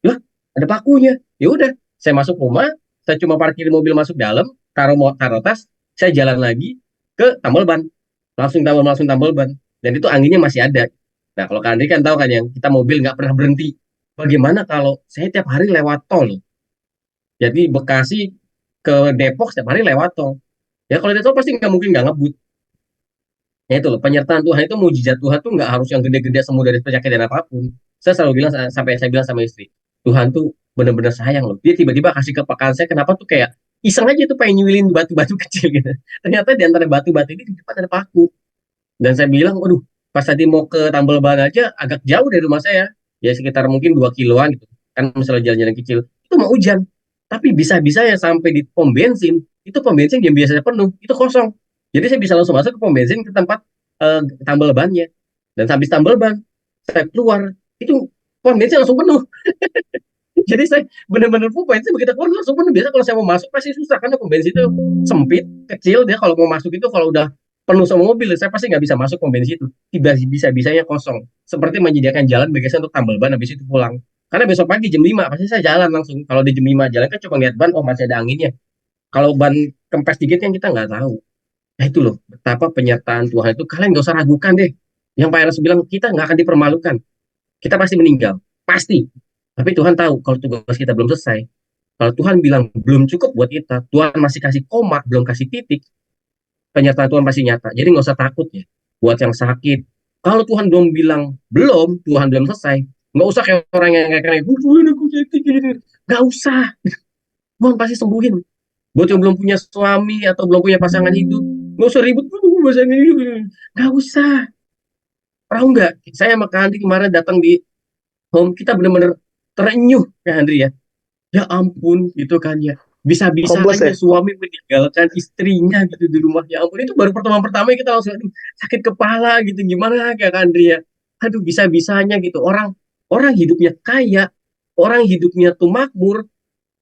S7: Lah, ada pakunya. Ya udah, saya masuk rumah, saya cuma parkir mobil masuk dalam, taruh tas, saya jalan lagi ke tambal ban. Langsung tambal ban. Dan itu anginnya masih ada. Nah, kalau Kak Andri kan tahu kan yang kita mobil nggak pernah berhenti. Bagaimana kalau saya tiap hari lewat tol? Jadi Bekasi ke Depok setiap hari lewat tol. Ya kalau di tol pasti nggak mungkin nggak ngebut. Ya itu loh, penyertaan Tuhan itu mujizat Tuhan tuh nggak harus yang gede-gede semua dari penyakit dan apapun. Saya selalu bilang sampai saya bilang sama istri, Tuhan tuh benar-benar sayang loh. Dia tiba-tiba kasih kepekaan saya, kenapa tuh kayak iseng aja tuh pengen nyuilin batu-batu kecil gitu. Ternyata di antara batu-batu ini di depan ada paku. Dan saya bilang, waduh, pas tadi mau ke Tambel Ban aja agak jauh dari rumah saya. Ya sekitar mungkin 2 kiloan gitu. Kan misalnya jalan-jalan kecil, itu mau hujan. Tapi bisa-bisa ya sampai di pom bensin, itu pom bensin yang biasanya penuh, itu kosong. Jadi saya bisa langsung masuk ke pom bensin ke tempat tambal bannya. Dan habis tambal ban, saya keluar, itu pom bensin langsung penuh. Jadi saya benar-benar pom bensin begitu keluar langsung penuh. Biasa kalau saya mau masuk pasti susah karena pom bensin itu sempit, kecil. Dia kalau mau masuk itu kalau udah penuh sama mobil, saya pasti nggak bisa masuk pom bensin itu. Tidak bisa-bisanya kosong. Seperti menyediakan jalan bagi saya untuk tambal ban habis itu pulang. Karena besok pagi jam 5 pasti saya jalan langsung. Kalau di jam 5 jalan kan cuma lihat ban, oh masih ada anginnya. Kalau ban kempes dikit kan kita nggak tahu. Nah itu loh, betapa penyertaan Tuhan itu kalian nggak usah ragukan deh. Yang Pak Eros bilang kita nggak akan dipermalukan. Kita pasti meninggal, pasti. Tapi Tuhan tahu kalau tugas kita belum selesai. Kalau Tuhan bilang belum cukup buat kita, Tuhan masih kasih koma, belum kasih titik, penyertaan Tuhan pasti nyata. Jadi nggak usah takut ya buat yang sakit. Kalau Tuhan belum bilang belum, Tuhan belum selesai, nggak usah kayak orang yang kayak Tuhan aku sakit gini. Nggak usah. Tuhan pasti sembuhin. Buat yang belum punya suami atau belum punya pasangan hidup, nggak usah ribut. Nggak usah. Tahu nggak? Saya sama Kak Andi kemarin datang di home kita benar-benar terenyuh ya Andri ya. Ya ampun gitu kan ya.
S6: Hopeless
S7: Bisa-bisanya
S6: ya.
S7: suami meninggalkan istrinya gitu di rumah. Ya ampun, itu baru pertemuan pertama kita langsung aduh, sakit kepala gitu. Gimana ya Kak Andri ya. Aduh, bisa-bisanya gitu. Orang orang hidupnya kaya, orang hidupnya tuh makmur.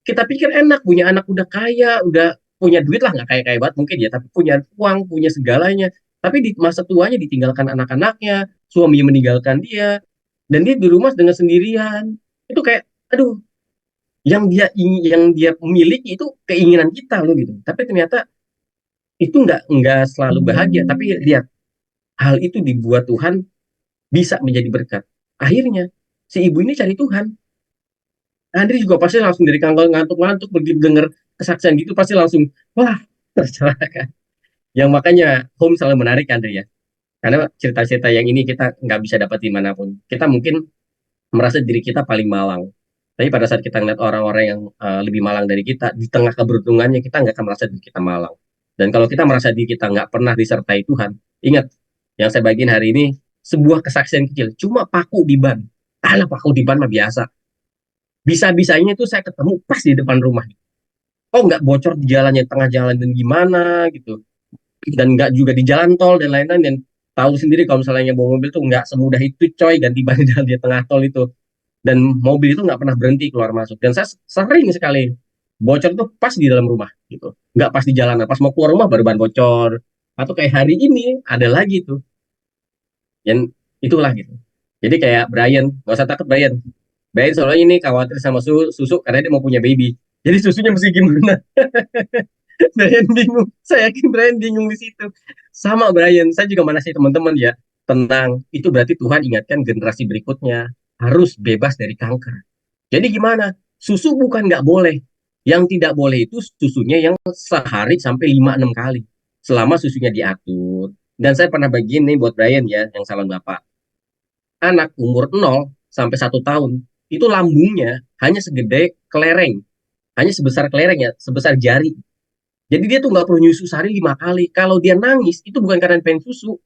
S7: Kita pikir enak punya anak udah kaya, udah punya duit lah, nggak kaya-kaya banget mungkin ya, tapi punya uang, punya segalanya. Tapi di masa tuanya ditinggalkan anak-anaknya, suaminya meninggalkan dia, dan dia di rumah dengan sendirian. Itu kayak, aduh, yang dia miliki itu keinginan kita loh gitu. Tapi ternyata itu nggak selalu bahagia. Tapi lihat, hal itu dibuat Tuhan bisa menjadi berkat. Akhirnya si ibu ini cari Tuhan. Andri juga pasti langsung dari kantor ngantuk-ngantuk begitu dengar kesaksian gitu pasti langsung wah tercerahkan. Yang makanya home selalu menarik Andri ya. Karena cerita-cerita yang ini kita nggak bisa dapat dimanapun. Kita mungkin merasa diri kita paling malang. Tapi pada saat kita ngeliat orang-orang yang lebih malang dari kita, di tengah keberuntungannya kita nggak akan merasa diri kita malang. Dan kalau kita merasa diri kita nggak pernah disertai Tuhan, ingat, yang saya bagiin hari ini, sebuah kesaksian kecil, cuma paku di ban. Alah, paku di ban mah biasa. Bisa-bisanya itu saya ketemu pas di depan rumah. Oh, nggak bocor di jalannya, tengah jalan dan gimana gitu. Dan nggak juga di jalan tol dan lain-lain. Dan tahu sendiri kalau misalnya bawa mobil tuh nggak semudah itu coy, ganti ban jalan di tengah tol itu. Dan mobil itu nggak pernah berhenti keluar masuk. Dan saya sering sekali bocor tuh pas di dalam rumah gitu, nggak pas di jalanan. Pas mau keluar rumah baru ban bocor. Atau kayak hari ini ada lagi tuh, yang itulah gitu. Jadi kayak Brian, nggak usah takut Brian. Brian soalnya ini khawatir sama susu karena dia mau punya baby. Jadi susunya mesti gimana? Brian bingung. Saya yakin Brian bingung di situ. Sama Brian, saya juga mana sih teman-teman ya. Tenang, itu berarti Tuhan ingatkan generasi berikutnya harus bebas dari kanker. Jadi gimana? Susu bukan nggak boleh. Yang tidak boleh itu susunya yang sehari sampai 5-6 kali. Selama susunya diatur. Dan saya pernah bagiin nih buat Brian ya, yang calon bapak. Anak umur 0 sampai 1 tahun, itu lambungnya hanya segede kelereng. Hanya sebesar kelereng ya, sebesar jari. Jadi dia tuh nggak perlu nyusu sehari 5 kali. Kalau dia nangis, itu bukan karena pengen susu.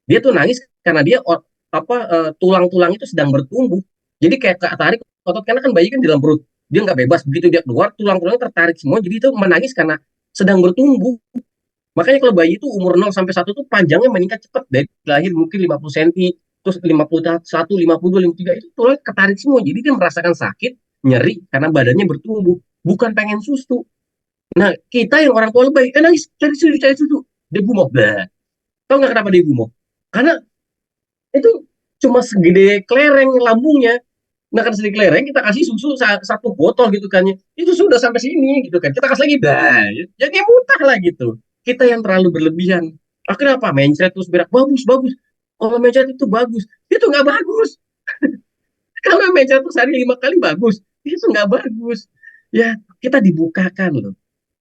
S7: Dia tuh nangis karena dia tulang-tulang itu sedang bertumbuh. Jadi kayak ketarik otot karena kan bayi kan di dalam perut. Dia nggak bebas begitu dia keluar tulang-tulang tertarik semua. Jadi itu menangis karena sedang bertumbuh. Makanya kalau bayi itu umur 0 sampai 1 tuh panjangnya meningkat cepat dari lahir mungkin 50 cm terus 51, 52, 53 itu tulang ketarik semua. Jadi dia merasakan sakit, nyeri karena badannya bertumbuh, bukan pengen susu. Nah, kita yang orang tua lebay, nangis cari susu. Dia gumoh. Bah. Tahu nggak kenapa dia gumoh? Karena itu cuma segede kelereng lambungnya. Nah kan segede kelereng kita kasih susu satu botol gitu kan ya. Itu sudah sampai sini gitu kan. Kita kasih lagi dah. Jadi muntah lah gitu. Kita yang terlalu berlebihan. Kenapa? Mencret terus berak bagus bagus. Kalau mencret itu bagus. Itu nggak bagus. Kalau mencret terus sehari 5 kali bagus. Itu nggak bagus. Ya kita dibukakan loh.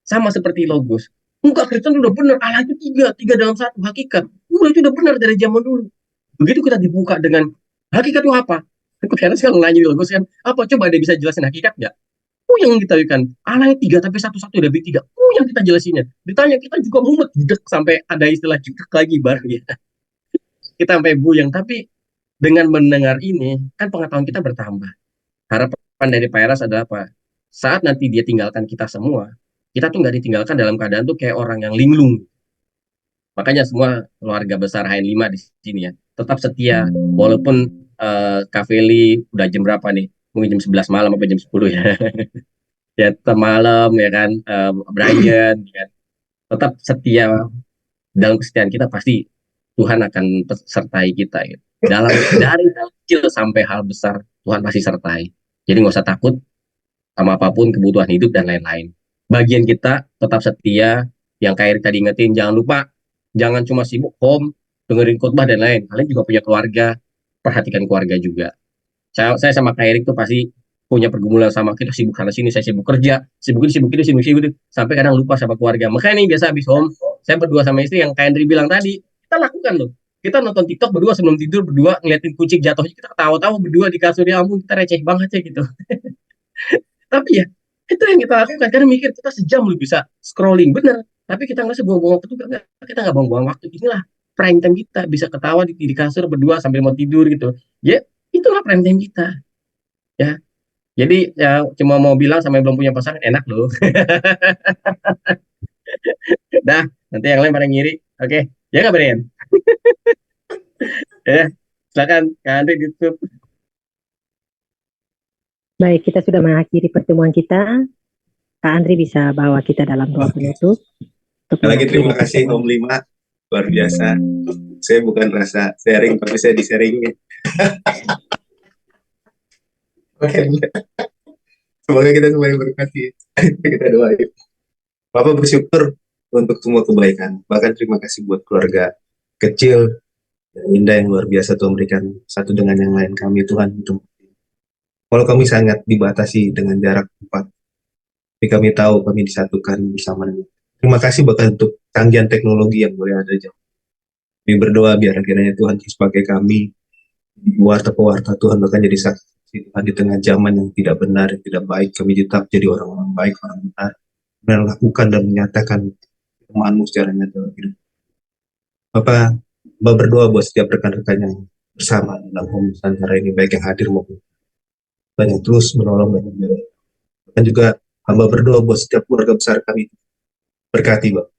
S7: Sama seperti logos. Enggak, Kristen udah benar. Allah itu tiga, tiga dalam satu hakikat. Itu udah benar dari zaman dulu. Begitu kita dibuka dengan hakikat itu apa? Karena sekarang nanya di logos kan, apa coba ada bisa jelasin hakikat nggak? Yang kita ikan Allah tiga tapi satu-satu dari tiga. Yang kita jelasinnya. Ditanya kita juga mumet judek sampai ada istilah judek lagi baru ya. Kita sampai buyang. Tapi dengan mendengar ini kan pengetahuan kita bertambah. Harapan dari Pak Eras adalah apa? Saat nanti dia tinggalkan kita semua, kita tuh nggak ditinggalkan dalam keadaan tuh kayak orang yang linglung. Makanya semua keluarga besar HN5 di sini ya, tetap setia walaupun Kak Feli udah jam berapa nih? Mungkin jam 11 malam apa jam 10 ya. Ya tetap malam ya kan, Brian ya kan. Tetap setia, dalam kesetiaan kita pasti Tuhan akan sertai kita ya. Dari hal kecil sampai hal besar Tuhan pasti sertai. Jadi nggak usah takut sama apapun kebutuhan hidup dan lain-lain. Bagian kita tetap setia, yang kayak tadi ingetin, jangan lupa, jangan cuma sibuk home, dengerin khotbah dan lain. Kalian juga punya keluarga, perhatikan keluarga juga. Saya sama Kak Erik tuh pasti punya pergumulan sama kita sibuk sana sini, saya sibuk kerja, sibuk ini, sibuk itu, sampai kadang lupa sama keluarga. Makanya nih biasa habis home, saya berdua sama istri yang Kak Andri bilang tadi, kita lakukan loh. Kita nonton TikTok berdua sebelum tidur, berdua ngeliatin kucing jatuh, kita ketawa-tawa berdua di kasur, ya ampun, kita receh banget ya gitu. Tapi ya, itu yang kita lakukan. Karena mikir kita sejam lu bisa scrolling, bener. Tapi kita nggak buang-buang waktu, kita nggak buang-buang waktu. Inilah prime time kita, bisa ketawa di kasur berdua sambil mau tidur gitu. Ya, itulah prime time kita. Ya, jadi ya cuma mau bilang sampai belum punya pasangan enak loh. Dah, nanti yang lain pada ngiri. Oke, ya nggak Brian? Ya, silakan Kak Andri ditutup.
S2: Baik, kita sudah mengakhiri pertemuan kita. Kak Andri bisa bawa kita dalam doa
S1: Oke.
S2: penutup. Untuk
S1: Sekali lagi terima
S2: mengakhiri
S1: kasih
S2: pertemuan.
S1: Om Lima, luar biasa. Saya bukan rasa sharing, tapi saya di-sharingin. Semoga kita semua berkati. Kita doain. Bapak bersyukur untuk semua kebaikan. Bahkan terima kasih buat keluarga kecil yang indah yang luar biasa Tuhan berikan satu dengan yang lain kami Tuhan. Kalau kami sangat dibatasi dengan jarak 4, tapi kami tahu kami disatukan bersama dengan. Terima kasih bahkan untuk canggih teknologi yang boleh ada jauh. Kami berdoa biar akhirnya Tuhan sebagai kami warta-pewarta Tuhan bahkan jadi saksi Tuhan di tengah zaman yang tidak benar, yang tidak baik. Kami tetap jadi orang-orang baik, orang benar, melakukan dan menyatakan firman-Mu secara nyata dalam hidup. Bapak berdoa buat setiap rekan-rekan yang bersama dalam Home Nusantara ini, baik yang hadir maupun yang terus menolong dan membela. Dan juga hamba berdoa buat setiap keluarga besar kami, berkati Bapak.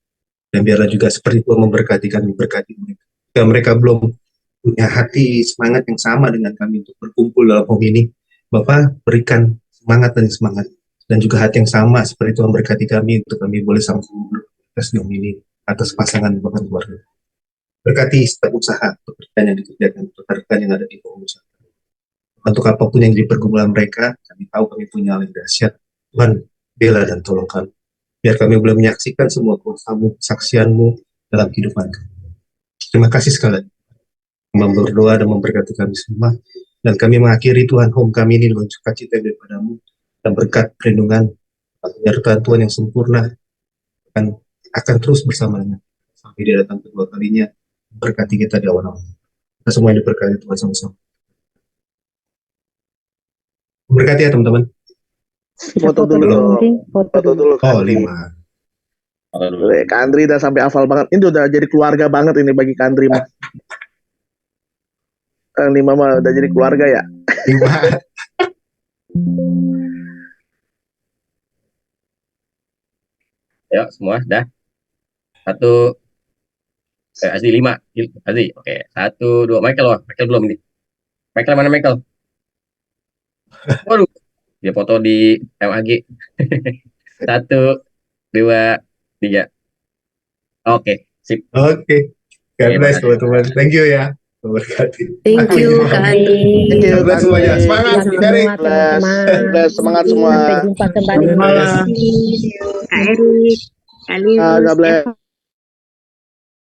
S1: Dan biarlah juga seperti Tuhan memberkati kami, berkati mereka. Jika mereka belum punya hati semangat yang sama dengan kami untuk berkumpul dalam home ini, Bapak berikan semangat dan semangat. Dan juga hati yang sama seperti Tuhan berkati kami untuk kami boleh sama-sama berkas di home ini atas pasangan bahkan keluarga. Berkati setiap usaha pekerjaan yang dikerjakan, pekerjaan yang ada di home usaha. Untuk apapun yang jadi pergumulan mereka, kami tahu kami punya hal yang dahsyat. Tuhan, bela dan tolong kami. Biar kami boleh menyaksikan semua kuasa-Mu, kesaksian-Mu dalam kehidupan kami. Terima kasih sekali lagi. Berdoa dan memberkati kami semua. Dan kami mengakhiri Tuhan home kami ini dengan sukacita daripada-Mu. Dan berkat perlindungan, penyertaan Tuhan yang sempurna akan terus bersama dengan sampai Dia datang kedua kalinya. Berkati kita di awal-awal. Kita semua yang diberkati Tuhan sama-sama. Berkati ya teman-teman.
S6: Foto dulu
S2: Kak
S6: dong.
S2: Andri, foto
S6: Foto
S2: dulu.
S6: dulu Kak
S1: Oh,
S6: Andri.
S1: 5.
S6: Kak Andri udah sampai hafal banget. Ini udah jadi keluarga banget ini bagi Kak Andri mah. 5 mah udah jadi keluarga ya.
S1: 5.
S7: Ya, semua dah. Satu, Azli 5. Azli, oke. 1, 2, Michael loh. Michael belum ini. Michael mana Michael? Waduh, dia foto di MAG. 1, 2, 3. Oke, sip.
S1: Oke. God
S7: Oke,
S1: bless
S7: makasih.
S1: teman-teman. Thank you ya. Memberkati.
S8: Thank you, Kak Andri.
S6: Thank you
S1: God bless
S6: Kak
S1: semuanya.
S6: Andri.
S1: Semangat,
S2: Semua
S1: sharing.
S2: teman-teman.
S6: Semangat semua.
S2: Sampai jumpa kembali.
S1: God bless.
S4: Kak Erik, Kak Lius,
S6: God bless.